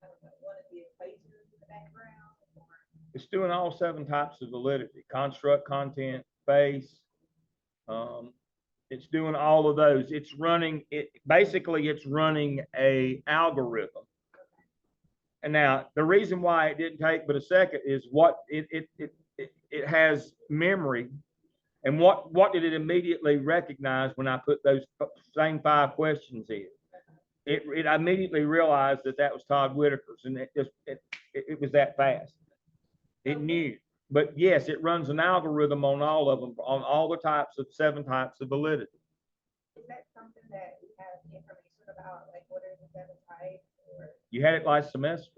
I don't know, one of the equations in the background. It's doing all 7 types of validity: construct, content, base, It's doing all of those. It's running, basically it's running a algorithm. And now the reason why it didn't take but a second is what it has memory. And what did it immediately recognize when I put those same 5 questions in? It immediately realized that was Todd Whitaker's, and it was that fast. It knew. But yes, it runs an algorithm on all of them, on all the 7 types of validity. Is that something that we have information about, like what are the 7 types? Or You had it last semester.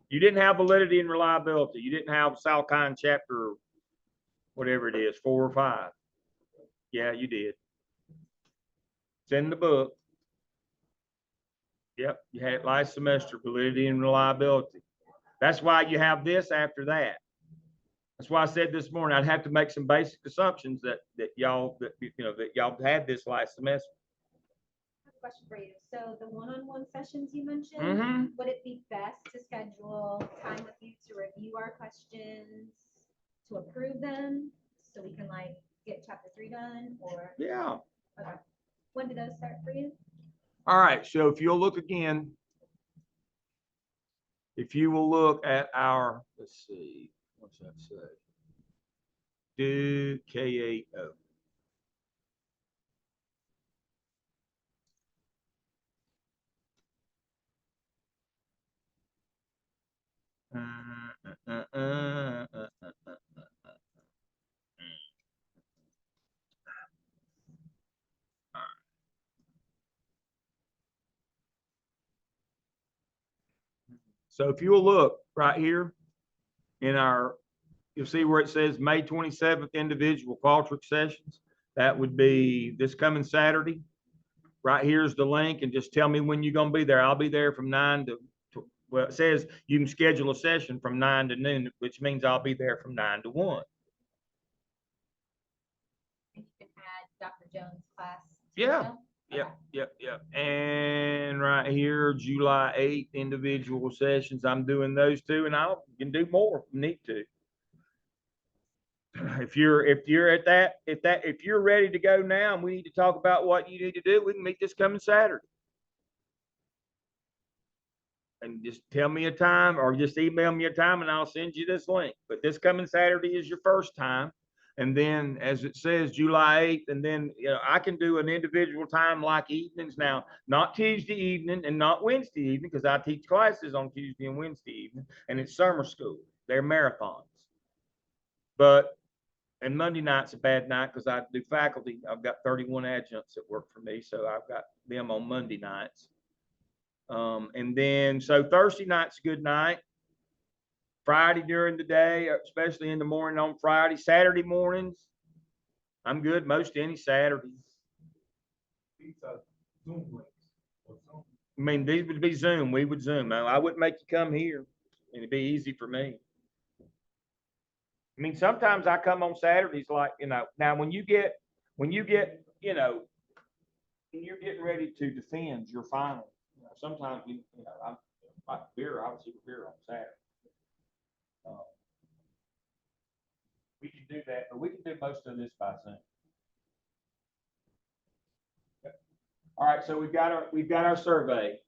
You didn't have validity and reliability. You didn't have Salkind chapter, whatever it is, 4 or 5. Yeah, you did. It's in the book. Yep, you had it last semester, validity and reliability. That's why you have this after that. That's why I said this morning, I'd have to make some basic assumptions that y'all had this last semester. Question for you. So the one-on-one sessions you mentioned, Mm-hmm. would it be best to schedule time with you to review our questions, to approve them, so we can like get chapter 3 done, or? Yeah. Okay. When do those start for you? All right. So if you'll look again, if you will look at our, let's see, what's that say? Do K8O. So if you'll look right here in our, you'll see where it says May 27th individual Qualtrics sessions. That would be this coming Saturday. Right here's the link, and just tell me when you're going to be there. I'll be there from 9 to, well, it says you can schedule a session from 9 to noon, which means I'll be there from 9 to 1. And you can add Dr. Jones' class. Yeah. Yep. And right here, July 8th, individual sessions. I'm doing those 2, and I can do more if need to. If you're ready to go now and we need to talk about what you need to do, we can meet this coming Saturday. And just tell me a time or just email me a time and I'll send you this link. But this coming Saturday is your first time. And then as it says, July 8th, and then I can do an individual time like evenings now, not Tuesday evening and not Wednesday evening, because I teach classes on Tuesday and Wednesday evening, and it's summer school. They're marathons. And Monday night's a bad night because I do faculty. I've got 31 adjuncts that work for me, so I've got them on Monday nights. And then, so Thursday night's a good night. Friday during the day, especially in the morning on Friday. Saturday mornings, I'm good most any Saturdays. These are Zoom links. I mean, these would be Zoom. We would Zoom. I wouldn't make you come here, and it'd be easy for me. I mean, sometimes I come on Saturdays, like, now when you get, when you're getting ready to defend your final, sometimes I'm like beer, I would see beer on Saturday. We can do that, but we can do most of this by Zoom. All right, so we've got our survey.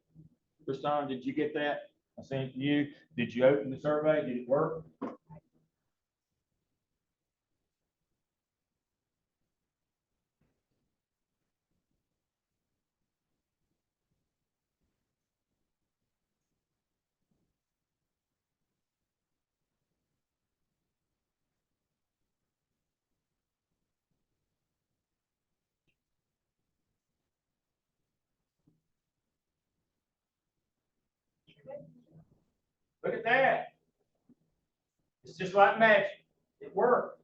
Kristan, did you get that? I sent it to you. Did you open the survey? Did it work? Look at that. It's just like magic. It worked.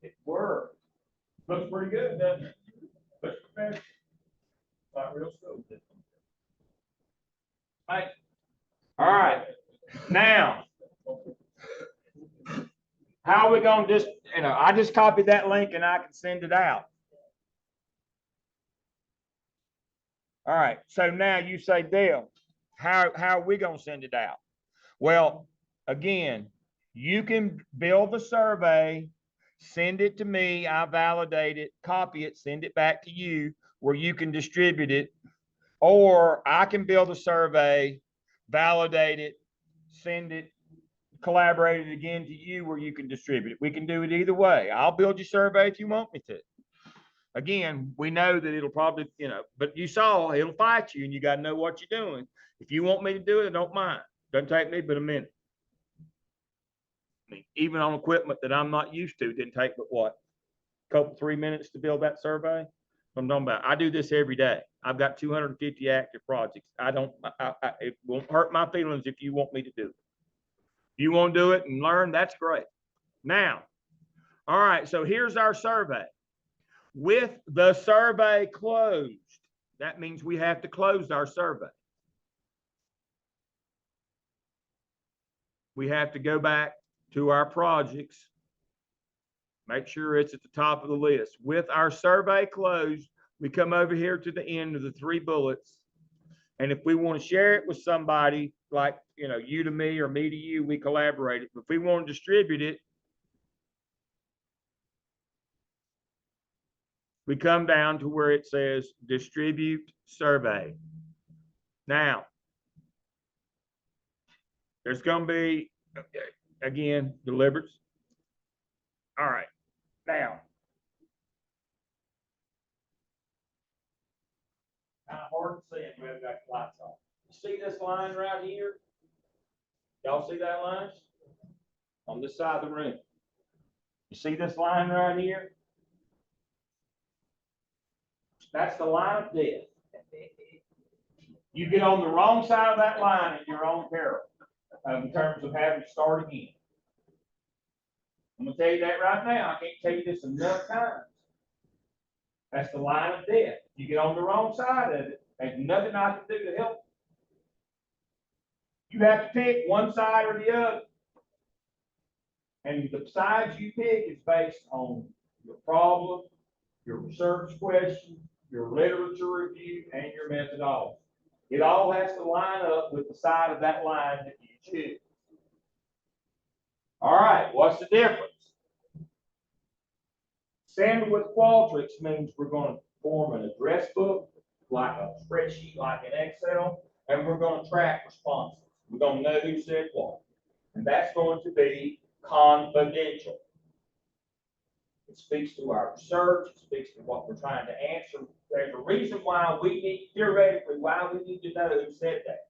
It worked. Looks pretty good, doesn't it? Looks professional. Like real school. Right. All right. Now, how are we going to just, I just copied that link and I can send it out. All right. So now you say, Dale, how are we going to send it out? Well, again, You can build the survey, send it to me, I validate it, copy it, send it back to you where you can distribute it. Or I can build a survey, validate it, send it, collaborate it again to you where you can distribute it. We can do it either way. I'll build your survey if you want me to. Again, we know that it'll probably, but you saw it'll fight you and you got to know what you're doing. If you want me to do it, I don't mind. Doesn't take me but a minute. I mean, even on equipment that I'm not used to, it didn't take but what? Couple, 3 minutes to build that survey. I'm talking about, I do this every day. I've got 250 active projects. It won't hurt my feelings if you want me to do it. If you want to do it and learn, that's great. Now, all right, so here's our survey. With the survey closed, that means we have to close our survey. We have to go back to our projects, make sure it's at the top of the list. With our survey closed, we come over here to the end of the 3 bullets. And if we want to share it with somebody, like, you to me or me to you, we collaborate it. But if we want to distribute it, we come down to where it says distribute survey. Now, there's going to be, again, delivered. All right. Now, kind of hard to see it when we've got the lights on. You see this line right here? Y'all see that line? On this side of the room. You see this line right here? That's the line of death. You get on the wrong side of that line at your own peril in terms of having to start again. I'm going to tell you that right now. I can't tell you this enough times. That's the line of death. You get on the wrong side of it, there's nothing I can do to help you. You have to pick one side or the other. And the sides you pick is based on your problem, your research question, your literature review, and your methodology. It all has to line up with the side of that line that you choose. All right, what's the difference? Standard with Qualtrics means we're going to form an address book, like a spreadsheet, like in Excel, and we're going to track responses. We're going to know who said what. And that's going to be confidential. It speaks to our research, it speaks to what we're trying to answer. There's a reason why we need, theoretically, why we need to know who said that.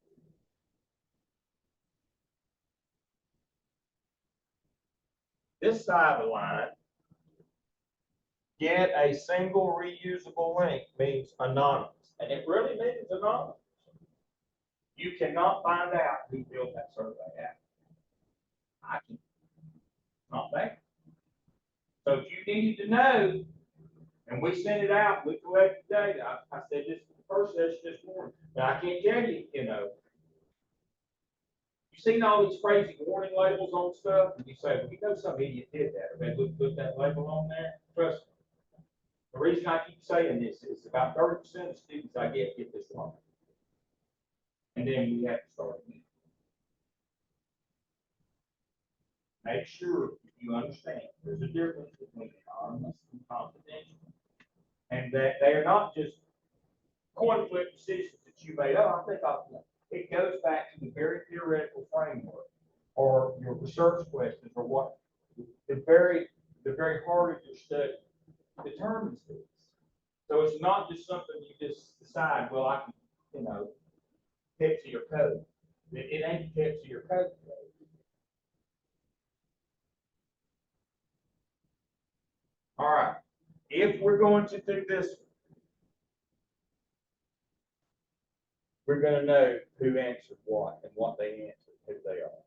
This side of the line, get a single reusable link means anonymous. And it really means anonymous. You cannot find out who filled that survey out. I can. Not there. So if you needed to know, and we sent it out, we collected data. I said this in the first session this morning. Now I can't tell you, you've seen all these crazy warning labels on stuff, and you say, well, you know some idiot did that, or they put that label on there. Trust me. The reason I keep saying this is about 30% of students I get this wrong. And then we have to start again. Make sure you understand there's a difference between anonymous and confidential. And that they are not just coin flip decisions that you made. Oh, I think I'll do it. It goes back to the very theoretical framework or your research questions or what the very heart of your study determines this. So it's not just something you just decide, well, I can, Pepsi your code. It ain't Pepsi your code. All right. If we're going to do this, we're going to know who answered what and what they answered, who they are.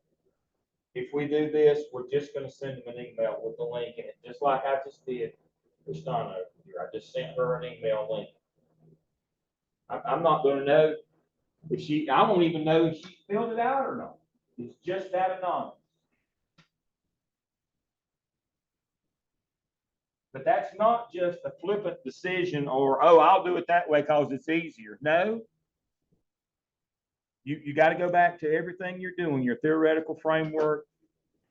If we do this, we're just going to send them an email with the link in it, just like I just did for Stana over here. I just sent her an email link. I'm not going to know if I won't even know if she filled it out or not. It's just that anonymous. But that's not just a flippant decision or, oh, I'll do it that way because it's easier. No. You got to go back to everything you're doing, your theoretical framework,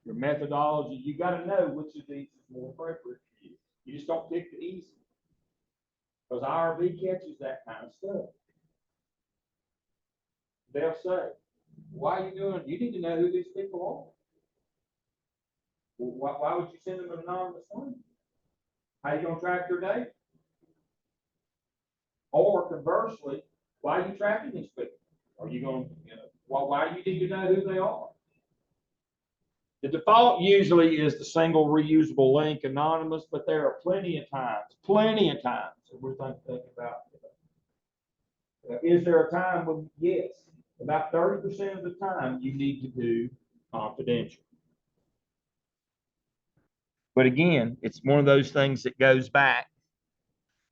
your methodology. You got to know which of these is more appropriate for you. You just don't pick the easy. Because IRB catches that kind of stuff. They'll say, why are you doing it? You need to know who these people are. Well, why would you send them an anonymous link? How are you going to track their data? Or conversely, why are you tracking these people? Are you going to, why do you need to know who they are? The default usually is the single reusable link anonymous, but there are plenty of times that we're thinking about. Is there a time when, yes, about 30% of the time you need to do confidential. But again, it's one of those things that goes back.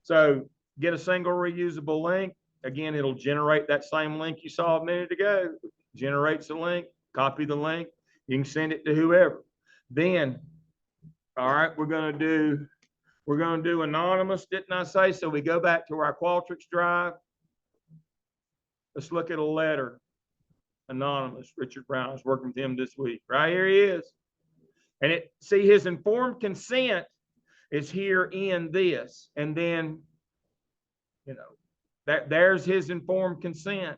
So get a single reusable link. Again, it'll generate that same link you saw a minute ago. Generates a link, copy the link. You can send it to whoever. Then, all right, we're going to do anonymous, didn't I say? So we go back to our Qualtrics drive. Let's look at a letter. Anonymous, Richard Brown. I was working with him this week. Right here he is. And see, his informed consent is here in this. And then, there's his informed consent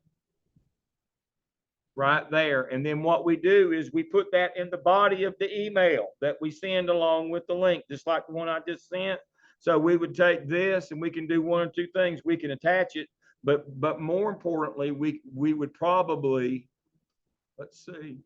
right there. And then what we do is we put that in the body of the email that we send along with the link, just like the one I just sent. So we would take this and we can do one or two things. We can attach it, but more importantly, we would probably, let's see.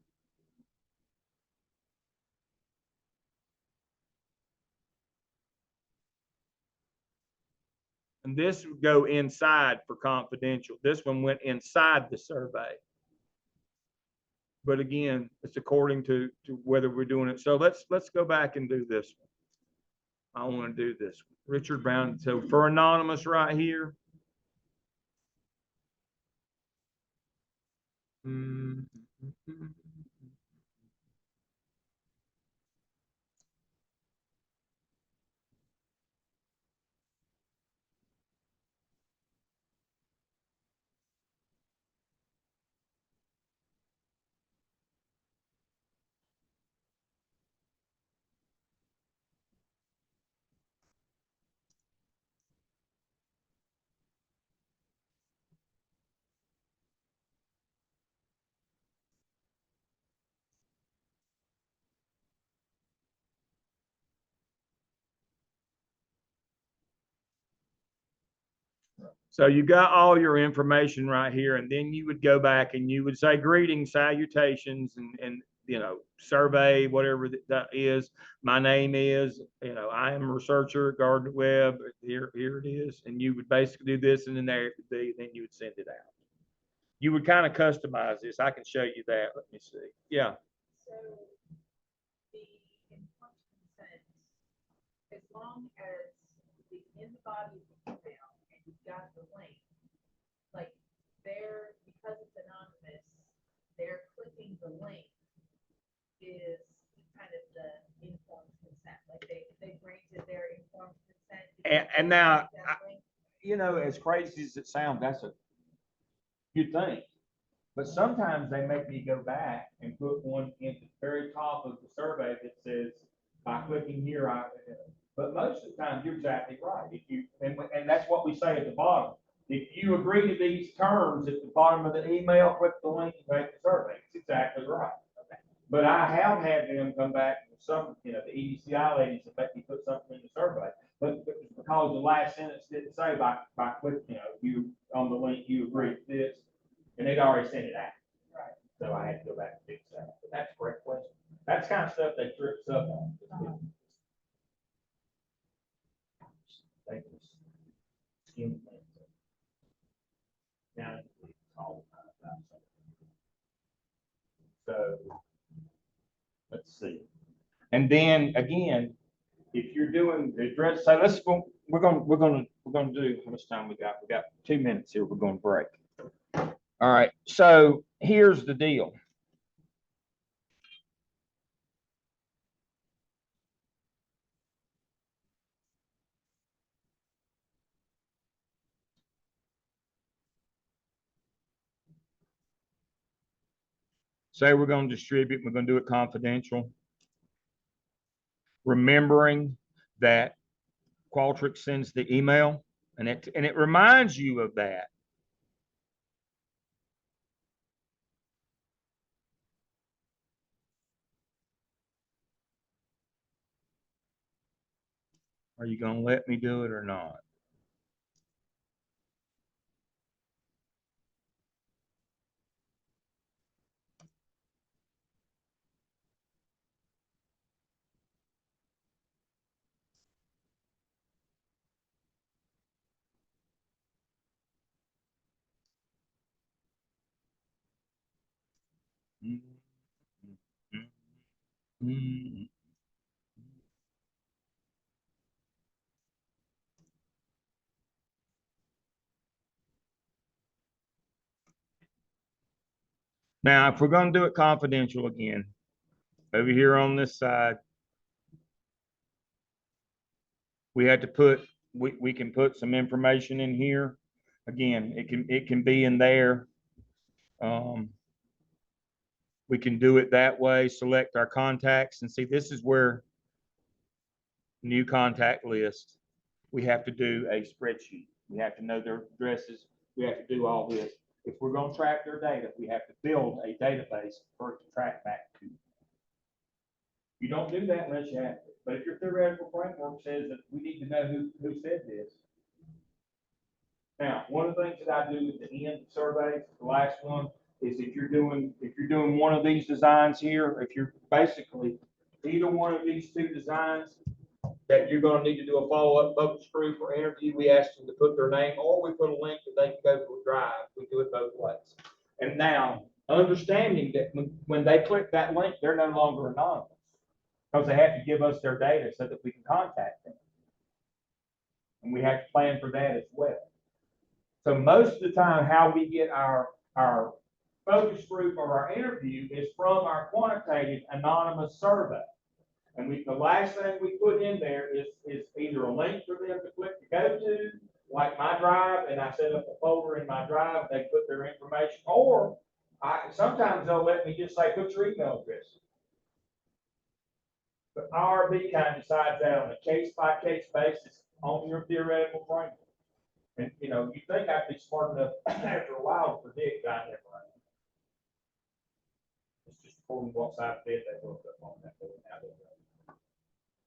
And this would go inside for confidential. This one went inside the survey. But again, it's according to whether we're doing it. So let's go back and do this one. I want to do this one. Richard Brown. So for anonymous right here. So you got all your information right here, and then you would go back and you would say greetings, salutations, and survey, whatever that is. My name is, I am a researcher at Gardner Webb. Here it is, and you would basically do this, and then then you would send it out. You would kind of customize this. I can show you that. Let me see. Yeah. So the informed consent, as long as the in the body of the email and you've got the link, like because it's anonymous, they're clicking the link is kind of the informed consent. Like they granted their informed consent. And now, as crazy as it sounds, that's a good thing. But sometimes they make me go back and put one in the very top of the survey that says, by clicking here, but most of the time you're exactly right. And that's what we say at the bottom. If you agree to these terms at the bottom of the email, click the link and take the survey. It's exactly right. Okay. But I have had them come back with some, the EDCI ladies that make me put something in the survey. But because the last sentence didn't say by clicking, you on the link, you agree to this. And they'd already sent it out. Right. So I had to go back and fix that. But that's a great question. That's kind of stuff they trip us up on. They just skim things. Now it's all about something. So let's see. And then again, if you're doing the address, so we're gonna do how much time we got? We got 2 minutes here. We're gonna break. All right, so here's the deal. Say we're going to distribute, we're going to do it confidential. remembering that Qualtrics sends the email, and it reminds you of that. Are you gonna let me do it or not? Now, if we're gonna do it confidential again, over here on this side, we had to put, we can put some information in here. Again, it can be in there. We can do it that way, select our contacts, and see, this is where new contact list, we have to do a spreadsheet. We have to know their addresses. We have to do all this. If we're gonna track their data, we have to build a database for it to track back to. You don't do that unless you have to. But if your theoretical framework says that we need to know who said this. Now, one of the things that I do at the end of surveys, the last one, is if you're doing one of these designs here, if you're basically either one of these two designs that you're gonna need to do a follow-up focus group or interview, we ask them to put their name, or we put a link that they can go to a drive. We do it both ways. And now, understanding that when they click that link, they're no longer anonymous, because they have to give us their data so that we can contact them. And we have to plan for that as well. So most of the time, how we get our focus group or our interview is from our quantitative anonymous survey. And the last thing we put in there is either a link for them to click to go to, like my drive, and I set up a folder in my drive, they put their information, or sometimes they'll let me just say, put your email address. But IRB kind of decides that on a case-by-case basis on your theoretical framework. And, you think I'd be smart enough after a while to predict I never am. It's just according to what side of bed they look up on that board now.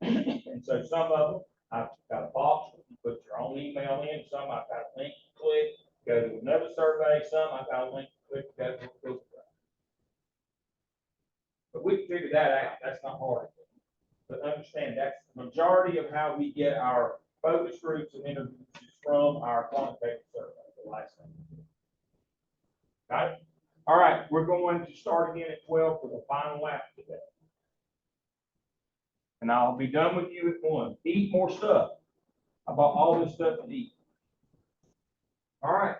And so some of them, I've got a box, you put your own email in, some I've got a link to click, go to another survey, some I've got a link to click, go to a filter. But we can figure that out, that's not hard. But understand, that's the majority of how we get our focus groups and interviews from our quantitative survey, the last thing. Got it? All right, we're going to start again at 12 for the final lap today. And I'll be done with you at 1. Eat more stuff. I bought all this stuff to eat. All right.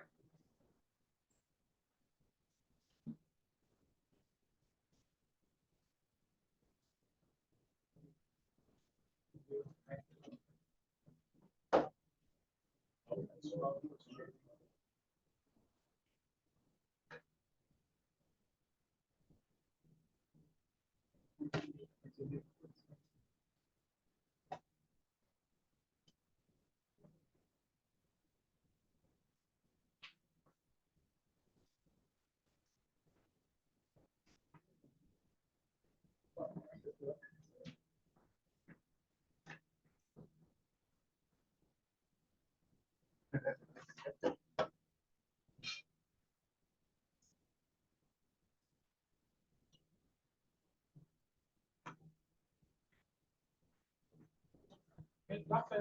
Dr.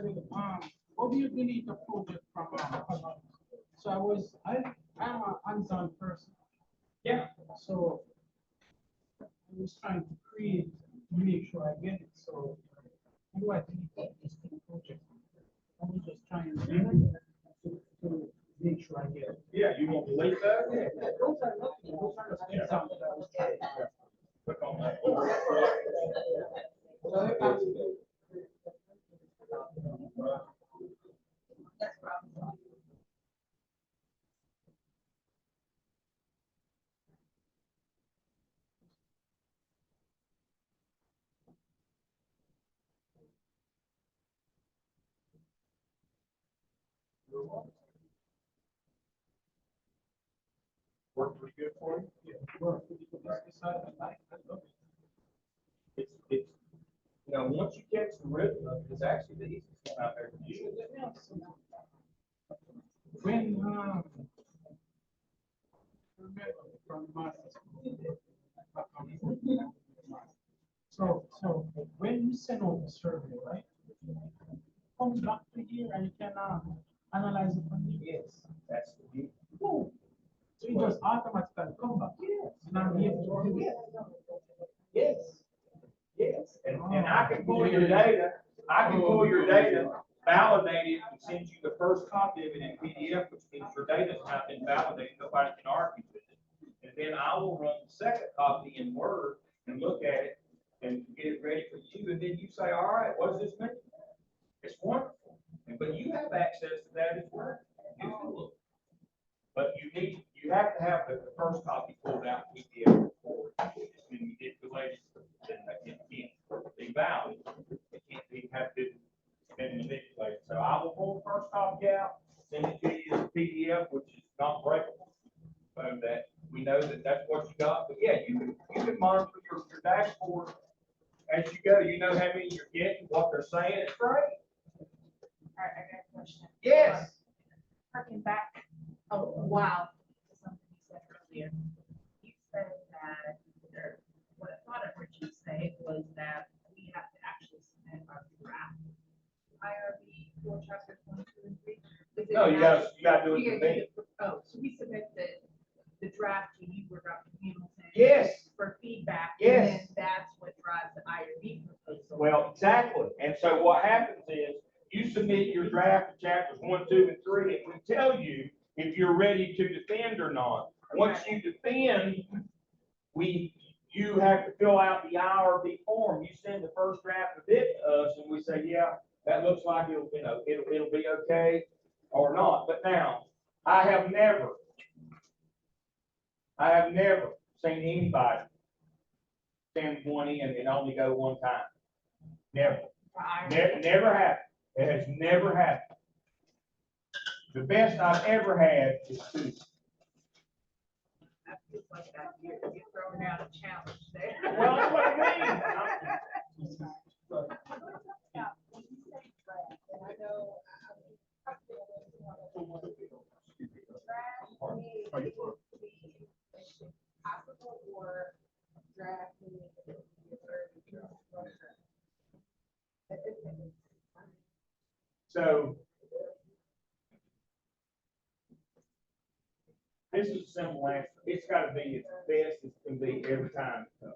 What do you need the project from? So I'm a hands-on person. Yeah. So I was trying to create, make sure I get it. So how do I delete this project? I was just trying to make sure I get it. Yeah, you want to delete that? Yeah, those are nothing. Those are the examples that I was trying to. Click on that. Work pretty good for you? It's, you know, once you catch the rhythm of it, it's actually the easiest one I've ever used. When, remember from master's school. So when you send out the survey, right? Comes back to here and you can analyze it from here. Yes, that's the deal. Boom. So it just automatically come back. Yes. And I'm here to do it. Yes. Yes, and I can pull your data, validate it, and send you the first copy of it in PDF, which means your data's not been validated, nobody can argue with it. And then I will run the second copy in Word and look at it and get it ready for you, and then you say, all right, what does this mean? It's wonderful, but you have access to that as well. You can look. But you have to have the first copy pulled out PDF before, when you get the latest, then it can't be valid. It can't be, have to been manipulated. So I will pull the first copy out, send it to you as a PDF, which is not breakable. So that we know that that's what you got. But yeah, you can monitor your dashboard as you go. You know how many you're getting, what they're saying. It's great. All right, I got a question. Yes. Harking back a while to something you said earlier. You said that, or what I thought I heard you say was that we have to actually submit our draft IRB for chapters 1, 2, and 3. Is it No, you not- gotta do it we for gotta me. do it- Oh, so we submit the draft to you, or Dr. Hamilton? Yes. For feedback. Yes. And then that's what drives the IRB proposal. Well, exactly. And so what happens is you submit your draft of chapters 1, 2, and 3, and we tell you if you're ready to defend or not. Once you defend, you have to fill out the IRB form. You send the first draft of it to us, and we say, yeah, that looks like it'll be okay or not. But now, I have never seen anybody send one in and only go one time. Never. Never happened. It has never happened. The best I've ever had is 2. That feels like that you're throwing out a challenge there. Well, that's what I mean. And I know, possible or drafting. So this is a simple answer. It's got to be as best as it can be every time it comes.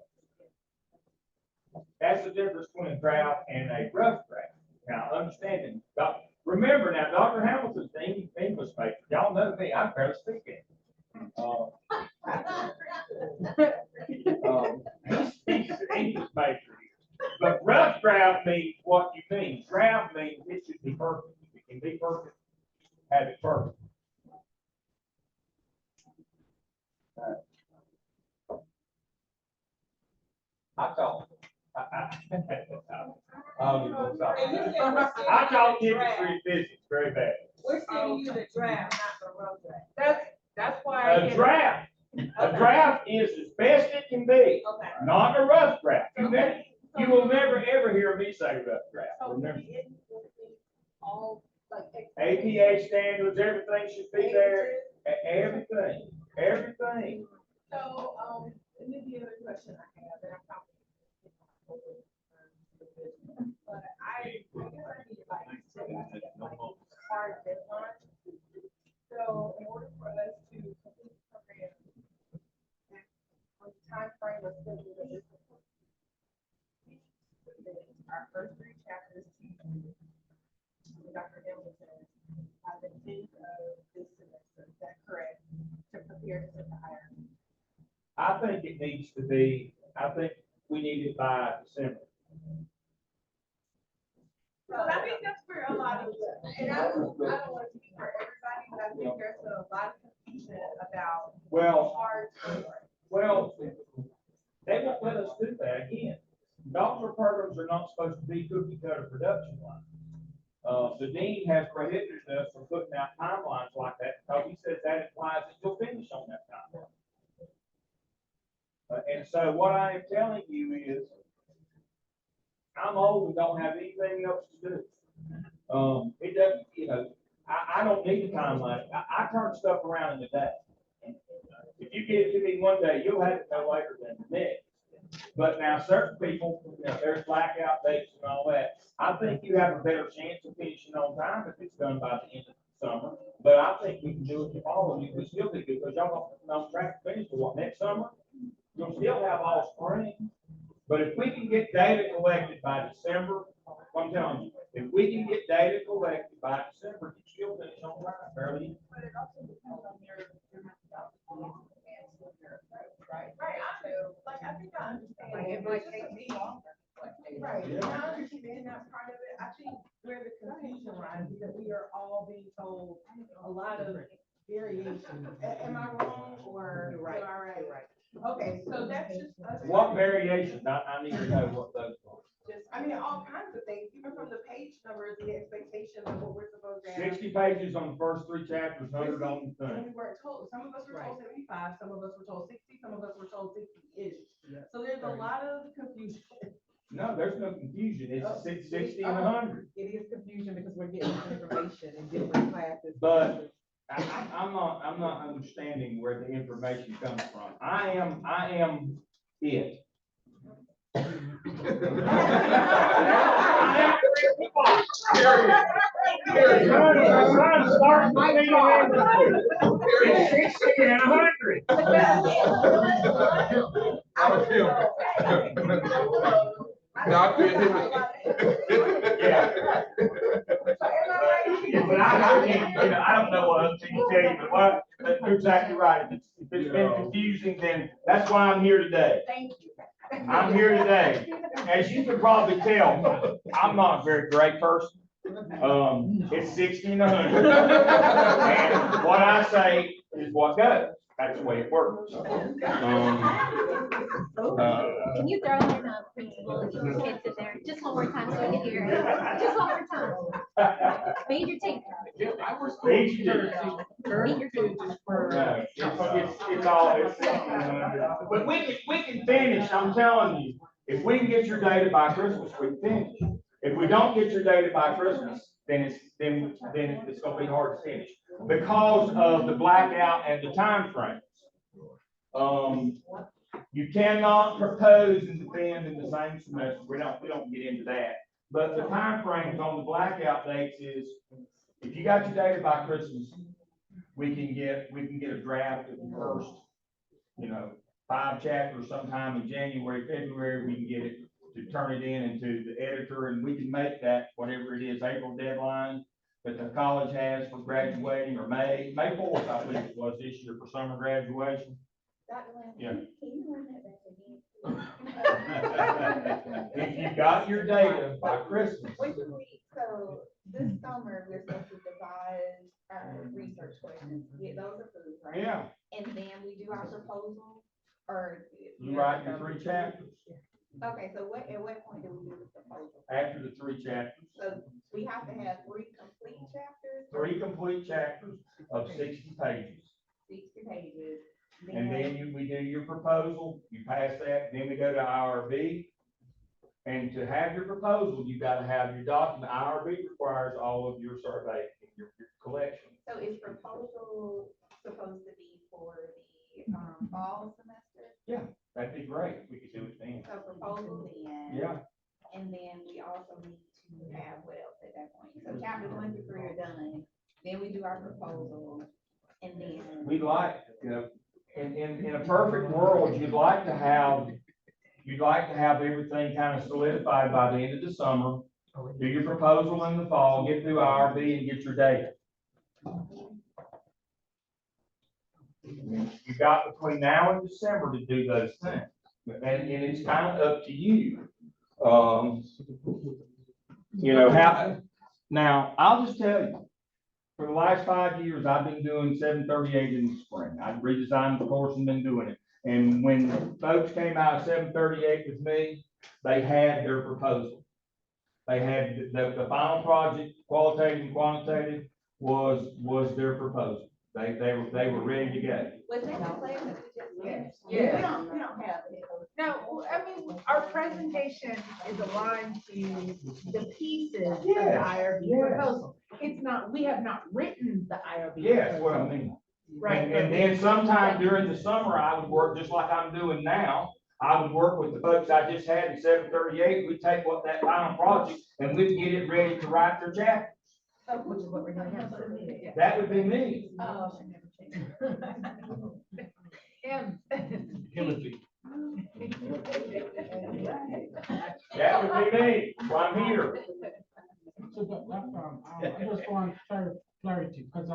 That's the difference between a draft and a rough draft. Now, understanding, remember now, Dr. Hamilton's the English major. Y'all know me, I'm barely speaking. He's an English major here. But rough draft means what you mean. Draft means it should be perfect. If it can be perfect, have it perfect. I thought chemistry and physics very bad. We're sending you the draft, not the road draft. That's why. A draft is as best it can be, Okay. not a rough draft. You will never ever hear me say rough draft. So Remember, all like. APA standards, everything should be there. Everything. So, and then the other question I have, and I'm probably. But I guess I need like hard deadline. So in order for us to complete the program, on the time frame of schedule that is. Our first 3 chapters to Dr. Hamilton by the end of this semester, is that correct? To prepare to set the IRB. I think it needs to be, I think we need it by December. So I think that's where a lot of, and I don't want to speak for everybody, but I think there's a lot of confusion about hard timelines. Well, they won't let us do that again. Doctoral programs are not supposed to be cookie cutter production lines. The dean has prohibited us from putting out timelines like that because he says that implies that you'll finish on that timeline. And so what I am telling you is, I'm old and don't have anything else to do. It doesn't, I don't need the timeline. I turn stuff around in a day. If you give it to me one day, you'll have it no later than the next. But now certain people, there's blackout dates and all that. I think you have a better chance of finishing on time if it's done by the end of the summer. But I think we can do it if all of you can still do it because y'all don't track to finish for what, next summer? You'll still have all spring. But if we can get data collected by December, I'm telling you, if we can get data collected by December, you still finish on time, barely. But it also depends on your methodology and your approach, right? Right, I think I understand. It might take me longer. Right, and I understand that part of it. I think where the confusion lies is that we are all being told a lot of variations. Am I wrong or? You're right. Am I right? You're right. Okay, so that's just us. What variations? I need to know what those are. All kinds of things, even from the page numbers, the expectations of what we're supposed to have. 60 pages on the first 3 chapters, 100 on the And thing. we weren't told, some of us were told 75, some of us were told 60, some of us were told 60-ish. So there's a lot of confusion. No, there's no confusion. It's Oh, 60 and 100. It is confusion because we're getting information in different classes. But I'm not understanding where the information comes from. I am it. It's 60 and 100. Not the Yeah. Yeah, but I can't, I don't know what else to tell you, but you're exactly right. If it's been confusing, then that's why I'm here today. Thank you. I'm here today. As you can probably tell, I'm not a very great person. It's 60 and 100. And what I say is what goes. That's the way it works. Can you throw in a principal and your kids in there just one more time so we can hear it? Just one more time. Major tape. Major Major tape. No, it's all, but we can finish, I'm telling you. If we can get your data by Christmas, we can finish. If we don't get your data by Christmas, then it's gonna be hard to finish because of the blackout and the time frames. You cannot propose and defend in the same semester. We don't get into that. But the time frames on the blackout dates is, if you got your data by Christmas, we can get a draft of the first, 5 chapters sometime in January, February. We can get it to turn it into the editor, and we can make that whatever it is, April deadline that the college has for graduating, or May 4th, I believe it was this year for summer graduation. Dr. Lamb, Yeah. can you run that back again? If you got your data by Christmas, So this summer, we're supposed to devise our research questions, get those approved, right? yeah, And then we do our proposal, or? you write your 3 chapters Okay, so at what point do we do the proposal? after the 3 chapters. So we have to have 3 complete chapters? 3 complete chapters of 60 pages. 60 pages. And then we do your proposal, you pass that, then we go to IRB. And to have your proposal, you gotta have your document. IRB requires all of your survey and your collection. So is proposal supposed to be for the fall semester? That'd be great, we could do it then. So proposal then. Yeah, And then we also need to have what else at that point? So chapters 1 through 3 are done, then we do our proposal, and then. we'd like, in a perfect world, you'd like to have everything kind of solidified by the end of the summer. Do your proposal in the fall, get through IRB and get your data. You got between now and December to do those things. And it's kind of up to you. How, now, I'll just tell you, for the last 5 years, I've been doing 738 in the spring. I've redesigned the course and been doing it. And when folks came out of 738 with me, they had their proposal. They had, the final project, qualitative and quantitative, was their proposal. They were ready to go. Was that the plan that we just did? Yeah. We don't have it. No, I mean, our presentation is aligned to the pieces of the Yes, IRB yes. proposal. It's not, we have not written the IRB. Yes, what I proposal. mean. Right. And then sometime during the summer, I would work just like I'm doing now. I would work with the folks I just had in 738. We'd take what that final project and we'd get it ready to write their chapters. Which is what we're gonna have. That would be me. Oh. Him. Timothy. That would be me. Well, I'm here. So I just want clarity, because,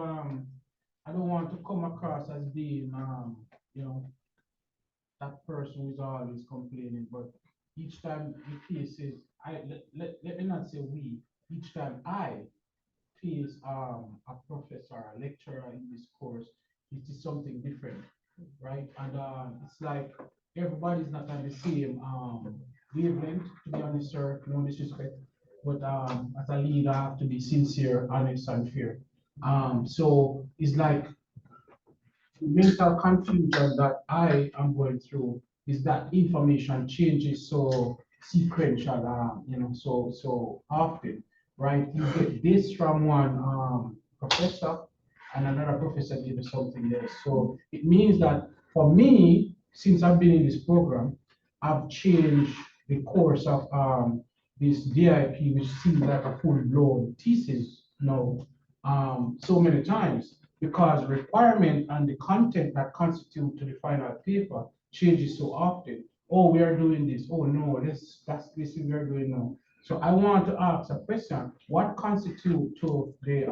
I don't want to come across as being, you know, that person who's always complaining, but each time the cases, let me not say we, each time I face, a professor, a lecturer in this course, it is something different, right? And, it's like, everybody's not on the same, wavelength, to be honest, sir, no disrespect. But, as a leader, I have to be sincere, honest, and fair. So it's like mental confusion that I am going through is that information changes so sequential, you know, so often, right? You get this from one professor and another professor gives you something else. So it means that for me, since I've been in this program, I've changed the course of this DIP, which seems like a full-blown thesis now, so many times, because requirement and the content that constitute to the final paper changes so often. Oh, we are doing this. Oh, no, this is we are doing now. So I want to ask a question. What constitute to the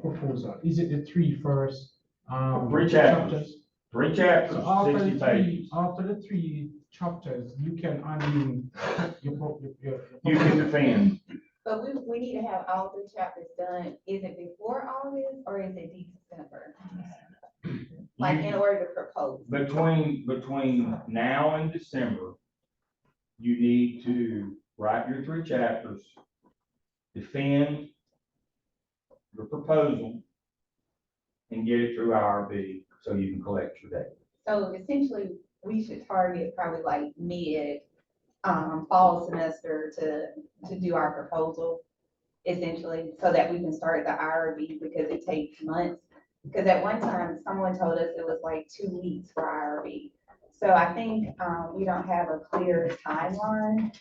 proposal? Is it the three first Three chapters. 3 chapters, So after 60 pages. after the three chapters, you can unmute You can defend. But we need to have all 3 chapters done. Is it before August or is it December? Like in order to propose? Between now and December, you need to write your 3 chapters, defend your proposal, and get it through IRB so you can collect your data. So essentially, we should target probably like mid, fall semester to do our proposal, essentially, so that we can start the IRB, because it takes months. Because at one time, someone told us it was like 2 weeks for IRB. So I think, we don't have a clear timeline.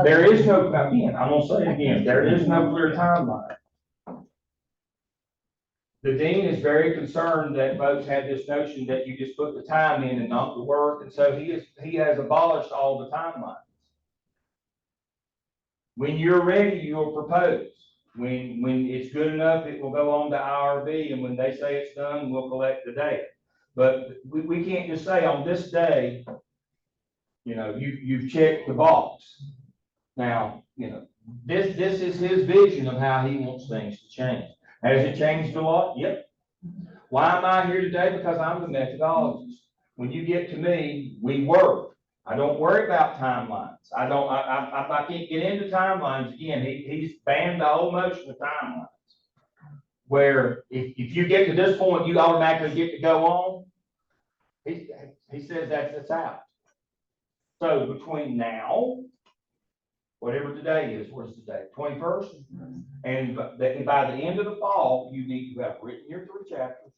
There is no, again, I'm gonna say it again, there is no clear timeline. The dean is very concerned that folks had this notion that you just put the time in and not the work, and so he has abolished all the timelines. When you're ready, you'll propose. When it's good enough, it will go on to IRB, and when they say it's done, we'll collect the data. But we can't just say on this day, you know, you've checked the box. Now, you know, this is his vision of how he wants things to change. Has it changed a lot? Yep. Why am I here today? Because I'm the methodologist. When you get to me, we work. I don't worry about timelines. I can't get into timelines again. He's banned the whole notion of timelines. Where if you get to this point, you automatically get to go on. He says that's out. So between now, whatever today is, what's the day? 21st? And by the end of the fall, you need to have written your 3 chapters,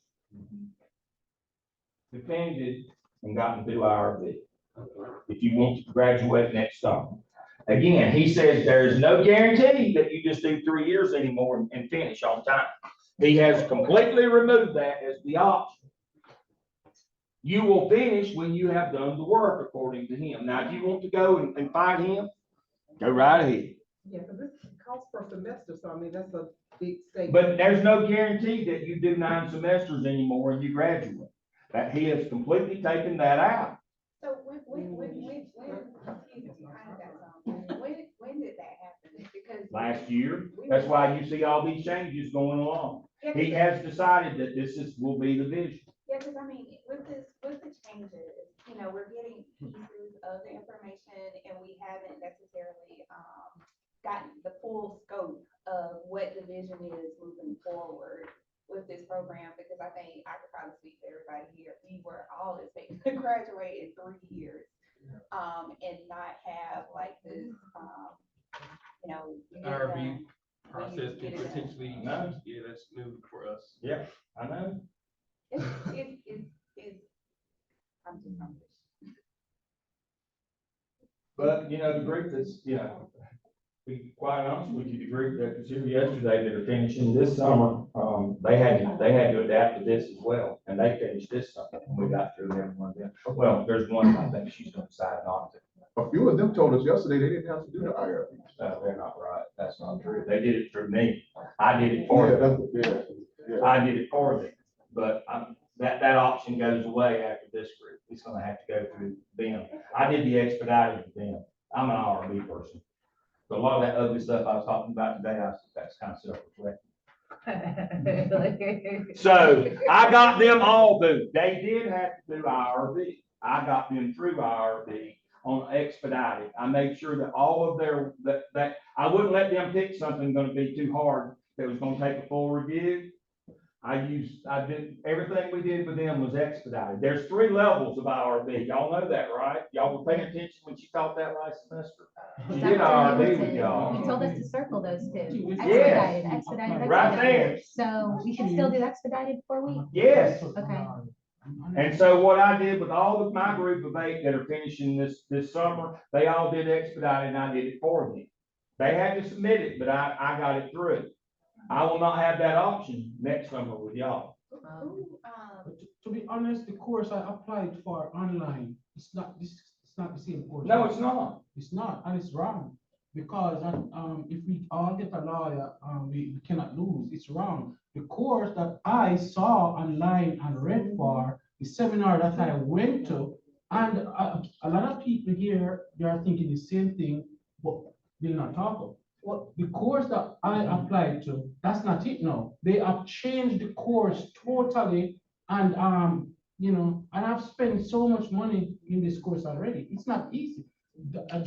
defended, and gotten through IRB. If you want to graduate next summer. Again, he says there is no guarantee that you just do 3 years anymore and finish on time. He has completely removed that as the option. You will finish when you have done the work, according to him. Now, if you want to go and fight him, go right ahead. Yeah, because this costs per semester, so I mean, that's a big statement. But there's no guarantee that you do 9 semesters anymore and you graduate. That he has completely taken that out. So when did that happen? Because Last year, that's why you see all these changes going along. He has decided that will be the vision. Yeah, because I mean, with the changes, you know, we're getting pieces of the information and we haven't necessarily, all expecting to graduate in 3 years, and not have like this, you know. you get it IRB done when you process get can it done. potentially, No. yeah, that's new for us. Yeah, I know. I'm just, But, you know, the group that's, you know, to be quite honest with you, the group that was here yesterday that are finishing this summer, they had to adapt to this as well. And they finished this summer, and we got through everyone then. Well, there's one, I think she's gonna decide not to. A few of them told us yesterday they didn't have to do the IRB. They're not right. That's not true. They did it through me. I did it for them. Yeah. I did it for them. But, that option goes away after this group. It's gonna have to go through them. I did the expedited with them. I'm an RB person. But a lot of that ugly stuff I was talking about today, that's kind of self-reflecting. So I got them all through. They did have to do IRB. I got them through IRB on expedited. I made sure that all of their, that I wouldn't let them pick something gonna be too hard that was gonna take a full review. I did, everything we did with them was expedited. There's 3 levels of IRB. Y'all know that, right? Y'all were paying attention when she taught that last semester. She did IRB with y'all. You told us to circle those two. Yes. Expedited. Right there. So we should still do expedited 4 weeks? Yes. Okay. And so what I did with all of my group of 8 that are finishing this summer, they all did expedited and I did it for them. They had to submit it, but I got it through. I will not have that option next summer with y'all. To be honest, the course I applied for online, it's not the same course. No, it's not. It's not, and it's wrong. Because if we all get a lawyer, we cannot lose. It's wrong. The course that I saw online and read for, the seminar that I went to, and a lot of people here, they are thinking the same thing, but they're not talking. Well, the course that I applied to, that's not it now. They have changed the course totally, and you know, and I've spent so much money in this course already. It's not easy.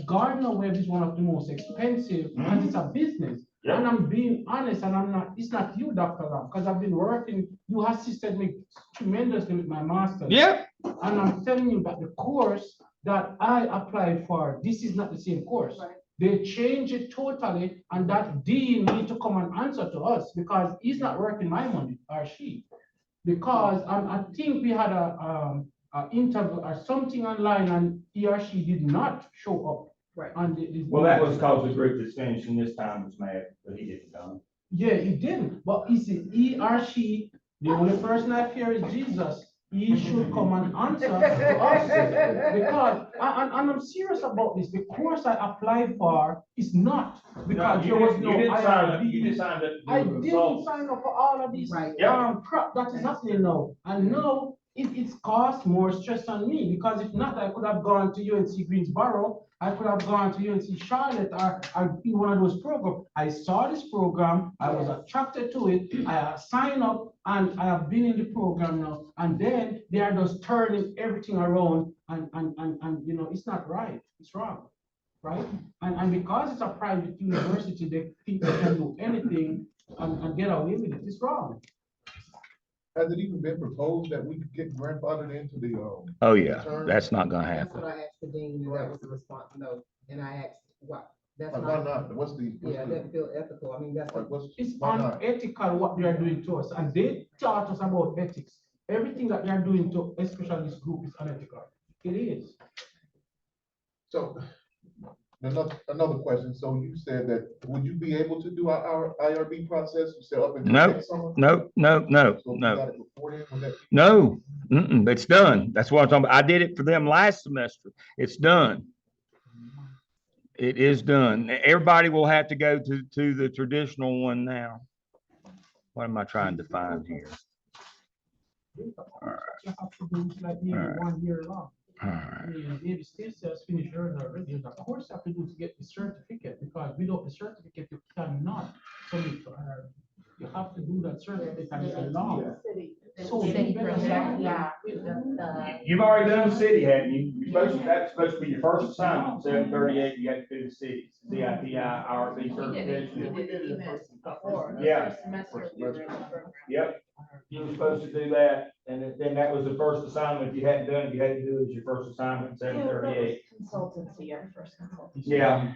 Gardner Web is one of the most expensive, and it's a business. Yeah. And I'm being honest, and it's not you, Dr. Ram, because I've been working, you assisted me tremendously with my master's. Yeah. And I'm telling you that the course that I applied for, this is not the same course. Right. They change it totally, and that dean need to come and answer to us because he's not working my money, or she. Because I think we had a interview or something online, and he or she did not show up. Right. Well, that was because the group that's finishing this time was mad, but he didn't come. Yeah, he didn't. But you see, he or she, the only person I fear is Jesus. He should come and answer to us. Because, and I'm serious about this, the course I applied for is not, because there was no IRB. You didn't sign up. I didn't sign up for all of this crap that is happening now. And now it's caused more stress on me, because if not, I could have gone to UNC Greensboro, I could have gone to UNC Charlotte, or in one of those programs. I saw this program, I was attracted to it, I signed up, and I have been in the program now. And then they are just turning everything around, and you know, it's not right, it's wrong. Right? And because it's a private university, they think they can do anything and get away with it. It's wrong. Has it even been proposed that we could get grandfathered into the, Oh, yeah, term? that's not gonna That's happen. what I asked the dean, and that was the response, no, and I asked, what, that's Like, why not, not? What's the? yeah, it doesn't feel ethical, I mean, that's Like, what, what's, It's why not? unethical what they are doing to us, and they taught us about ethics. Everything that they are doing to, especially this group, is unethical. It is. So, another question. So you said that, would you be able to do our IRB process? You said up until No, next summer? no, So if you got it before then, would that be- no, it's done. That's what I'm talking about. I did it for them last semester. It's done. It is done. Everybody will have to go to the traditional one now. What am I trying to find here? You have to do it like maybe 1 year long. All right. I mean, maybe still says finish yours already. Of course, you have to do to get the certificate, because without the certificate, you cannot submit for IRB. You have to do that certificate and it's a law. So City you better program, start. the You've already done the city, haven't you? That's supposed to be your first assignment, 7:38, you got to do the city, CIPI, RFE certification. We did it in person before. Yeah. First semester we were in the program. Yep, you were supposed to do that, and then that was the first assignment, if you hadn't done it, you had to do it as your first assignment, 7:38. Consultancy, our first consultancy. Yeah,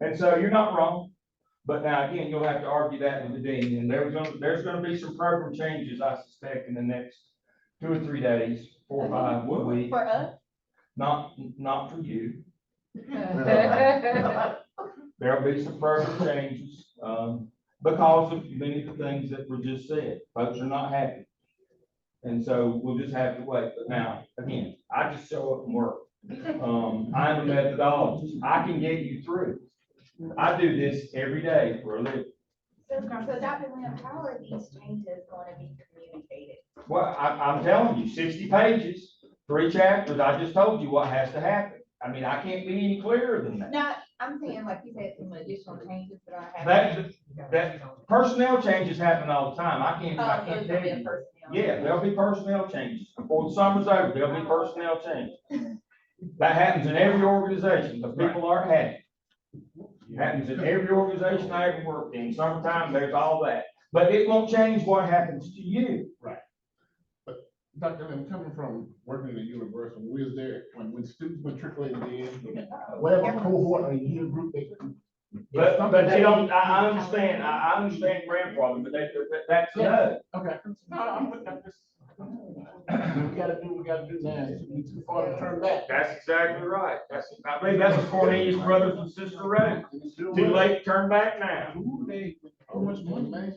and so you're not wrong, but now again, you'll have to argue that with the dean, and there's gonna be some program changes, I suspect, in the next 2 or 3 days, 4 or 5 weeks. For us? Not for you. There'll be some program changes, because of many of the things that were just said. Folks are not happy. And so we'll just have to wait. But now, again, I just show up and work. I'm a methodologist. I can get you through. I do this every day for a living. So Dr. Lamb, how are these changes gonna be communicated? Well, I'm telling you, 60 pages, 3 chapters. I just told you what has to happen. I mean, I can't be any clearer than that. Now, I'm saying, like you said, some additional changes that are happening. That personnel changes happen all the time. I can't It's tell gonna be a you. personnel. Yeah, there'll be personnel changes. Before the summer's over, there'll be personnel changes. That happens in every organization, but people aren't happy. It happens in every organization I ever worked in. Summertime, there's all that. But it won't change what happens to you. Dr. Lim, coming from working in the university, we was there when students matriculated in, whatever cohort or year group they. But they don't, I understand grandfather, but that's no. Okay. No, I'm just. We gotta do now. We too far to turn back. That's exactly right. I believe that was Cornelius Brothers and Sister Ray. Too late to turn back now. How much money, man?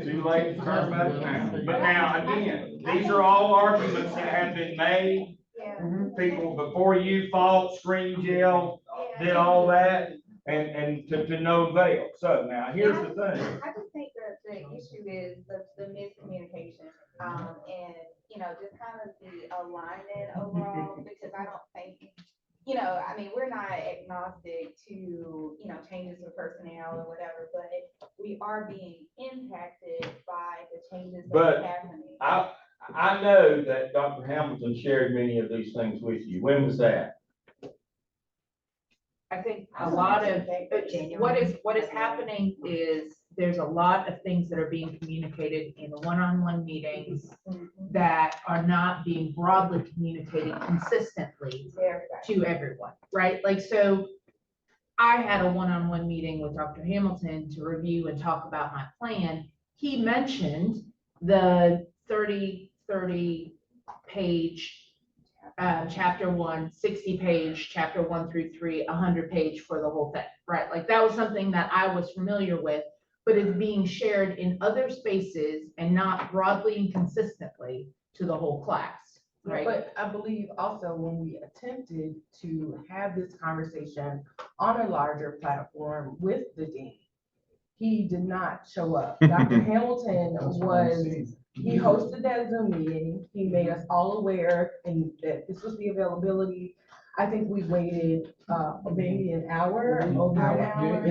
Too late to turn back now. But now, again, these are all arguments that have been made. Yeah. People before you fought, screamed, yelled, did all that, and to no avail. So now, here's the thing. I just think that the issue is the miscommunication, and, just kind of the alignment overall, because I don't think, I mean, we're not agnostic to, changes of personnel or whatever, but we are being impacted by the changes that But are happening. I know that Dr. Hamilton shared many of these things with you. When was that? I think a lot of, what is happening is there's a lot of things that are being communicated in the one-on-one meetings that are not being broadly communicated consistently to everyone, right? Like, so I had a one-on-one meeting with Dr. Hamilton to review and talk about my plan. He mentioned the 30 page chapter 1, 60 page, chapter 1 through 3, 100 page for the whole thing, right? Like that was something that I was familiar with, but it's being shared in other spaces and not broadly and consistently to the whole class, right? But I believe also when we attempted to have this conversation on a larger platform with the dean, he did not show up. Dr. Hamilton he hosted that Zoom meeting. He made us all aware and that this was the availability. I think we waited maybe an hour, over an hour,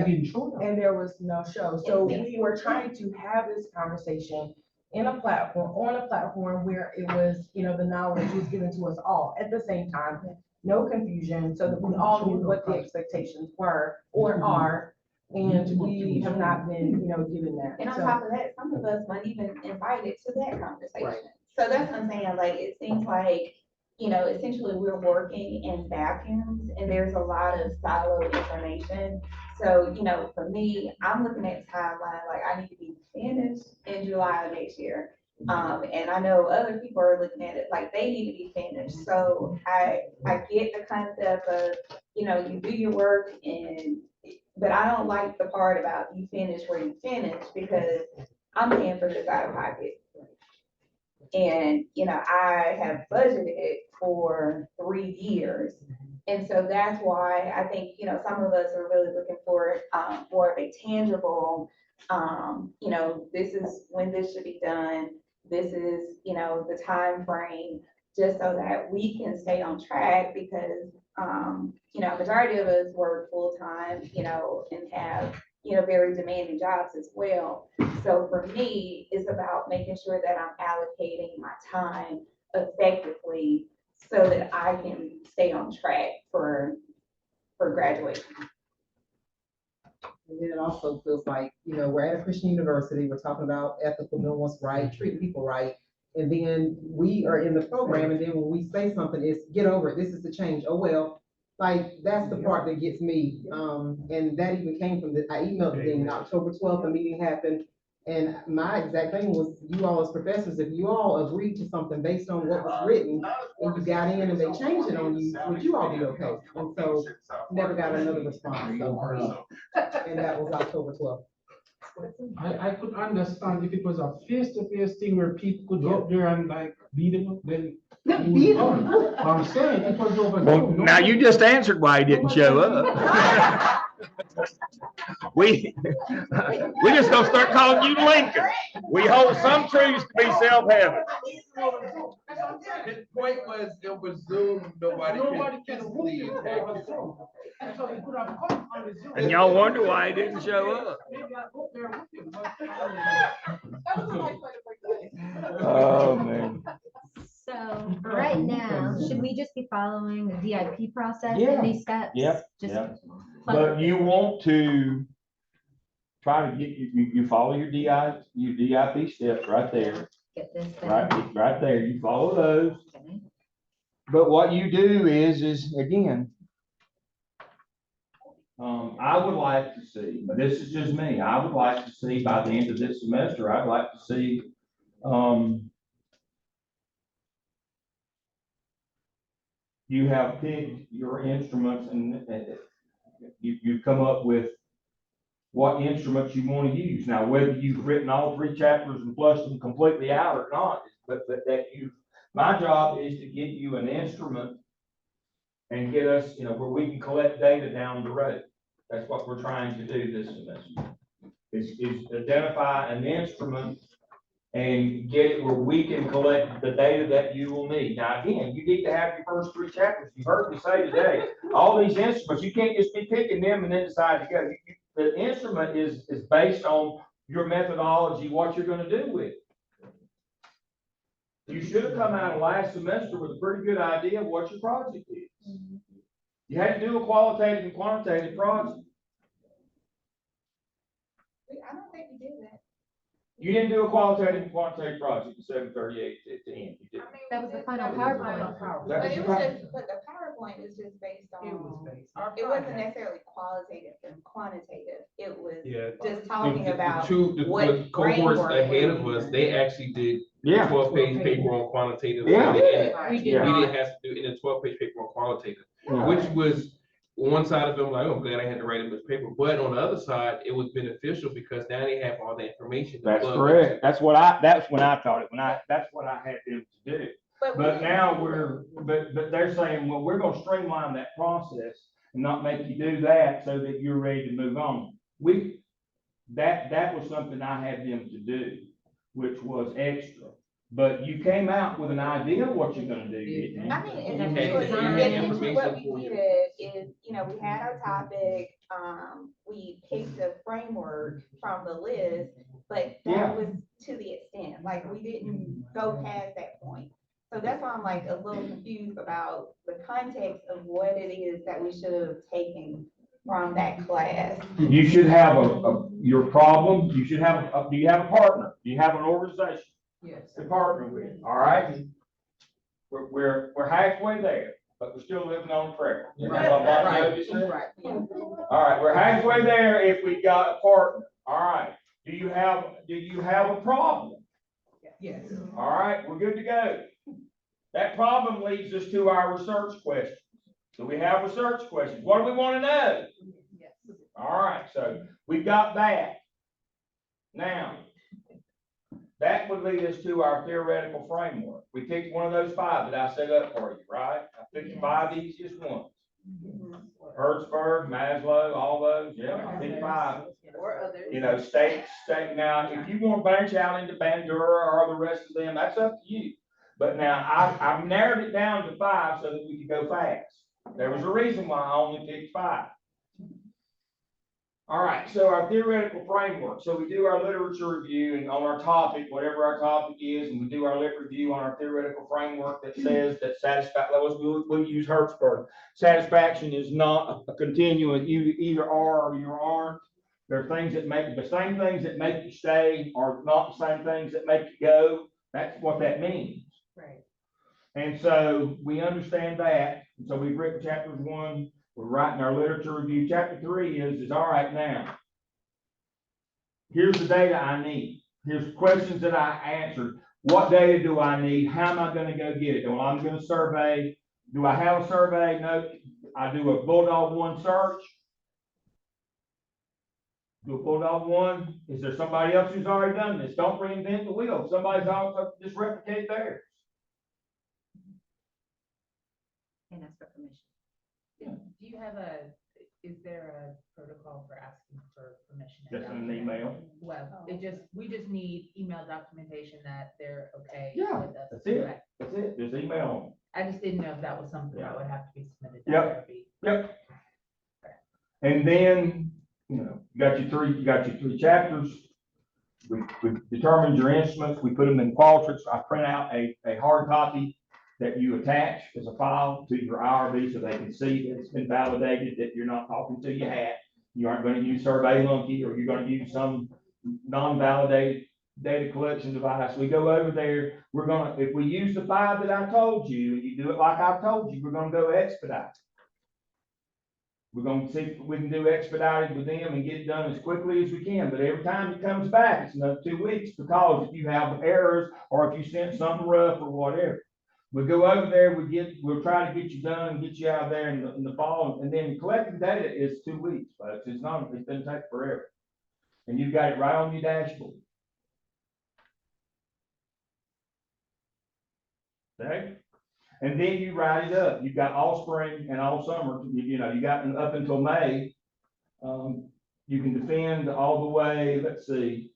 and there was no show. So we were trying to have this conversation on a platform where it was, the knowledge was given to us all at the same time, no confusion, so that we all knew what the expectations were or are. And we have not been, given that. And on top of that, some of us weren't even invited to that conversation. So that's what I'm saying, like, it seems like, essentially we're working in vacuums and there's a lot of siloed information. So, for me, I'm looking at the timeline, like I need to be finished in July of next year. And I know other people are looking at it like they need to be finished. So I get the concept of, you do your work but I don't like the part about you finish where you finish because I'm paying for this out of pocket. And, I have budgeted for 3 years. And so that's why I think, some of us are really looking for more of a tangible, this is when this should be done. This is, the time frame, just so that we can stay on track because, majority of us work full-time, and have, very demanding jobs as well. So for me, it's about making sure that I'm allocating my time effectively so that I can stay on track for graduation. And then it also feels like, we're at a Christian university, we're talking about ethical, doing what's right, treating people right. And then we are in the program, and then when we say something, it's get over it, this is the change, oh, well. Like, that's the part that gets me, and that even came from I emailed the dean, October 12th, the meeting happened. And my exact thing was, you all as professors, if you all agreed to something based on what was written, and you got in and they changed it on you, would you all be okay? And so, never got another response, so, and that was October 12th. I could understand if it was a face-to-face thing where people could go up there and like beat them up, then. Beat 'em. I'm saying it was over. Well, now you just answered why he didn't show up. We just gonna start calling you Lincoln. We hold some truths to be self-evident. The point was, it was Zoom, nobody Nobody can can physically move attack over it. Zoom. So he could have come on the Zoom. And y'all wonder why he didn't show up. Maybe I go there with him, but. That was a nice way to bring that in. Oh, man. So right now, should we just be following the DIP process Yeah. in these steps? Yep, Just yep. plug But you want to try to get, you follow your DIP steps right there, Get this done. right there. You follow those. Okay. But what you do is again, I would like to see, but this is just me, I would like to see by the end of this semester, I'd like to see, you have picked your instruments and you come up with what instruments you want to use. Now, whether you've written all 3 chapters and flushed them completely out or not, but that my job is to get you an instrument and get us, where we can collect data down the road. That's what we're trying to do this semester. Is identify an instrument and get it where we can collect the data that you will need. Now, again, you need to have your first 3 chapters. You heard me say today, all these instruments, you can't just be picking them and then decide to go. The instrument is based on your methodology, what you're gonna do with it. You should have come out of last semester with a pretty good idea of what your project is. You had to do a qualitative and quantitative project. I don't think we did that. You didn't do a qualitative and quantitative project in 738 at the end. You did. That was the final PowerPoint. That But was it your was pro- just, but the PowerPoint was just based on. It was based. It wasn't necessarily qualitative and quantitative. It was Yeah. just talking about The what cohorts framework ahead we're of us, using. they actually did Yeah. 12-page paper on quantitative. Yeah. and We we did not. didn't have to do in a 12-page paper on qualitative, Yeah. which was one side of them like, oh, I'm glad I had to write a much paper. But on the other side, it was beneficial because now they have all the information. to That's plug correct. into. That's when I thought it, that's what I had them to do. But now but they're saying, well, we're gonna streamline that process and not make you do that so that you're ready to move on. That was something I had them to do, which was extra. But you came out with an idea of what you're gonna do, didn't you? I mean, You had- essentially, you had information what for we you. did is, we had our topic, we picked a framework from the list, but Yeah. that was to the extent, like, we didn't go past that point. So that's why I'm like a little confused about the context of what it is that we should have taken from that class. You should have your problem, you should have, do you have a partner? Do you have an organization Yes. to partner with? All right? We're halfway there, but we're still living on prayer. You know what Joe just said? Right. All right, we're halfway there if we got a partner. All right. Do you have a problem? Yes. All right, we're good to go. That problem leads us to our research questions. So we have research questions. What do we want to know? Yes. All right, so we've got that. Now, that would lead us to our theoretical framework. We picked one of those 5 that I set up for you, right? I picked the 5 easiest ones. Hertzberg, Maslow, all those, yeah, I picked 5. Or others. State. Now, if you want to branch out into Bandura or the rest of them, that's up to you. But now I've narrowed it down to 5 so that we could go fast. There was a reason why I only picked 5. All right, so our theoretical framework, so we do our literature review and on our topic, whatever our topic is, and we do our lit review on our theoretical framework that says that we'll use Hertzberg. Satisfaction is not a continuum, you either are or you aren't. There are things that make, the same things that make you stay are not the same things that make you go. That's what that means. Right. And so we understand that. And so we've written chapters 1. We're writing our literature review. Chapter 3 is all right now. Here's the data I need. Here's questions that I answered. What data do I need? How am I going to go get it? Well, I'm going to survey. Do I have a survey? No. I do a Bulldog 1 search. Do a Bulldog 1. Is there somebody else who's already done this? Don't reinvent the wheel. Somebody's also just replicate theirs. And ask for permission. Do you have is there a protocol for asking for permission? Just an email. Well, we just need email documentation that they're okay Yeah, with us. that's it. That's it. Just email I just didn't know if that was something that would have to be submitted. to Yep. IRB. them. Yep. And then, you got your three chapters. We determined your instruments. We put them in quadrants. I print out a hard copy that you attach as a file to your IRB so they can see that it's been validated, that you're not talking to your hat. You aren't going to use SurveyMonkey, or you're going to use some non-validated data collection device. We go over there. If we use the 5 that I told you, and you do it like I told you, we're going to go expedite. We're going to see if we can do expedited with them and get it done as quickly as we can. But every time it comes back, it's another 2 weeks, because if you have errors or if you sent something rough or whatever. We go over there, we'll try to get you done and get you out of there in the fall. And then collecting data is 2 weeks, folks. It doesn't take forever. And you've got it right on your dashboard. Okay? And then you write it up. You've got all spring and all summer. You got up until May. You can defend all the way, let's see.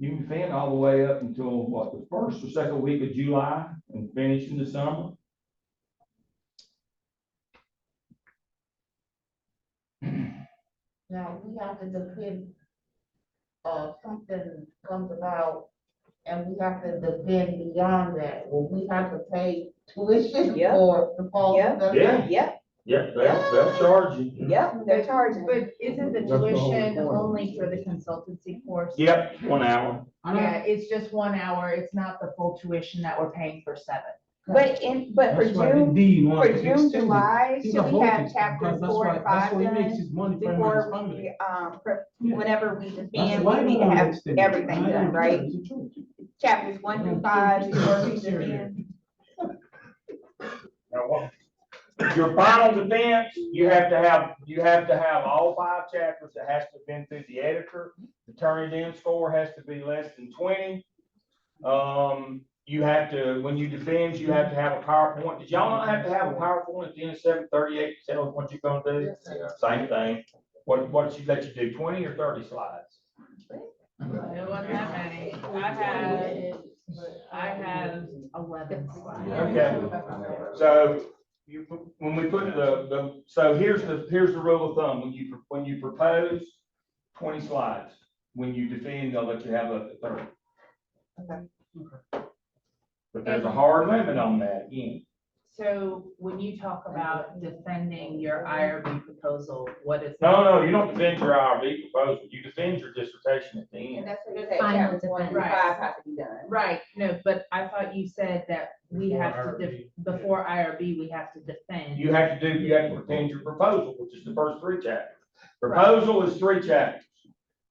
You can defend all the way up until what, the first or second week of July and finish in the summer. Now, we have to defend, something comes about and we have to defend beyond that. Will we have to pay tuition Yep. for the fall? Yep. semester? Yep, Yep, they'll charge you. yep, they're charging. But isn't the That's the whole tuition point. only for the consultancy course? Yep, 1 hour. Yeah, it's just 1 hour. It's not the full tuition that we're paying for 7. But for That's why the June, dean wants for to June, extend it. July, He's should a we whole have fix, chapters because that's 4 why- and that's 5 why he makes done his money from him and his before family. we, Yeah. whenever we defend, Why we need do to you want have extend it? everything I done, am, right? it's a choice. Chapters 1 through 5 before we defend. Now, your final defense, you have to have all 5 chapters. That has to have been through the editor. The turn-it-in score has to be less than 20. You have to, when you defend, you have to have a PowerPoint. Did y'all not have to have a PowerPoint at the end of 738 to tell us what you're gonna do? Same thing. What did she let you do, 20 or 30 slides? It wasn't that many. I have 11 slides. Okay. So when we put so here's the rule of thumb. When you propose, 20 slides. When you defend, they'll let you have up to 30. But there's a hard limit on that again. So when you talk about defending your IRB proposal, what is? No, you don't defend your IRB proposal. You defend your dissertation at the And end. that's what you say, Final chapters 1 through defense. 5 have to be done. Right, no, but I thought you said that we have to, before IRB, we have to defend. You have to defend your proposal, which is the first 3 chapters. Proposal is 3 chapters.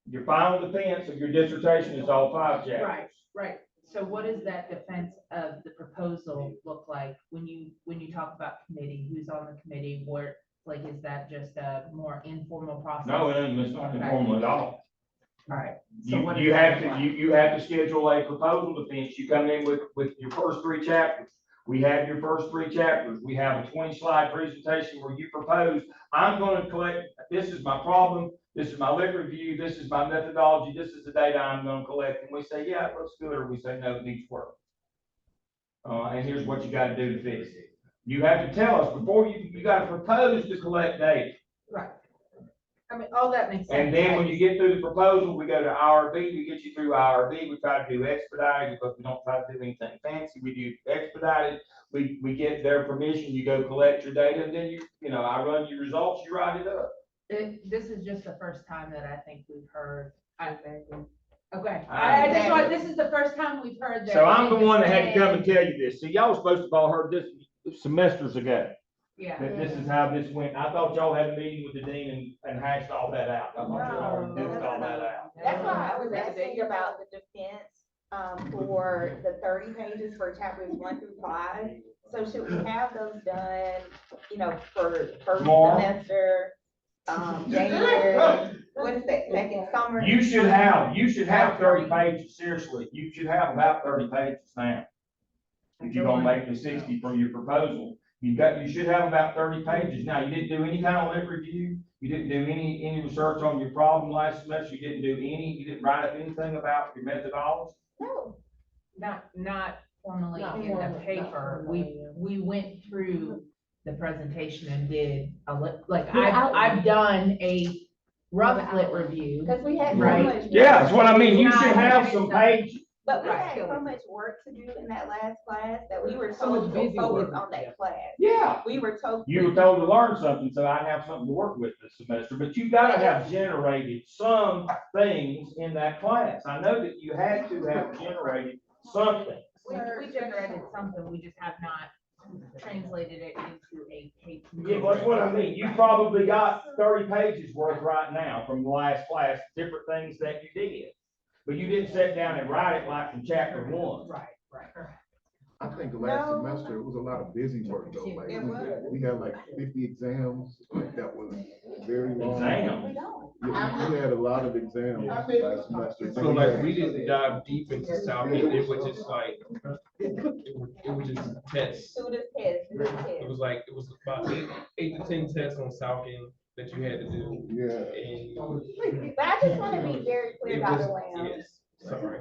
Your final defense of your dissertation is all 5 chapters. Right. So what does that defense of the proposal look like when you talk about committee? Who's on the committee? Where, like, is that just a more informal process? No, it's not informal at all. All right. So what does You that have look to, like? you have to schedule a proposal defense. You come in with your first 3 chapters. We have your first 3 chapters. We have a 20-slide presentation where you propose, I'm going to collect, this is my problem, this is my lit review, this is my methodology, this is the data I'm going to collect. And we say, yeah, it looks good, or we say, no, it needs work. And here's what you got to do to fix it. You have to tell us before you got to propose to collect data. Right. I mean, all that makes sense. And then when you get through the proposal, we go to IRB, we get you through IRB, we try to do expedited, because we don't try to do anything fancy, we do expedited. We get their permission, you go collect your data, and then I run your results, you write it up. This is just the first time that I think we've heard. Okay, this is the first time we've heard that. So I'm the one that had to come and tell you this. So y'all was supposed to have all heard this semesters ago. Yeah. That this is how this went. I thought y'all had a meeting with the dean and hashed all that out. I thought y'all already did all that out. That's why I was asking about the defense, for the 30 pages for chapters 1 through 5. So should we have those done, for first Tomorrow? semester, January, what is that, second summer? You should have 30 pages, seriously. You should have about 30 pages now. If you're gonna make the 60 for your proposal, you should have about 30 pages. Now, you didn't do any kind of lit review. You didn't do any research on your problem last semester. You didn't write up anything about your methodology. No. Not formally Not in the formally, paper. not formally, We went through the presentation and did The I've done a rough lit review. Because we had so Right. much. Yeah, that's what I mean. You should have some pages. But we Right. had so much work to do in that last class that we were So much told to busy focus work. on that class. Yeah. We were told. You were told to learn something, so I have something to work with this semester, but you gotta have generated some things in that class. I know that you had to have generated something. We generated something, we just have not translated it into a paper. Yeah, that's what I mean. You probably got 30 pages worth right now from the last class, different things that you did. But you didn't sit down and write it like in chapter 1. Right. I think the last No. semester, it was a lot of busy work though, like, It was. we had like 50 exams, like, that was very long. Exam. We don't. Yeah, we had a lot of exams last semester. So like, we didn't dive deep into South End, it was just like, it was just tests. Student test, student It test. was about eight to 10 tests on South End that you had to do. Yeah. And But I just want to be very clear, it Dr. was, Lamb. yes, sorry.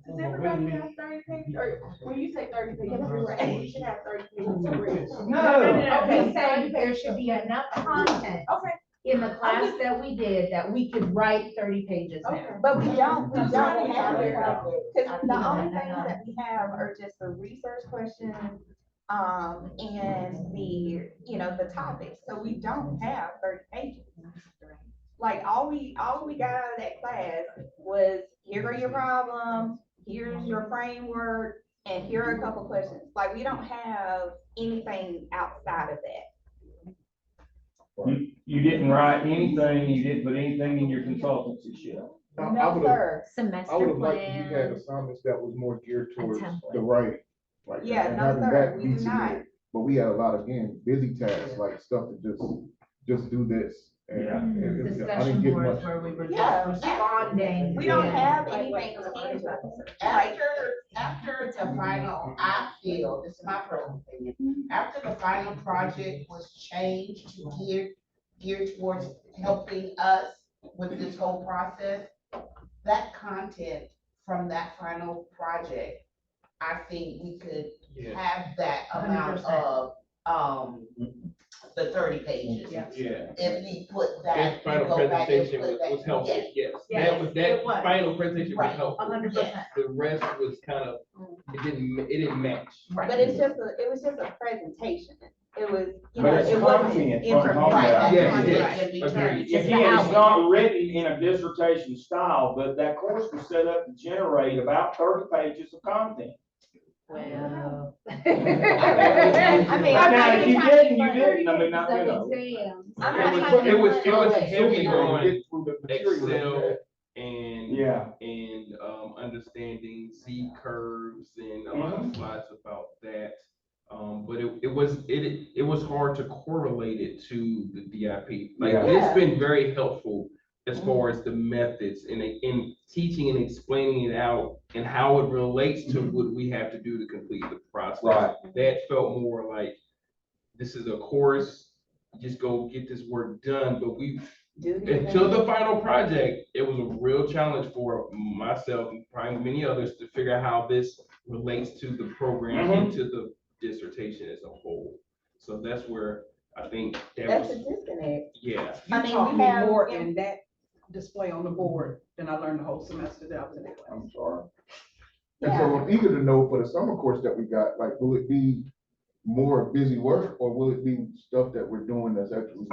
Does everybody have 30 pages, or when you say 30 pages, you're right, you should have 30 pages to read. No. We say there should be enough content Okay. in the class that we did that we could write 30 pages now. But we don't I'm trying to have it. figure Because the only things that we have are just the research questions, and the topics. So we don't have 30 pages. Like, all we got out of that class was, here are your problems, here's your framework, and here are a couple questions. Like, we don't have anything outside of that. You didn't write anything, you didn't put anything in your consultancy sheet. No, sir. I Semester would have liked if you had plan. assignments that was more geared towards template. the writing. Like, Yeah, and no, having sir, that we be do to not. it. But we had a lot of, again, busy tasks, like stuff to just do this. And Yeah. I didn't Discussion get boards much. where we were Yeah. just responding. We don't Yeah. have anything tangible. Like, After the final, I feel, this is my personal opinion, after the final project was changed to geared towards helping us with this whole process, that content from that final project, I think we could Yeah. have that amount of, the 30 pages. Yeah. Yeah. If we put that. That final go back and presentation put that- was helpful, yes. yes. Yes, That it was. final presentation was Right. helpful. 100%. The rest was kind of, it didn't match. but it was just a presentation. It was, But it's it wasn't content from information. home. Right, Yes, that's yes, right. We agreed. turned- Again, it's not written in a dissertation style, but that course was set up to generate about 30 pages of content. Well. I mean, Now, if you didn't, you didn't, I mean, not, So you know. exams. I'm It not was, trying to it was be heavy on Get through the material. Excel and. Yeah. And, understanding Z curves and a lot of slides about that. But it was hard to correlate it to the DIP. Like, Yeah. it's been very helpful as far as the methods in teaching and explaining it out and how it relates to what we have to do to complete the process. Right. That felt more like, this is a course, just go get this work done, but until the final project, it was a real challenge for myself and probably many others to figure out how this relates to the program and to the dissertation as a whole. So that's where I think there That's a was, disconnect. yeah. I You mean, taught we me have more in- in that display on the board than I learned the whole semester that I was in that class. I'm sorry. And so I'm eager to know for the summer course that we got, like, will it be more busy work or will it be stuff that we're doing that's actually?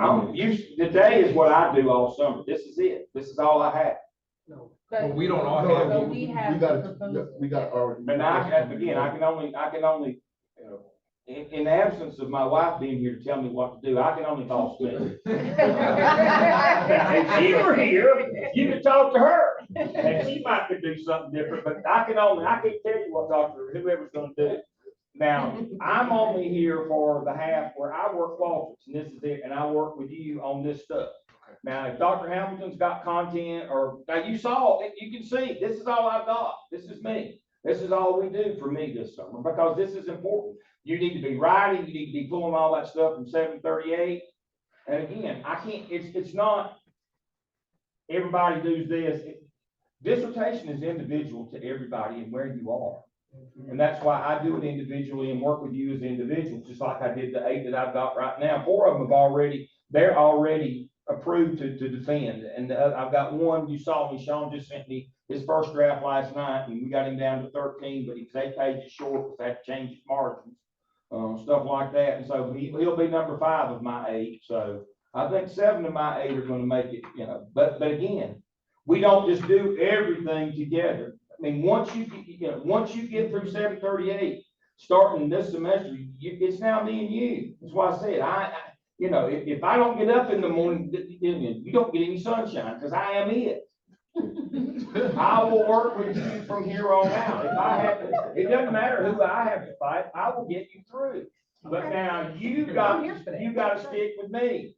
Today is what I do all summer. This is it. This is all I have. But we don't all No, have. no, we we have gotta, proposed- we got already. And again, I can only, you know, in the absence of my wife being here to tell me what to do, I can only talk to me. If she were here, you could talk to her, and she might could do something different, but I can't tell you what whoever's gonna do. Now, I'm only here for the half where I work Walters, and this is it, and I work with you on this stuff. Now, if Dr. Hamilton's got content, or, now you saw, you can see, this is all I've got, this is me. This is all we do for me this summer, because this is important. You need to be writing, you need to be pulling all that stuff from 738. And again, I can't, it's not, everybody does this. Dissertation is individual to everybody and where you are. And that's why I do it individually and work with you as individuals, just like I did the 8 that I've got right now. 4 of them they're already approved to defend. And I've got one, you saw me, Sean just sent me his first draft last night, and we got him down to 13, but he's 8 pages short because I had to change his margins, stuff like that. And so he'll be number 5 of my 8. So I think 7 of my 8 are going to make it, you know, but again, we don't just do everything together. I mean, once you get through 738, starting this semester, it's now me and you. That's why I said, you know, if I don't get up in the morning, you don't get any sunshine, because I am it. I will work with you from here on out. If I have to, it doesn't matter who I have to fight, I will get you through. But now you got to stick with me.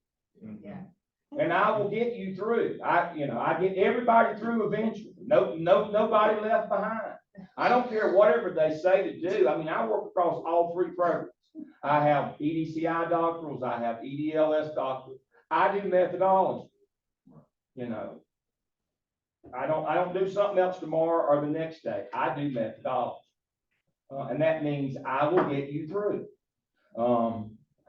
And I will get you through. I get everybody through eventually. Nobody left behind. I don't care whatever they say to do. I mean, I work across all 3 programs. I have EDCI doctorals. I have EDLS doctorals. I do methodology. You know, I don't do something else tomorrow or the next day. I do methodology. And that means I will get you through.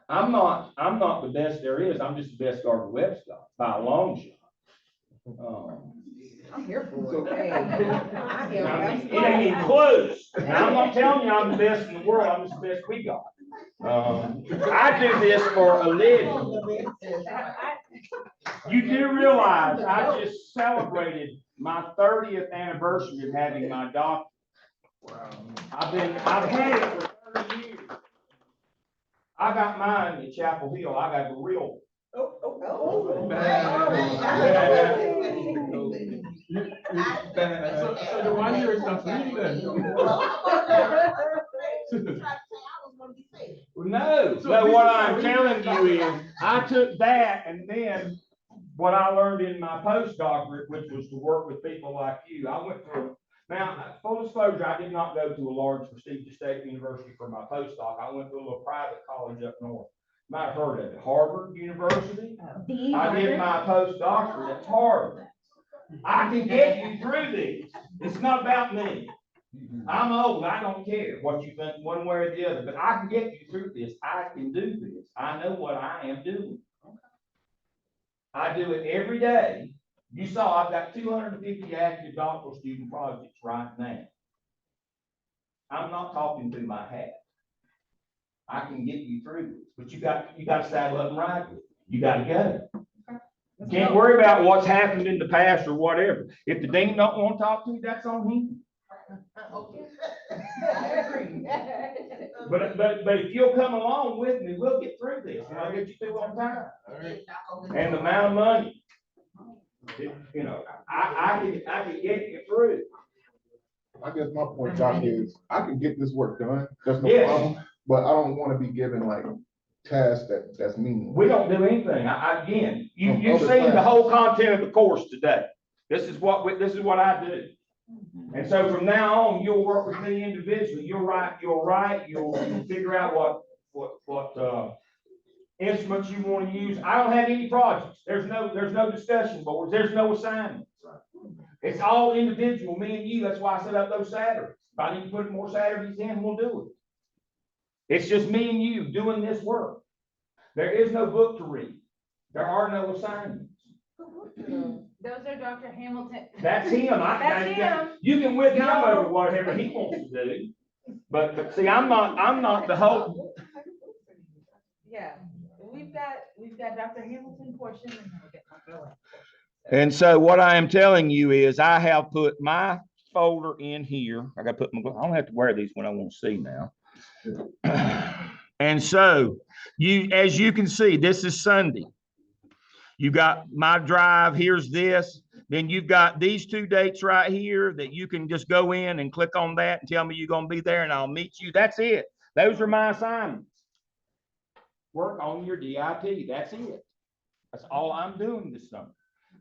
I'm not the best there is. I'm just the best Gardner Webb Scott by a long shot. I'm here for So- it. Hey, I am. It ain't even close. Now, I'm not telling you I'm the best in the world. I'm just the best we got. I do this for a living. You do realize I just celebrated my 30th anniversary of having my doctorate. I've had it for 30 years. I got mine in Chapel Hill. I got the real. So the 1 year is not free then. No, what I'm telling you is, I took that, and then what I learned in my postdoctorate, which was to work with people like you, I went through. Now, full disclosure, I did not go to a large prestigious state university for my postdoc. I went to a little private college up north. You might have heard of it, Harvard University. I did my postdoctorate at Harvard. I can get you through this. It's not about me. I'm old. I don't care what you think one way or the other, but I can get you through this. I can do this. I know what I am doing. I do it every day. You saw I've got 250 active doctoral student projects right now. I'm not talking through my hat. I can get you through this, but you got to saddle up and ride with it. You got to go. You can't worry about what's happened in the past or whatever. If the dean don't want to talk to you, that's on him. But if you'll come along with me, we'll get through this, and I'll get you through on time. And the amount of money, you know, I can get you through. I guess my point, Doc, is I can get this work done. That's no Yes. problem. But I don't want to be given like tasks that's meaningless. We don't do anything. Again, you've seen the whole content of the course today. This is what I do. And so from now on, you'll work with me individually. You'll write, you'll figure out what instruments you want to use. I don't have any projects. There's no discussion boards. There's no assignments. It's all individual, me and you. That's why I set up those Saturdays. If I need to put more Saturdays in, we'll do it. It's just me and you doing this work. There is no book to read. There are no assignments. Those are Dr. Hamilton. That's him. That's him. You can whip him over whatever he wants to do. But see, I'm not the whole. Yeah, we've got Dr. Hamilton portion and then we'll get my billing. And so what I am telling you is I have put my folder in here. I gotta put my, I don't have to wear these when I want to see now. And so as you can see, this is Sunday. You got my drive, here's this. Then you've got these 2 dates right here that you can just go in and click on that and tell me you're gonna be there and I'll meet you. That's it. Those are my assignments. Work on your DIP. That's it. That's all I'm doing this summer.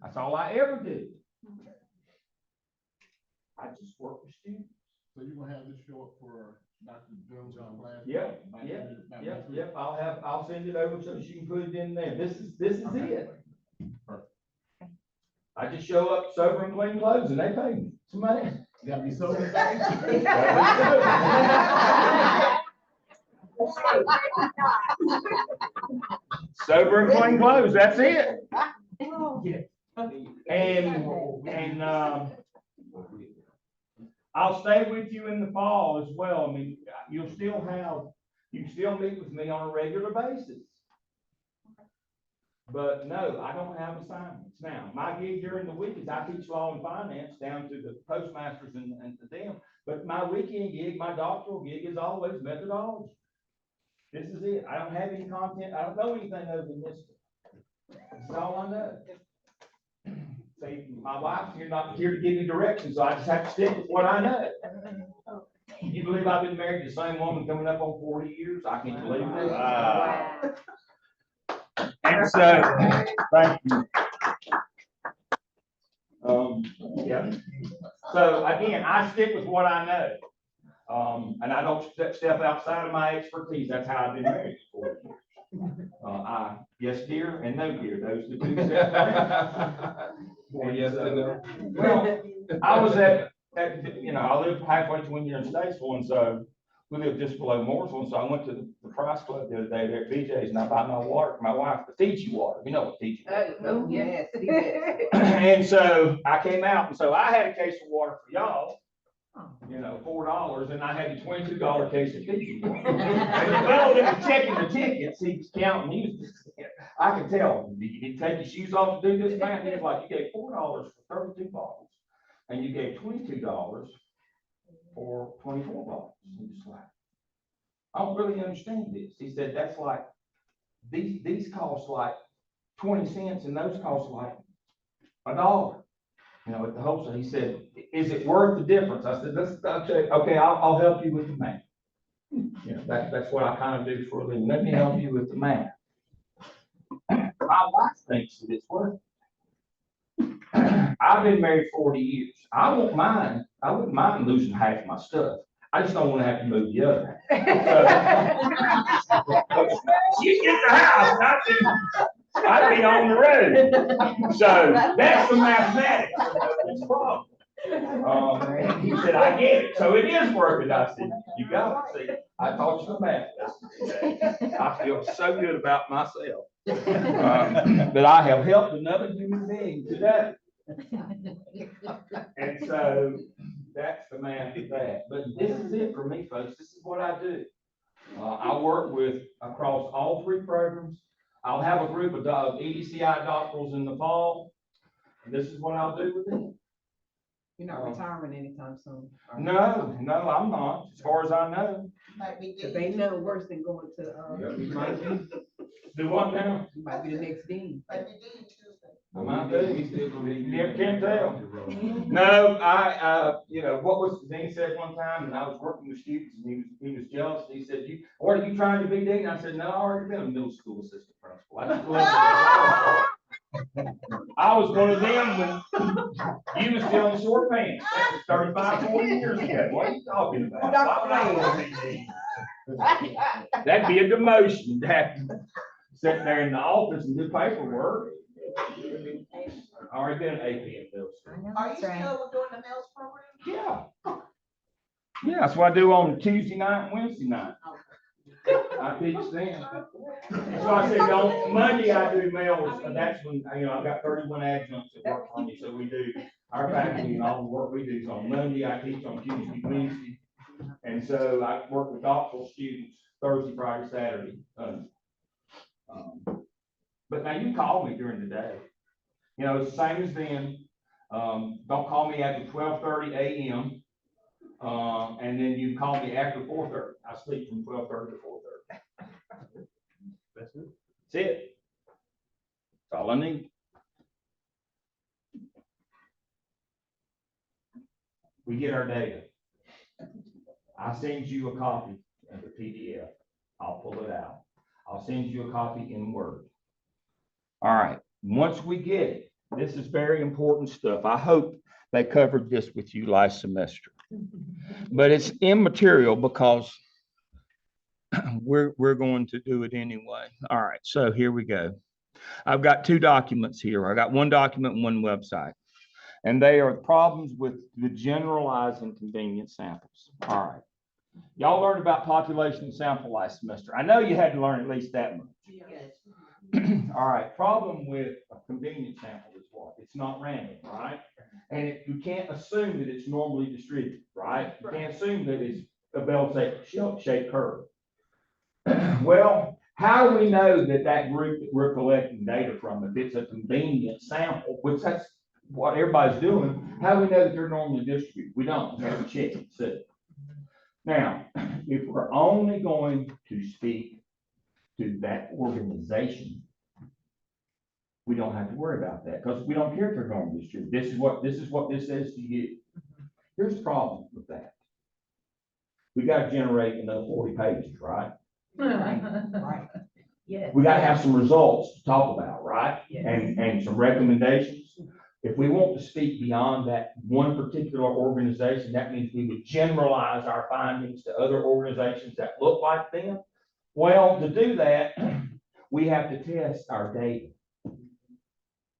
That's all I ever do. I just work with students. So you're gonna have this show up for Dr. Jones' class? Yep. I'll send it over so she can put it in there. This is it. I just show up sober and clean clothes and they pay me. It's amazing. You gotta be sober. Sober and clean clothes, that's it. And I'll stay with you in the fall as well. I mean, you can still meet with me on a regular basis. But no, I don't have assignments. Now, my gig during the week is I teach law and finance down to the postmasters and to them. But my weekend gig, my doctoral gig is always methodology. This is it. I don't have any content. I don't know anything other than this. That's all I know. See, my wife's here not here to give me direction, so I just have to stick with what I know. You believe I've been married to the same woman coming up on 40 years? I can't believe it. Wow. And so, thank you. Yeah. So again, I stick with what I know. And I don't step outside of my expertise. That's how I've been married for 40 years. Yes, dear, and no, dear. Those are the two steps. Yes, I know. Well, I was I lived halfway between here and Statesville, and so we lived just below Mooresville, and so I went to the Price Club the other day there at BJ's, and I bought my water for my wife, the Fiji water. You know what Fiji water is. Yes, yes. And so I came out, and so I had a case of water for y'all, $4, and I had a $22 case of Fiji water. And the fellow that was checking the tickets, he was counting, I could tell, you didn't take your shoes off to do this, man. He was like, you gave $4 for 32 bottles, and you gave $22 for 24 bottles. He was like, I don't really understand this. He said, that's like, these cost like 20 cents, and those cost like $1. At the wholesale. He said, is it worth the difference? I said, okay, I'll help you with the math. That's what I kind of do for a living. Let me help you with the math. My wife thinks that it's worth it. I've been married 40 years. I wouldn't mind losing half my stuff. I just don't want to have to move the other half. She gets the house, and I'd be on the road. So that's the mathematics of this problem. And he said, I get it. So it is worth it. I said, you got it. See, I taught you the math. I feel so good about myself. That I have helped another human being today. And so that's the math of that. But this is it for me, folks. This is what I do. I work with across all 3 programs. I'll have a group of EDCI doctorals in the fall. And this is what I'll do with them. You're not retiring anytime soon. No, I'm not, as far as I know. Cause they know worse than going to, Do what now? you might be the next dean. I might do. You never can tell. No, what was the dean said one time, and I was working with students, and he was jealous. He said, what are you trying to be dean? I said, no, I already been a middle school assistant principal. I was one of them when you was still in short pants. That was 35, 40 years ago. What are you talking about? Why would I want to be dean? That'd be a demotion to have to sit there in the office and do paperwork. I already been an AP in middle school. Are you still doing the Mills program? Yeah. Yeah, that's what I do on Tuesday night and Wednesday night. I teach them. So I said, on Monday I do mails, and that's when, you know, I've got 31 adjuncts that work for me, so we do our faculty and all the work we do is on Monday, I teach on Tuesday, Wednesday. And so I work with doctoral students Thursday, Friday, Saturday. But now you can call me during the day. You know, it's the same as then. Don't call me after 12:30 a.m. And then you call me after 4:30. I sleep from 12:30 to 4:30. That's it. That's it. That's all I need. We get our data. I send you a copy of the PDF. I'll pull it out. I'll send you a copy in Word. All right. Once we get it, this is very important stuff. I hope they covered this with you last semester. But it's immaterial because we're going to do it anyway. All right. So here we go. I've got two documents here. I got one document and one website. And they are problems with the generalized inconvenience samples. All right. Y'all learned about population sample last semester. I know you had to learn at least that much. All right. Problem with a convenience sample is what? It's not random, right? And you can't assume that it's normally distributed, right? You can't assume that it's a bell-shaped curve. Well, how do we know that that group that we're collecting data from, if it's a convenient sample, which that's what everybody's doing, how do we know that they're normally distributed? We don't. We have to check and see. Now, if we're only going to speak to that organization, we don't have to worry about that because we don't care if they're normally distributed. This is what this says to you. Here's the problem with that. We got to generate another 40 pages, right? Right. Yes. We got to have some results to talk about, right? Yes. And some recommendations. If we want to speak beyond that one particular organization, that means we would generalize our findings to other organizations that look like them. Well, to do that, we have to test our data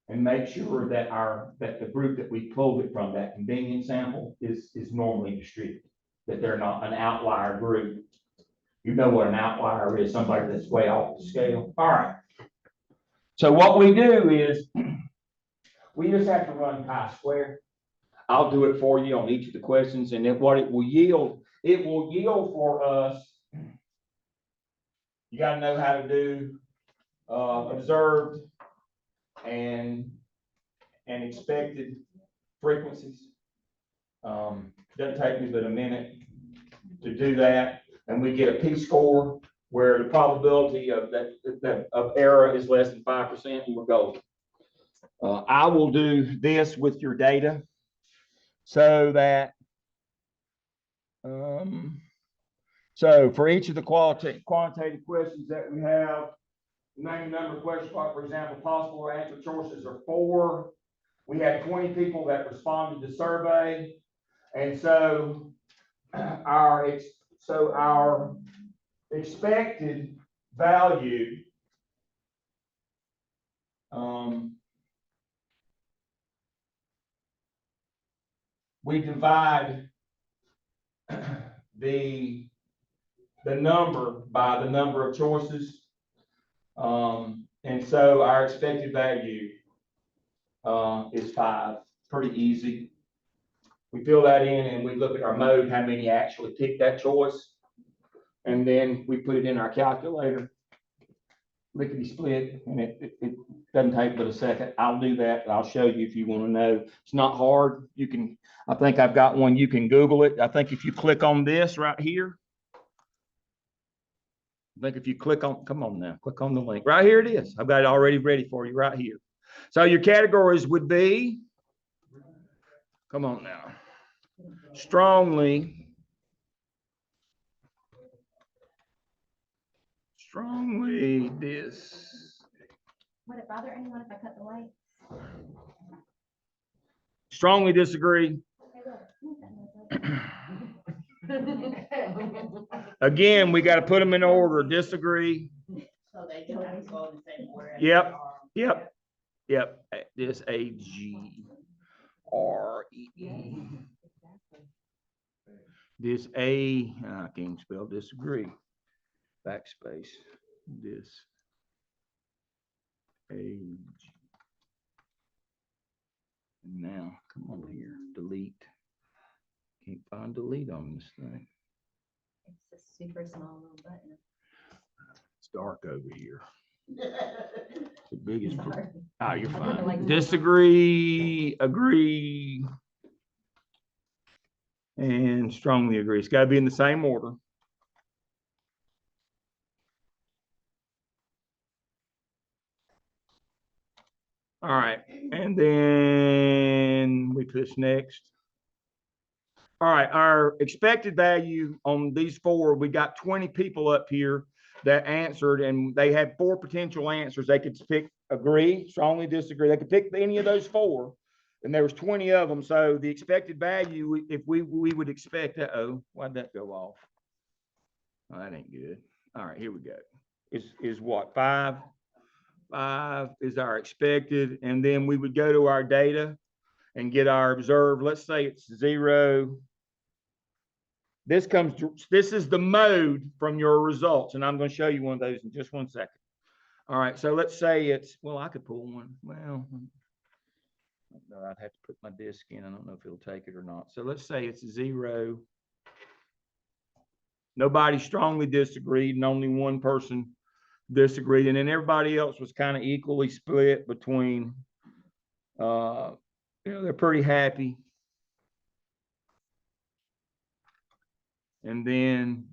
and make sure that the group that we pulled it from, that convenience sample, is normally distributed, that they're not an outlier group. You know what an outlier is, somebody that's way off the scale. All right. So what we do is we just have to run chi-square. I'll do it for you on each of the questions, and then what it will yield for us. You got to know how to do observed and expected frequencies. Doesn't take me but a minute to do that, and we get a p-score where the probability of of error is less than 5%, and we're golden. I will do this with your data so that so for each of the quantitative questions that we have, name the number of questions, for example, possible answer choices are 4. We had 20 people that responded to the survey, and so our expected value we divide the number by the number of choices, and so our expected value is 5. Pretty easy. We fill that in and we look at our mode, how many actually picked that choice, and then we put it in our calculator, lickety split, and it doesn't take but a second. I'll do that. I'll show you if you want to know. It's not hard. You can, I think I've got one. You can Google it. I think if you click on this right here, I think if you click on, come on now, click on the link. Right here it is. I've got it already ready for you right here. So your categories would be, come on now, strongly this. Would it bother anyone if I cut the light? Strongly disagree. Again, we got to put them in order. Disagree. So they don't have to go in the same order. Yep. Disagree. This I can't spell disagree. backspace this page. And now, come on here, delete. Can't find delete on this thing. It's a super small little button. It's dark over here. The biggest. Sorry. Ah, you're I kinda fine. like- Disagree, agree, and strongly agree. It's got to be in the same order. All right, and then we push next. All right, our expected value on these four, we got 20 people up here that answered, and they had 4 potential answers. They could pick agree, strongly disagree. They could pick any of those 4, and there was 20 of them. So the expected value, if we would expect, why'd that go off? Oh, that ain't good. All right, here we go. Is what, 5? 5 is our expected, and then we would go to our data and get our observed. Let's say it's 0. This is the mode from your results, and I'm going to show you one of those in just 1 second. All right, so let's say it's, well, I could pull one. Well, no, I'd have to put my disk in. I don't know if it'll take it or not. So let's say it's 0. Nobody strongly disagreed, and only one person disagreed, and then everybody else was kind of equally split between, they're pretty happy. And then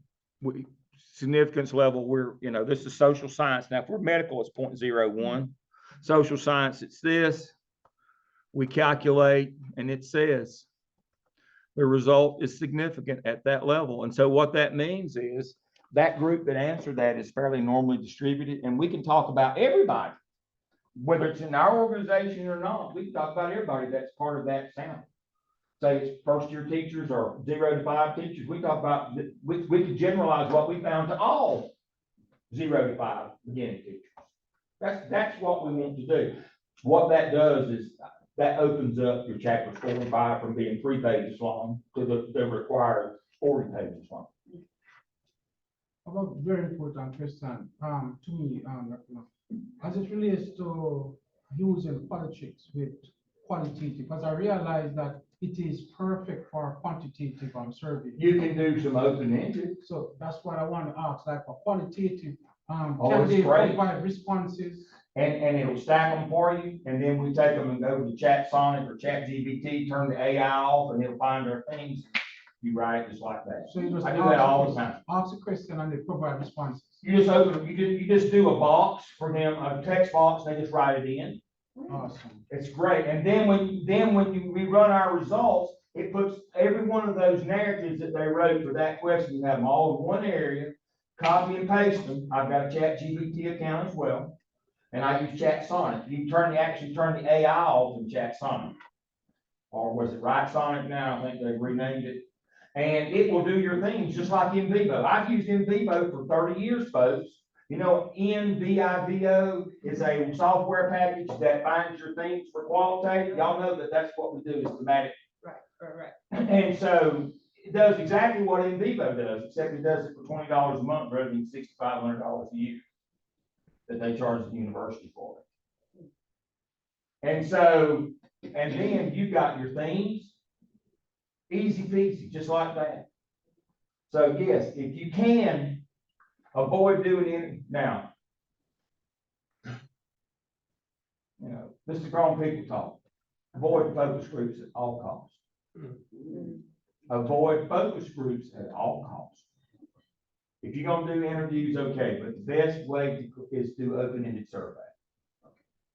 significance level, this is social science. Now, for medical, it's 0.01. Social science, it's this. We calculate, and it says the result is significant at that level. And so what that means is that group that answered that is fairly normally distributed, and we can talk about everybody, whether it's in our organization or not. We can talk about everybody that's part of that sample. Say it's first-year teachers or 0 to 5 teachers. We talk about, we can generalize what we found to all 0 to 5 beginning teachers. That's what we want to do. What that does is that opens up your chapters 4 and 5 from being 3 pages long to the required 40 pages long. About very important question, to me, as it relates to using politics with qualitative, because I realize that it is perfect for quantitative survey. You can do some open-ended. So that's what I want to ask, like for qualitative, Oh, can it's they great. provide responses? And it'll stack them for you, and then we take them and go to Chat Sonic or Chat GPT, turn the AI off, and it'll find their things. You write it just like that. So you just I do that all the time. Ask a question and they provide responses. You just open, you just do a box for them, a text box, they just write it in. Awesome. It's great. And then when we run our results, it puts every one of those narratives that they wrote for that question, you have them all in one area, copy and paste them. I've got a Chat GPT account as well. And I use Chat Sonic. You actually turn the AI off in Chat Sonic. Or was it Right Sonic now? I think they've renamed it. And it will do your things just like NVivo. I've used NVivo for 30 years, folks. You know, NVivo is a software package that finds your things for qualitative. Y'all know that that's what we do is thematic. Right. And so it does exactly what NVivo does, except it does it for $20 a month rather than $6,500 a year that they charge the university for it. And so, and then you've got your themes, easy peasy, just like that. So yes, if you can avoid doing it now, this is grown people talk. Avoid focus groups at all costs. Avoid focus groups at all costs. If you're gonna do interviews, okay, but the best way is to open-ended survey.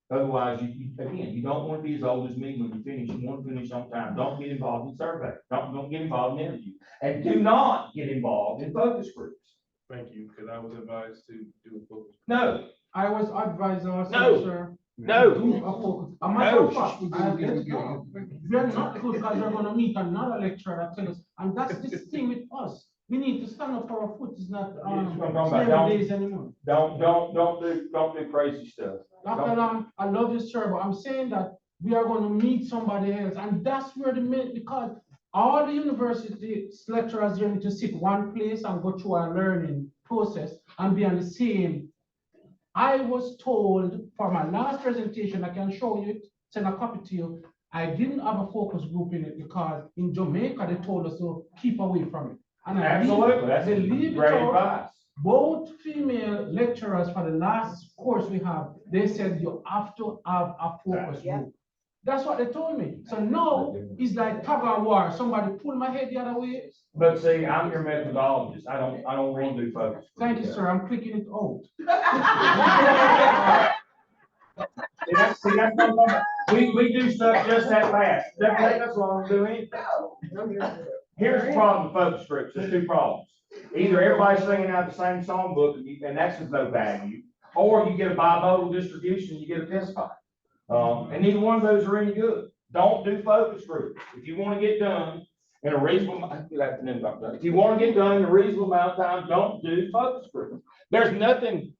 Otherwise, you don't want to be as old as me when you finish. You want to finish on time. Don't get involved in survey. Don't get involved in interview. And do not get involved in focus groups. Thank you, because I was advised to do a focus. No. I was advised also, No. sir. No. Do a focus. A matter of fact, we're not good because we're gonna meet another lecturer that tell us, and that's this thing with us. We need to stand up for our foot. It's not slavery days anymore. Don't do crazy stuff. Dr. Lam, I love you, sir, but I'm saying that we are going to meet somebody else, and that's where because all the university lecturers need to sit one place and go through a learning process, and and be on the same. I was told for my last presentation, I can show you it, send a copy to you. I didn't have a focus group in it because in Jamaica, they told us to keep away from it. And I leave- Absolutely, that's they leave it great out. advice. Both female lecturers for the last course we have, they said you have to have a focus group. That's what they told me. So now it's like tug of war. Somebody pull my head the other way. But see, I'm your methodologist. I don't want to do focus. Thank you, sir. I'm clicking it out. See, that's what I'm talking about. We do stuff just that fast. Doesn't take us long to do anything. Here's the problem with focus groups. There's two problems. Either everybody's singing out the same songbook and that's of no value, or you get a bimodal distribution, you get a test spot. And neither one of those are any good. Don't do focus groups. If you want to get done in a reasonable, good afternoon, Dr. If you want to get done in a reasonable amount of time, don't do focus groups. There's nothing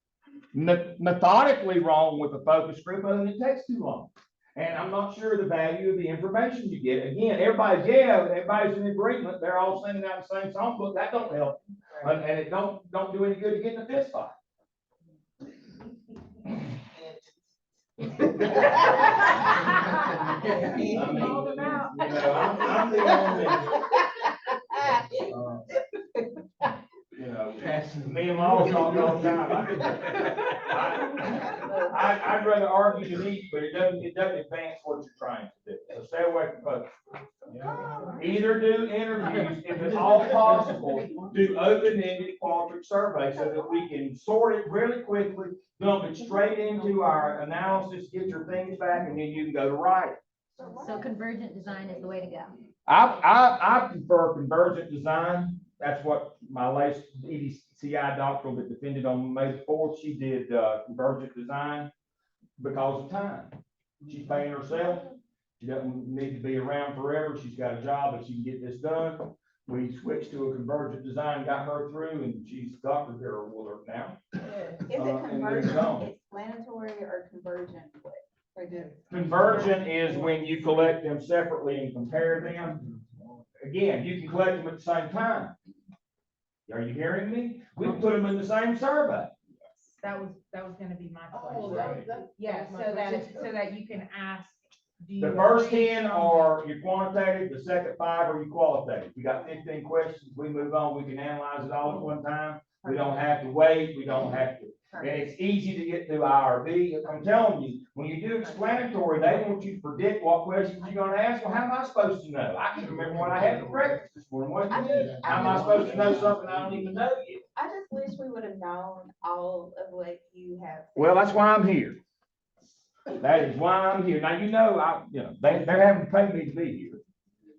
methodically wrong with a focus group other than it takes too long. And I'm not sure the value of the information you get. Again, everybody's in agreement. They're all sending out the same songbook. That don't help. And it don't do any good to get in a fist fight. I'm the one me and Mom talk all the time. I'd rather argue than eat, but it doesn't advance what you're trying to do. So stay away from focus. Either do interviews, if at all possible, do open-ended qualitative surveys so that we can sort it really quickly, dump it straight into our analysis, get your things back, and then you can go to writing. So convergent design is the way to go. I prefer convergent design. That's what my latest EDCI doctoral that defended on May 4th, she did convergent design because of time. She's paying herself. She doesn't need to be around forever. She's got a job and she can get this done. We switched to a convergent design, got her through, and she's Dr. Deol Wooler now. Is it convergent explanatory or convergent? Convergent is when you collect them separately and compare them. Again, you can collect them at the same time. Are you hearing me? We put them in the same survey. That was gonna be my Oh, question. Yeah, so that you can ask. Do you The first agree? 10 are your quantitative, the second 5 are your qualitative. We got 15 questions, we move on, we can analyze it all at one time. We don't have to wait, we don't have to. And it's easy to get through IRB. I'm telling you, when you do explanatory, they want you to predict what questions you're gonna ask. Well, how am I supposed to know? I can't remember what I had for breakfast this morning. What do you mean? How am I supposed to know something I don't even know yet? I just wish we would have known all of what you have. Well, that's why I'm here. That is why I'm here. Now, they're having to pay me to be here,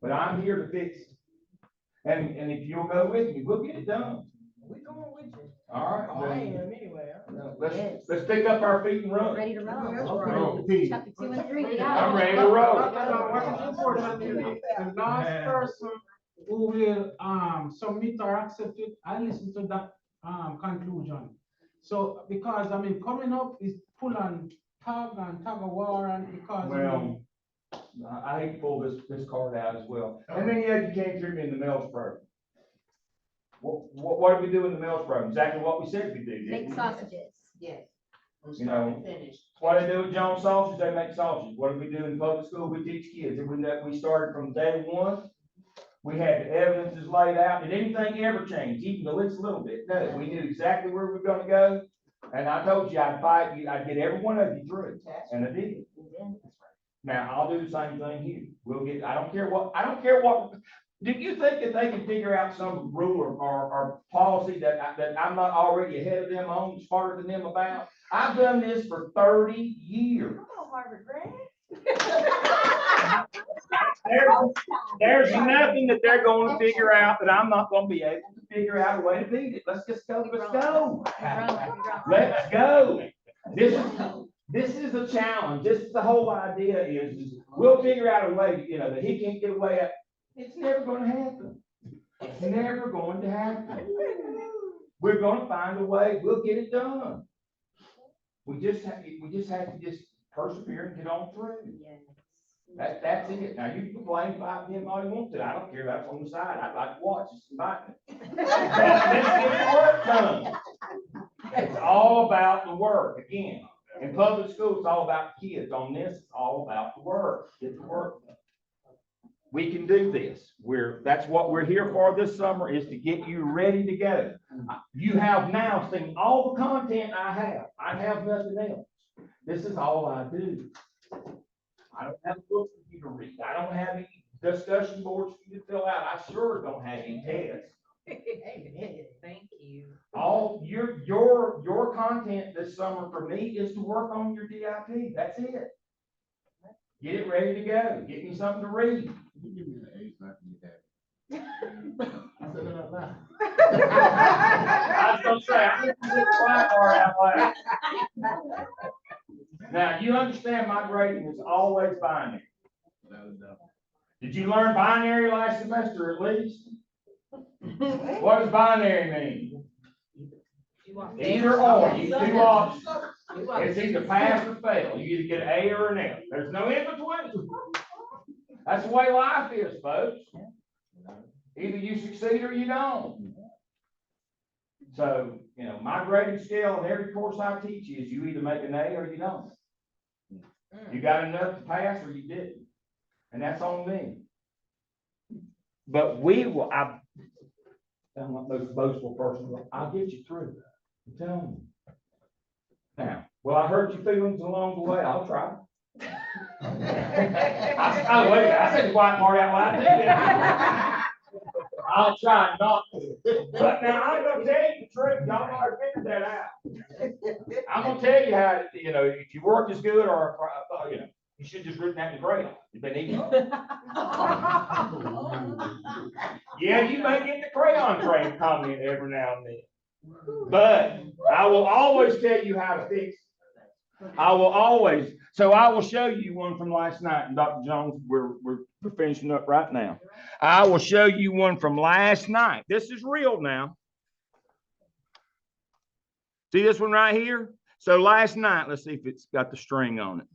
but I'm here to fix it. And if you'll go with me, we'll get it done. We going with you. All right. Oh, I am anyway. Let's pick up our feet and run. Ready to roll. Okay. Chapter 2 and 3. we I'm got it. ready to roll. Unfortunately, the last person who will submit or accept it, I listen to that conclusion. So because coming up is full on tug of war and because Well, I hate to pull this card out as well. How many of you came through me in the Mills program? What did we do in the Mills program? Exactly what we said we do, didn't Make we? sausages. Yes. You know, what they do with Jones sausage, they make sausage. What do we do in public school? We teach kids. We started from day one. We had the evidences laid out. Did anything ever change, even the least little bit? No, we knew exactly where we were gonna go. And I told you, I'd fight you, I'd get every one of you through, and I did. Now, I'll do the same thing here. We'll get, I don't care what, do you think that they can figure out some rule or policy that I'm not already ahead of them on, smarter than them about? I've done this for 30 years. Come on, Harvard grad. There's nothing that they're going to figure out that I'm not going to be able to figure out a way to beat it. Let's just go. Let's go. Let's go. This is a challenge. This is the whole idea is we'll figure out a way, that he can't get away at. It's never going to happen. It's never going to happen. We're going to find a way. We'll get it done. We just have to persevere and get on through. That's it. Now you can blame about him all you want to. I don't care. That's on the side. I'd like to watch. Just invite me. Let's get the work done. all about the work. Again, in public school, it's all about kids. On this, it's all about the work. Get the work done. We can do this. That's what we're here for this summer, is to get you ready to go. You have now seen all the content I have. I have nothing else. This is all I do. I don't have a book for you to read. I don't have any discussion boards for you to fill out. I sure don't have any tests. Thank you. All your content this summer for me is to work on your DIP. That's it. Get it ready to go. Get me something to read. You give me an age, not me that. I said that out loud. I was gonna say, I think you did the quiet part out loud. Now, you understand my grading is always binary. Did you learn binary last semester at least? What does binary mean? Either or, you two options. It's either pass or fail. You either get an A or an F. There's no in between. That's the way life is, folks. Either you succeed or you don't. So, my grading scale in every course I teach is you either make an A or you don't. You got enough to pass or you didn't. And that's on me. But I'm not the most boastful person, but I'll get you through. I'm telling you. Now, will I hurt your feelings along the way? I'll try. I said the quiet part out loud, didn't I? I'll try not to. But now I'm gonna tell you the truth. Y'all already figured that out. I'm gonna tell you how, if you work as good or, you should just written that in the crayon. You've been eating. Yeah, you may get the crayon train comment every now and then. But I will always tell you how to fix it. I will show you one from last night. And Dr. Jones, we're finishing up right now. I will show you one from last night. This is real now. See this one right here? So last night, let's see if it's got the string on it.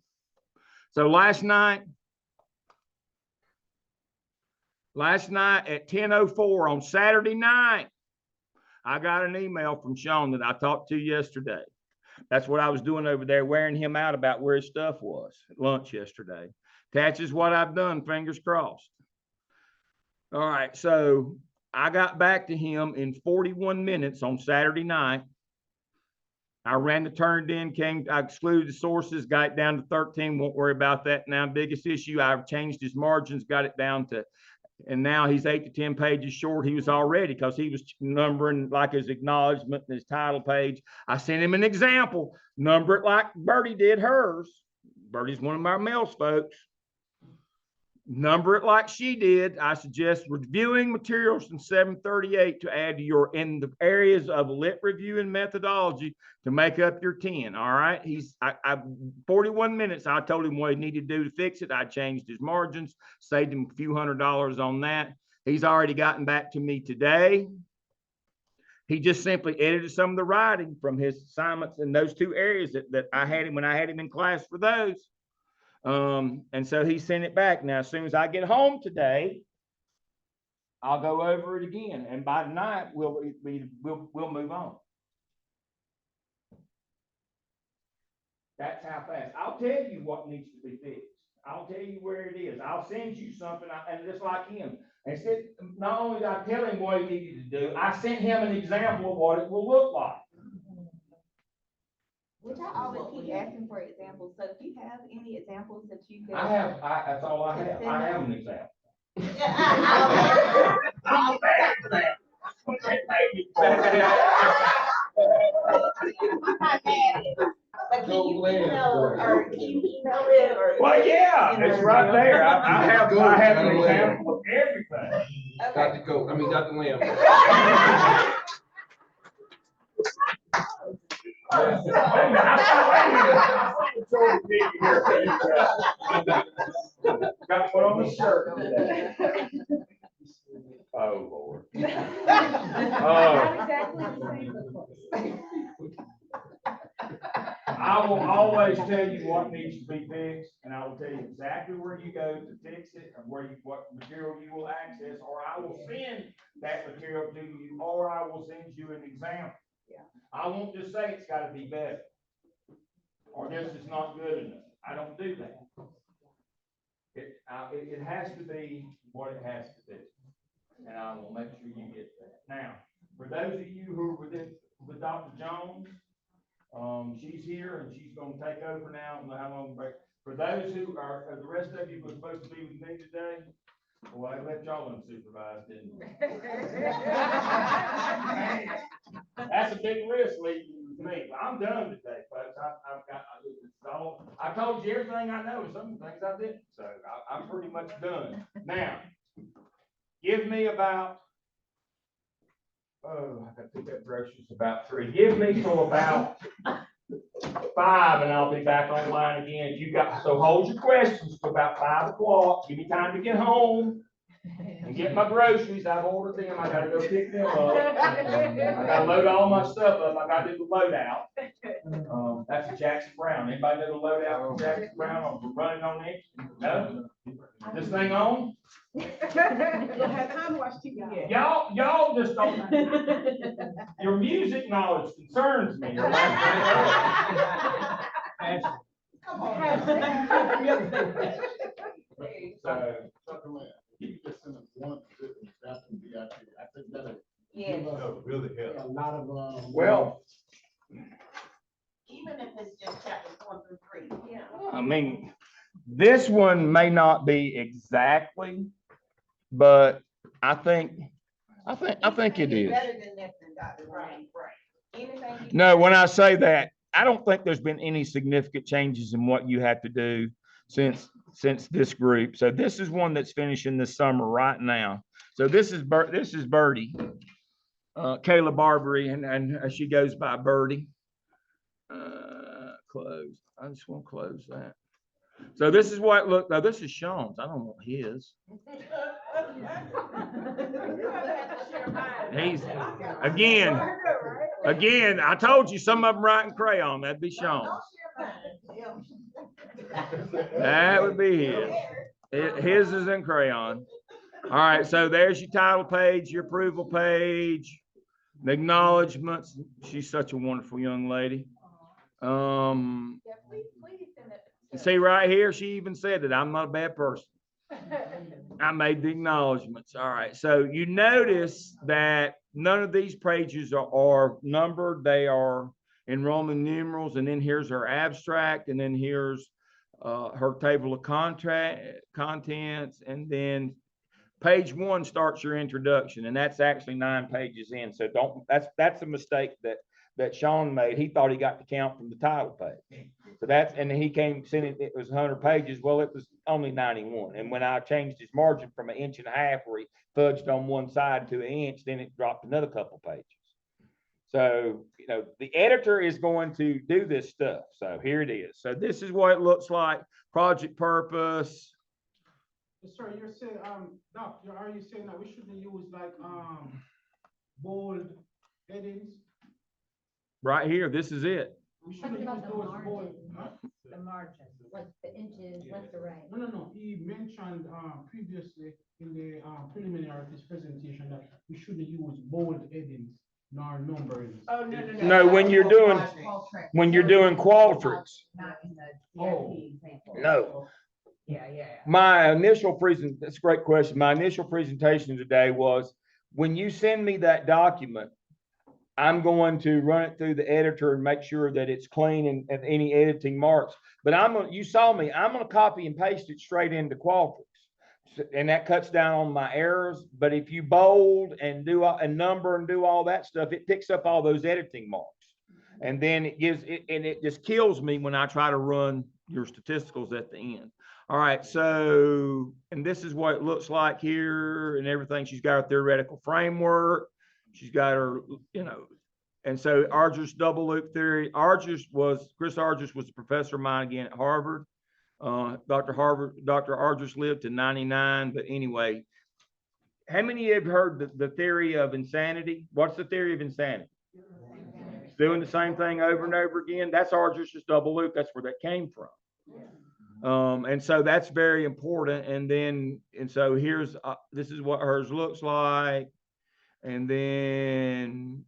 So last night at 10:04 on Saturday night, I got an email from Sean that I talked to yesterday. That's what I was doing over there, wearing him out about where his stuff was at lunch yesterday. Attaches what I've done, fingers crossed. All right, so I got back to him in 41 minutes on Saturday night. I ran the turned in, I excluded the sources, got it down to 13. Won't worry about that now. Biggest issue, I've changed his margins, got it down to, and now he's 8 to 10 pages short. He was already, because he was numbering like his acknowledgement and his title page. I sent him an example, number it like Bertie did hers. Bertie's one of my Mills folks. Number it like she did. I suggest reviewing materials from 738 to add to your, in the areas of lit review and methodology to make up your 10. All right. 41 minutes. I told him what he needed to do to fix it. I changed his margins, saved him a few $100s on that. He's already gotten back to me today. He just simply edited some of the writing from his assignments in those two areas that I had him when I had him in class for those. And so he sent it back. Now, as soon as I get home today, I'll go over it again. And by tonight, we'll move on. That's how fast. I'll tell you what needs to be fixed. I'll tell you where it is. I'll send you something, and just like him. Instead, not only did I tell him what he needed to do, I sent him an example of what it will look like. Which I always keep asking for examples, so do you have any examples that you could? That's all I have. I have an example. But can you email it or? Well, yeah, it's right there. I have an example of everything. Okay. Dr. Lamb. Got one on the shirt. Oh, Lord. Not exactly the same. I will always tell you what needs to be fixed, and I will tell you exactly where you go to fix it, and what material you will access, or I will send that material to you, or I will send you an example. I won't just say it's gotta be better. Or this is not good enough. I don't do that. It has to be what it has to be. And I will make sure you get that. Now, for those of you who are with Dr. Jones, she's here and she's gonna take over now. I don't know how long break. For those who are, the rest of you were supposed to be with me today, well, I left y'all unsupervised, didn't I? That's a big risk leaving with me. But I'm done today, folks. I told you everything I know and some of the things I didn't. So I'm pretty much done. Now, give me about, oh, I gotta pick up groceries about 3. Give me till about 5 and I'll be back online again. So hold your questions till about 5 o'clock. Give me time to get home and get my groceries. I've ordered them. I gotta go pick them up. I gotta load all my stuff up. I gotta do the loadout. That's a Jackson Brown. Anybody know the loadout from Jackson Brown? We're running on it. No? This thing on? You don't have time to watch TV yet. Y'all just don't. Your music knowledge concerns me. Come on. So, Dr. Lamb, you just send us one position, that's from VIP. I think that'll Yes. give us Really a lot of, well, Even if it's just chapters 1 through 3. Yeah. I mean, this one may not be exactly, but I think it is. Better than this, Dr. Right. Anything. No, when I say that, I don't think there's been any significant changes in what you have to do since this group. So this is one that's finishing this summer right now. So this is Birdie, Kayla Barbary, and she goes by Birdie. Close. I just want to close that. So this is what look. Now this is Sean's. I don't want his. He's again. I told you some of them write in crayon. That'd be Sean's. That would be his. His is in crayon. All right. So there's your title page, your approval page, the acknowledgements. She's such a wonderful young lady. Yeah, please send it. See right here, she even said that I'm not a bad person. I made the acknowledgements. All right. So you notice that none of these pages are numbered. They are in Roman numerals. And then here's her abstract. And then here's her table of contents. And then page 1 starts your introduction. And that's actually 9 pages in. So that's a mistake that Sean made. He thought he got the count from the title page. So and he sent it was 100 pages. Well, it was only 91. And when I changed his margin from 1.5 inches where he fudged on one side to 1 inch, then it dropped another couple pages. So, the editor is going to do this stuff. So here it is. So this is what it looks like. Project purpose. Sorry, you're saying, Doc, are you saying that we shouldn't use like, bold headings? Right here, this is it. We shouldn't use those bold, huh? The margin, like the inches, left to right. No. He mentioned, previously in the, preliminary of his presentation that we shouldn't use bold headings nor numbers. Oh, no. No, when you're doing Qualtrics. Not in the Oh. CIP example. No. Yeah. That's a great question. My initial presentation today was, when you send me that document, I'm going to run it through the editor and make sure that it's clean and any editing marks. But you saw me, I'm going to copy and paste it straight into Qualtrics. And that cuts down on my errors. But if you bold and do a number and do all that stuff, it picks up all those editing marks. And then it just kills me when I try to run your statisticals at the end. All right, so, and this is what it looks like here and everything. She's got her theoretical framework. She's got her, and so Argyris double loop theory. Chris Argyris was a professor of mine again at Harvard. Dr. Argyris lived to 99, but anyway, how many have heard the theory of insanity? What's the theory of insanity? Doing the same thing over and over again. That's Argyris' double loop. That's where that came from. And so that's very important. And so here's, this is what hers looks like. And then,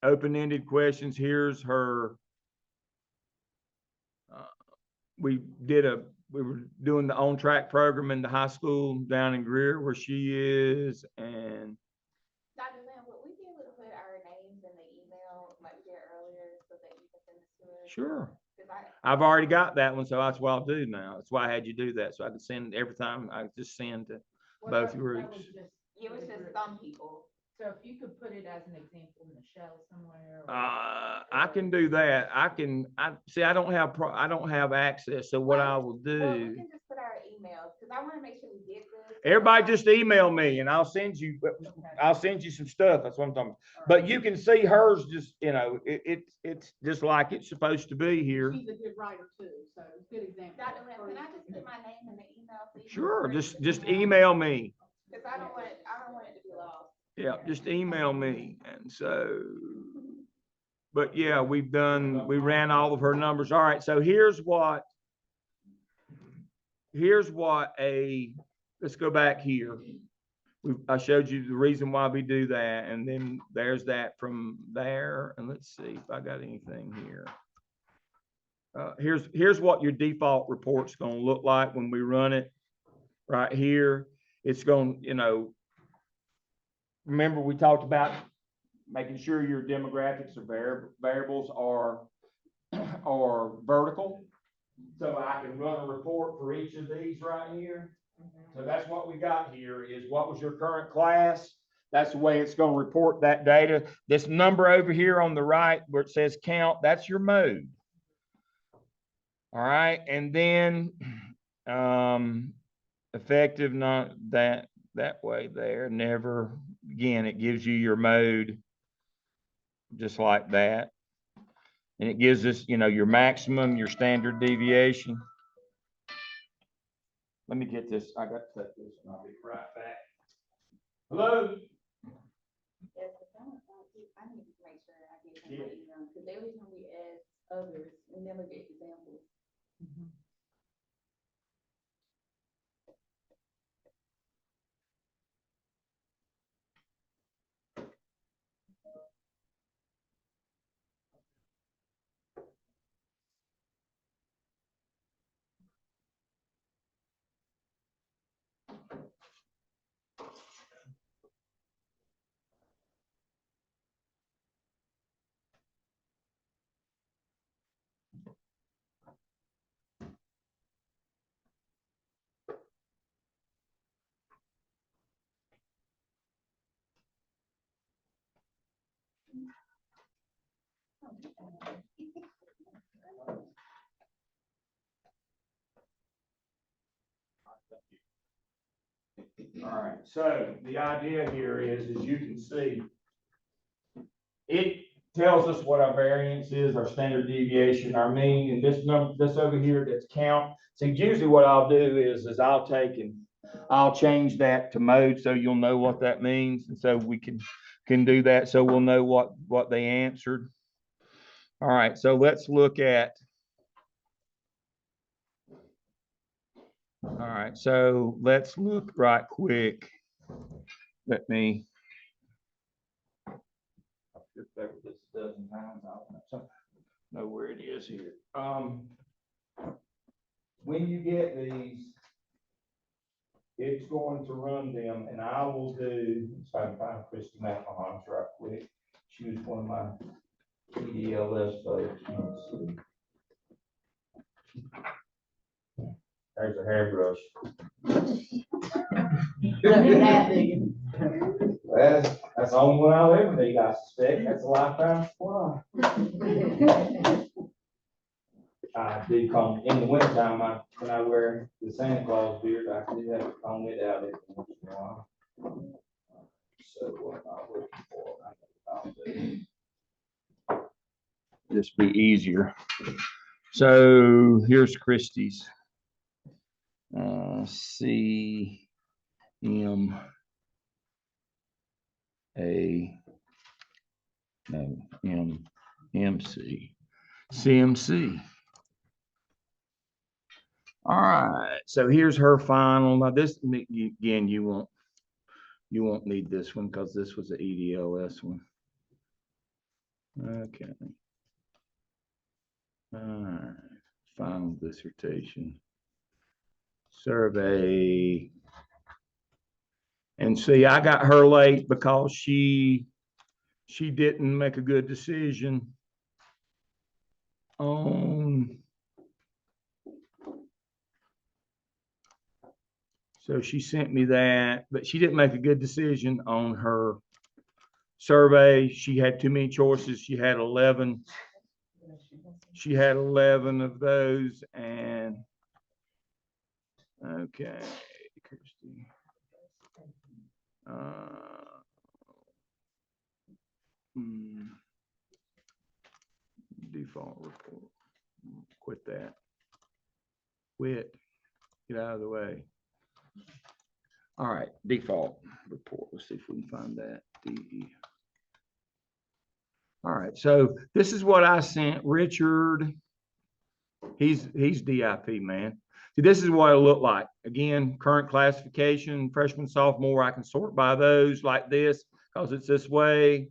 open-ended questions. Here's her. We were doing the on-track program in the high school down in Greer where she is, and Dr. Lamb, would we be able to put our names in the email like we did earlier so that you can send this to us? sure. 'Cause I've already got that one, so that's what I'll do now. That's why I had you do that, so I could send every time. I just send to both That groups. was just- it was just some people. So if you could put it as an example in the shell somewhere. or- I can do that. I see, I don't have access, so what I will Well, we do, can just put our emails, because I want to make sure we get this. everybody just email me and I'll send you some stuff. That's what I'm talking about. But you can see hers just, it's just like it's supposed to be here. She's a good writer too, so it's a good example. Dr. Lamb, can I just put my name in the email, please? Sure, just email me. Because I don't want it to be lost. Yeah, just email me. And so, but yeah, we ran all of her numbers. All right, so here's what let's go back here. I showed you the reason why we do that, and then there's that from there. And let's see if I got anything here. Here's what your default report's gonna look like when we run it right here. It's going, remember we talked about making sure your demographics or variables are vertical. So I can run a report for each of these right here. So that's what we got here is what was your current class? That's the way it's going to report that data. This number over here on the right where it says count, that's your mode. All right. And then effective, not that way there. Never, again, it gives you your mode just like that. And it gives us, your maximum, your standard deviation. Let me get this. I got to set this and I'll be right back. Hello? Yes, I need to make sure I get them my email, because every time we ask others, we never get examples. All right, so the idea here is, as you can see, it tells us what our variance is, our standard deviation, our mean, and this number, this over here, that's count. So usually what I'll do is I'll take and I'll change that to mode so you'll know what that means, and so we can do that so we'll know what they answered. All right, so let's look at. All right, so let's look right quick. Let me. I've skipped over this a dozen times. I don't know where it is here. When you get these, it's going to run them, and I will do. So I can find Christy McMahon's right quick. She was one of my EDLS folks. Let's see. There's a hairbrush. That's the only one I'll ever need, I suspect. That's a lifetime supply. I do comb in the wintertime. When I wear the Santa Claus beard, I do have to comb it out every once in a while. So what I'm looking for, I'll do. Just be easier. So here's Christie's. CMA no MC CMC. All right, so here's her final. Now this again, you won't need this one because this was an EDLS one. Okay. All right, final dissertation. Survey. And see, I got her late because she didn't make a good decision on. So she sent me that, but she didn't make a good decision on her survey. She had too many choices. She had 11. She had 11 of those, and okay, Kirsty. Default report. Quit that. Quit. Get out of the way. All right, default report. Let's see if we can find that. All right, so this is what I sent Richard. He's DIP, man. See, this is what it looked like. Again, current classification, freshman, sophomore. I can sort by those like this because it's this way.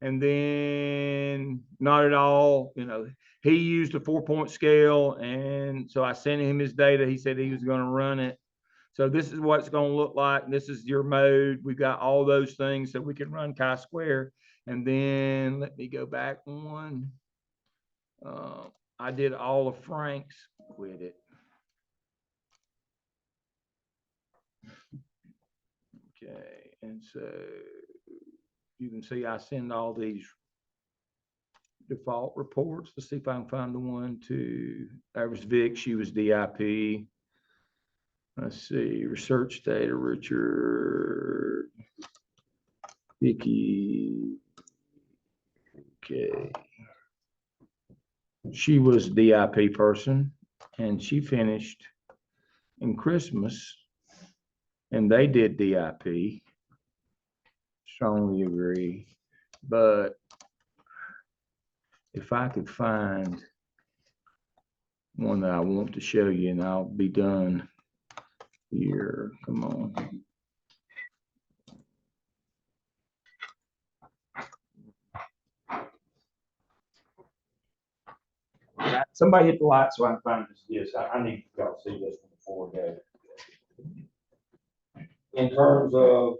And then not at all, you know, he used a 4-point scale. And so I sent him his data. He said he was going to run it. So this is what it's going to look like. This is your mode. We've got all those things so we can run chi-square. And then let me go back one. I did all of Frank's. Quit it. Okay, and so you can see I send all these default reports. Let's see if I can find the one to, that was Vic, she was DIP. Let's see, research data, Richard, Vicky. Okay. She was DIP person, and she finished in Christmas, and they did DIP. Strongly agree. But if I could find one that I want to show you, and I'll be done here. Come on. Somebody hit the light so I can find this disc. I need y'all to see this one before we go. In terms of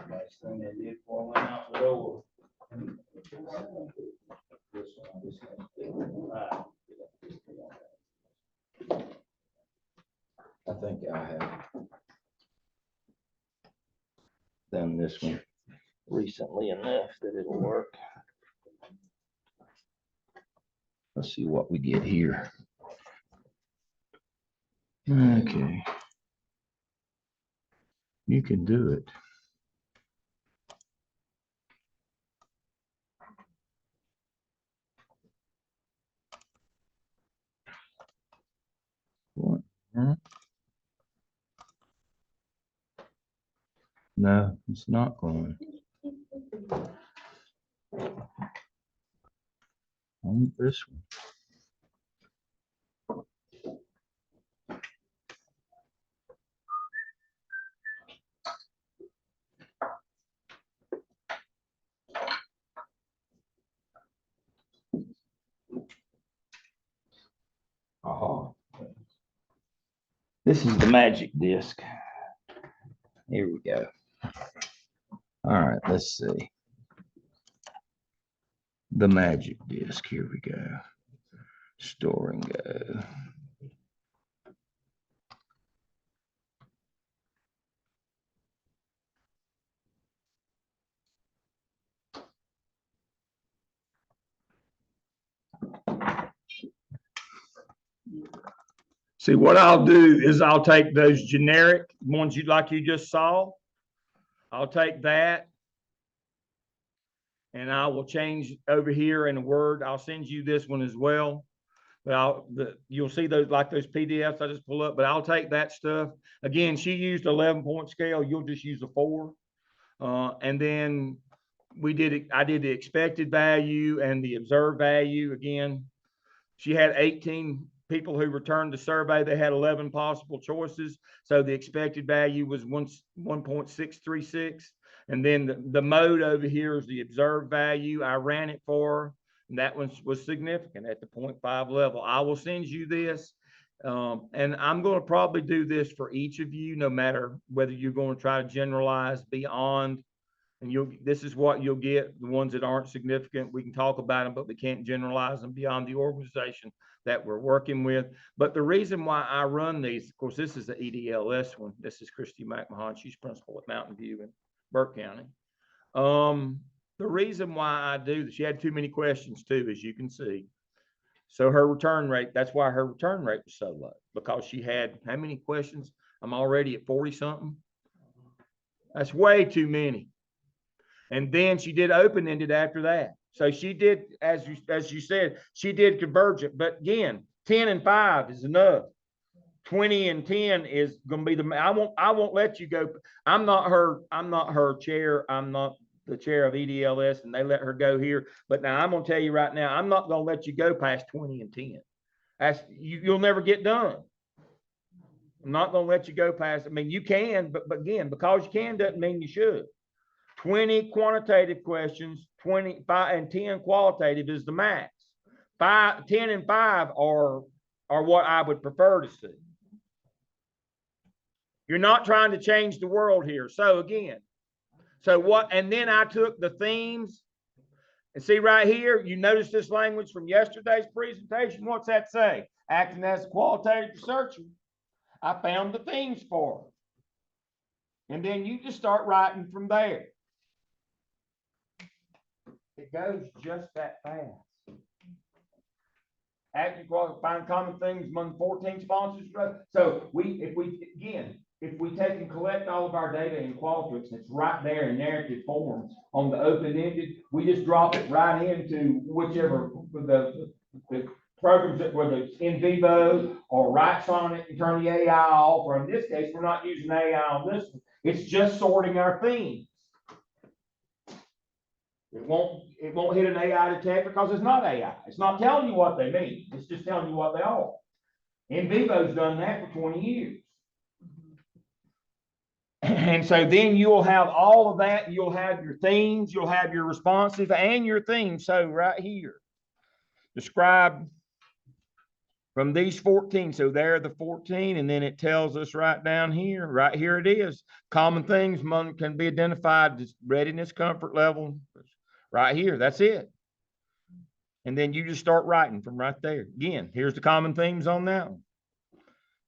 last thing they did before I went out the door. I think I have done this one recently enough that it'll work. Let's see what we get here. Okay. You can do it. What? Huh? No, it's not going. On this one. Aha. This is the magic disc. Here we go. All right, let's see. The magic disc. Here we go. Store and go. See, what I'll do is I'll take those generic ones you just saw. I'll take that and I will change over here in a Word. I'll send you this one as well. But you'll see those like those PDFs I just pull up, but I'll take that stuff. Again, she used 11-point scale. You'll just use a 4. And then I did the expected value and the observed value again. She had 18 people who returned the survey. They had 11 possible choices. So the expected value was 1.636. And then the mode over here is the observed value. I ran it for her, and that one was significant at the 0.5 level. I will send you this. And I'm going to probably do this for each of you, no matter whether you're going to try to generalize beyond. And this is what you'll get. The ones that aren't significant, we can talk about them, but we can't generalize them beyond the organization that we're working with. But the reason why I run these, of course, this is the EDLS one. This is Christy McMahon. She's principal at Mountain View in Burke County. The reason why I do this, she had too many questions too, as you can see. So her return rate, that's why her return rate was so low, because she had how many questions? I'm already at 40 something. That's way too many. And then she did open-ended after that. So she did, as you said, she did convergent. But again, 10 and 5 is enough. 20 and 10 is going to be I won't let you go. I'm not her chair. I'm not the chair of EDLS, and they let her go here. But now I'm going to tell you right now, I'm not going to let you go past 20 and 10. You'll never get done. I'm not going to let you go past. I mean, you can, but again, because you can doesn't mean you should. 20 quantitative questions, 25 and 10 qualitative is the max. 10 and 5 are what I would prefer to see. You're not trying to change the world here. So again, and then I took the themes, and see right here, you notice this language from yesterday's presentation. What's that say? Acting as a qualitative researcher, I found the themes for her. And then you just start writing from there. It goes just that fast. Active quality, find common themes among 14 sponsors. So if we take and collect all of our data in Qualtrics, it's right there in narrative form on the open-ended. We just drop it right into whichever the programs that whether it's in vivo or write Sonnet and turn the AI off, or in this case, we're not using AI on this one. It's just sorting our themes. It won't hit an AI detector because it's not AI. It's not telling you what they mean. It's just telling you what they are. In vivo's done that for 20 years. And so then you'll have all of that. You'll have your themes, you'll have your responsive and your themes. So right here, describe from these 14. So there are the 14, and then it tells us right down here, right here it is. Common things can be identified as readiness, comfort level. Right here, that's it. And then you just start writing from right there. Again, here's the common themes on that one.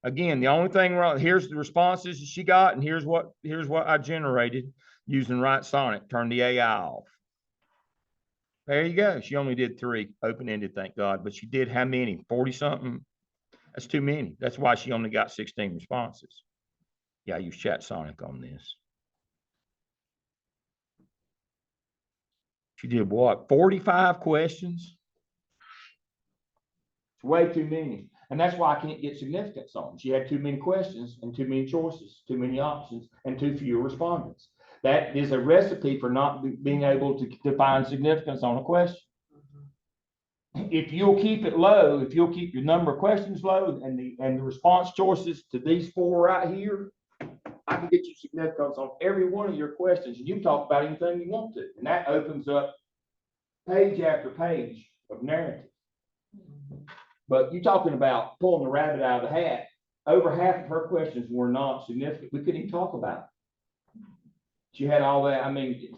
Again, the only thing wrong, here's the responses she got, and here's what I generated using Write Sonnet. Turn the AI off. There you go. She only did 3 open-ended, thank God, but she did how many? 40 something. That's too many. That's why she only got 16 responses. Yeah, I use Chat Sonic on this. She did what? 45 questions? It's way too many. And that's why I can't get significance on them. She had too many questions and too many choices, too many options, and too few respondents. That is a recipe for not being able to define significance on a question. If you'll keep it low, if you'll keep your number of questions low and the response choices to these 4 right here, I can get you significance on every one of your questions, and you can talk about anything you want to. And that opens up page after page of narrative. But you're talking about pulling the rabbit out of the hat. Over half of her questions were not significant. We couldn't even talk about it. She had all that. I mean,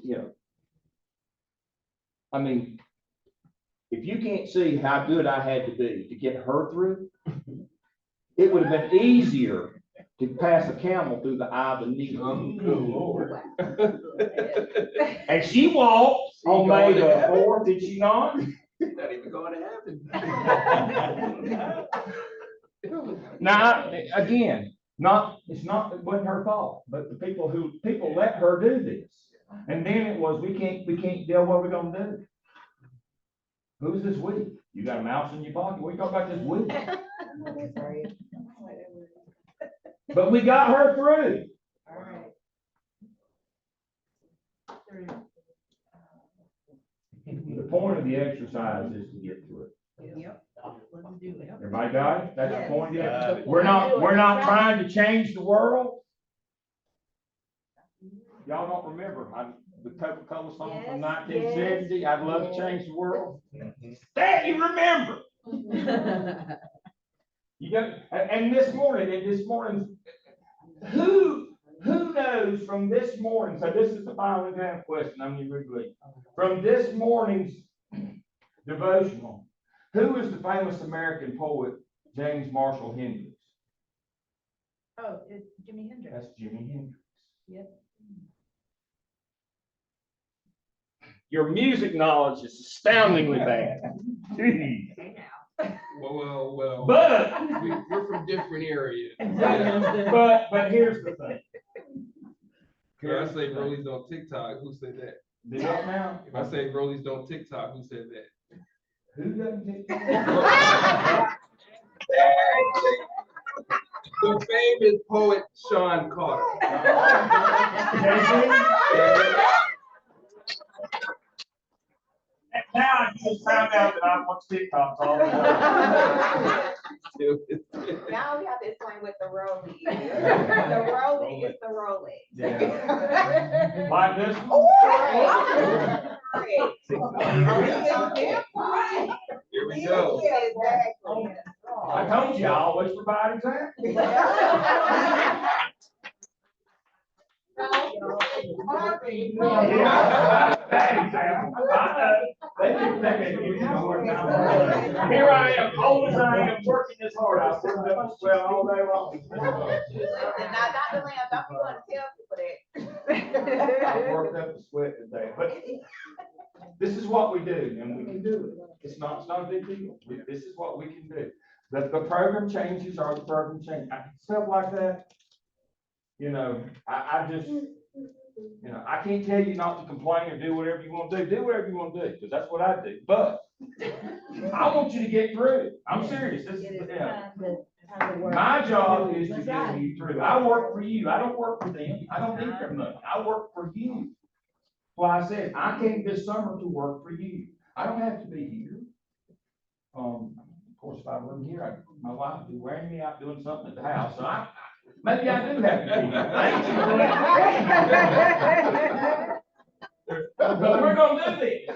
if you can't see how good I had to be to get her through, it would have been easier to pass a camel through the eye of a needle. Oh, good Lord. And she walked on May the 4th, did she not? Not even going to happen. Now, again, it wasn't her fault, but the people let her do this. And then it was, we can't deal what we're gonna do. Who's this we? You got a mouse in your pocket? What are you talking about this we? But we got her through. All right. The point of the exercise is to get through it. Yep. Everybody got it? That's the point. Got it. We're not trying to change the world. Y'all don't remember, the Coca-Cola song from Yes, 1970, I'd love to yes. change the world. That you remember. You got, and this morning, who knows from this morning, so this is the final exam question, I'm going to read. From this morning's devotional, who is the famous American poet, James Marshall Hendrix? Oh, it's Jimi Hendrix. That's Jimi Hendrix. Yep. Your music knowledge is astoundingly bad. Well, But, we're from different areas. but here's the thing. If I say Rollies on TikTok, who said that? Did up now? If I say Rollies don't TikTok, who said that? Who doesn't take The famous poet Sean Carter. Now I just found out that I watch TikToks all the time. Now we have to explain what the rollie is. The rollie is the rollie. Yeah. Like this Here we go. Exactly. I told you, I always provide examples. Here I am, old as I am, working this hard. I worked up a sweat all day long. Now, Dr. Lamb, don't you want to tell people that? I worked up a sweat today, but this is what we do, and we can do it. It's not a big deal. This is what we can do. The program changes are the program change. Stuff like that, I just, I can't tell you not to complain or do whatever you want to do. Do whatever you want to do, because that's what I do. But I want you to get through it. I'm serious. This is, my job is to get you through. I work for you. I don't work for them. I don't need their money. I work for you. Well, I said, I came this summer to work for you. I don't have to be here. Of course, if I wasn't here, my wife would be wearing me out doing something at the house. So maybe I do have to be here. But we're gonna do this.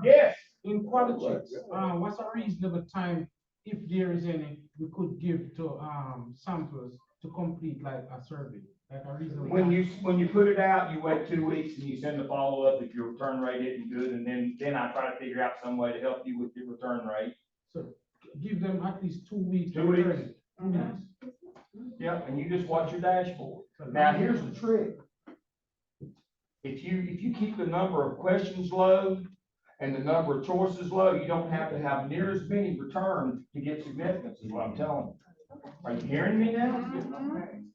Yes. In politics, what's a reasonable time, if there is any, we could give to samplers to complete like a survey, like a reasonable. When you put it out, you wait 2 weeks and you send a follow-up if your return rate isn't good, and then I try to figure out some way to help you with your return rate. So give them at least 2 weeks. 2 weeks. 2 weeks. Yep, and you just watch your dashboard. Now, here's the trick. If you keep the number of questions low and the number of choices low, you don't have to have near as many returned to get significance, is what I'm telling you. Are you hearing me now?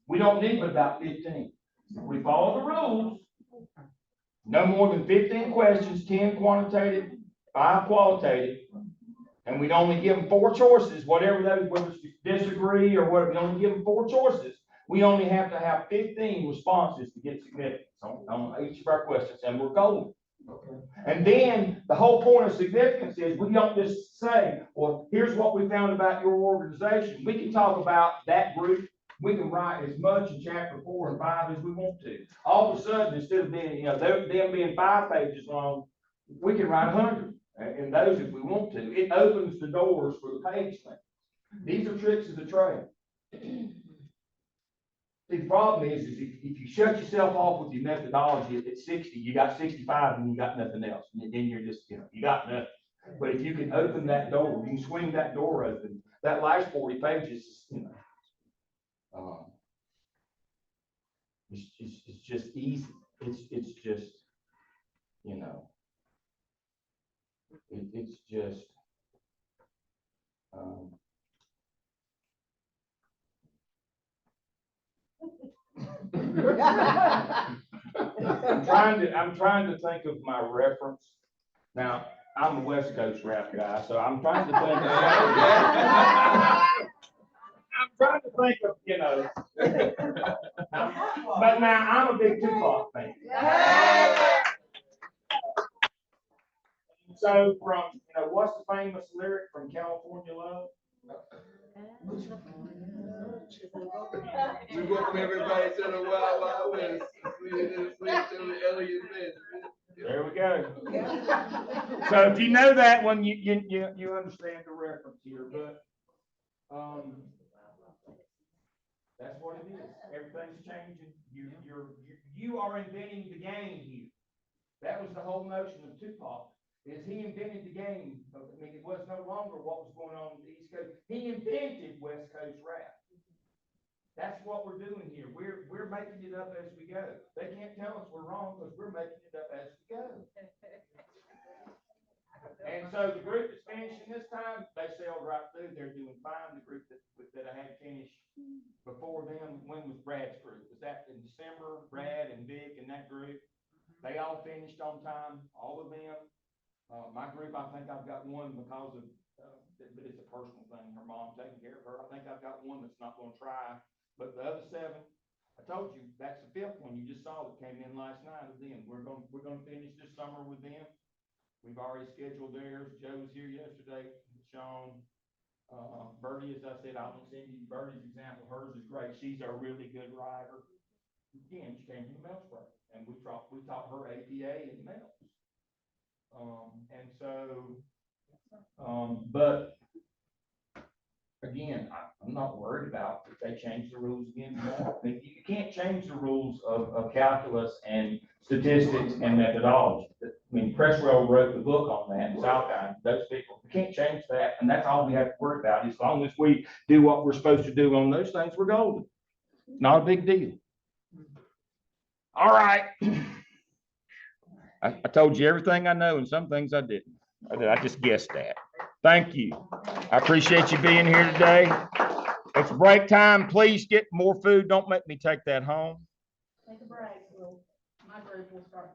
We don't need but about 15. If we follow the rules, no more than 15 questions, 10 quantitative, 5 qualitative, and we'd only give them 4 choices, whatever those, whether it's disagree or whatever, we only give them 4 choices. We only have to have 15 responses to get significance on each of our questions, and we're golden. And then the whole point of significance is we don't just say, well, here's what we found about your organization. We can talk about that group. We can write as much in chapter 4 and 5 as we want to. All of a sudden, instead of being, them being 5 pages long, we can write 100 in those if we want to. It opens the doors for the page length. These are tricks of the trade. The problem is if you shut yourself off with your methodology at 60, you got 65 and you got nothing else. And then you're just, you got nothing. But if you can open that door, you can swing that door open, that last 40 pages, it's just easy. It's just, it's just, I'm trying to think of my reference. Now, I'm a West Coast rap guy, so I'm trying to think of, but now I'm a big Tupac fan. So you know, what's the famous lyric from California Love? We welcome everybody to the Wild Wild West. There we go. So if you know that one, you understand the reference here, but, that's what it is. Everything's changing. You are inventing the game here. That was the whole notion of Tupac, is he invented the game. I mean, it was no longer what was going on in the East Coast. He invented West Coast rap. That's what we're doing here. We're making it up as we go. They can't tell us we're wrong because we're making it up as we go. And so the group that's finishing this time, they sailed right through. They're doing fine. The group that I had finished before them, when was Brad's group? Was that in December? Brad and Vic and that group? They all finished on time, all of them. My group, I think I've got one because of, but it's a personal thing. Her mom taking care of her. I think I've got one that's not going to try. But the other 7, I told you, that's the 5th one you just saw that came in last night of them. We're going to finish this summer with them. We've already scheduled theirs. Joe was here yesterday. Sean, Bertie, as I said, I won't send you Bertie's example. Hers is great. She's a really good writer. Again, she came from Melsburg, and we taught her APA and Mels. And so, but again, I'm not worried about if they change the rules again tomorrow. I mean, you can't change the rules of calculus and statistics and methodology. I mean, Cresswell wrote the book on that, and Southbound, those people, we can't change that, and that's all we have to worry about. As long as we do what we're supposed to do on those things, we're golden. Not a big deal. All right. I told you everything I know, and some things I didn't. I just guessed that. Thank you. I appreciate you being here today. It's break time. Please get more food. Don't make me take that home. Take a break. My group will start.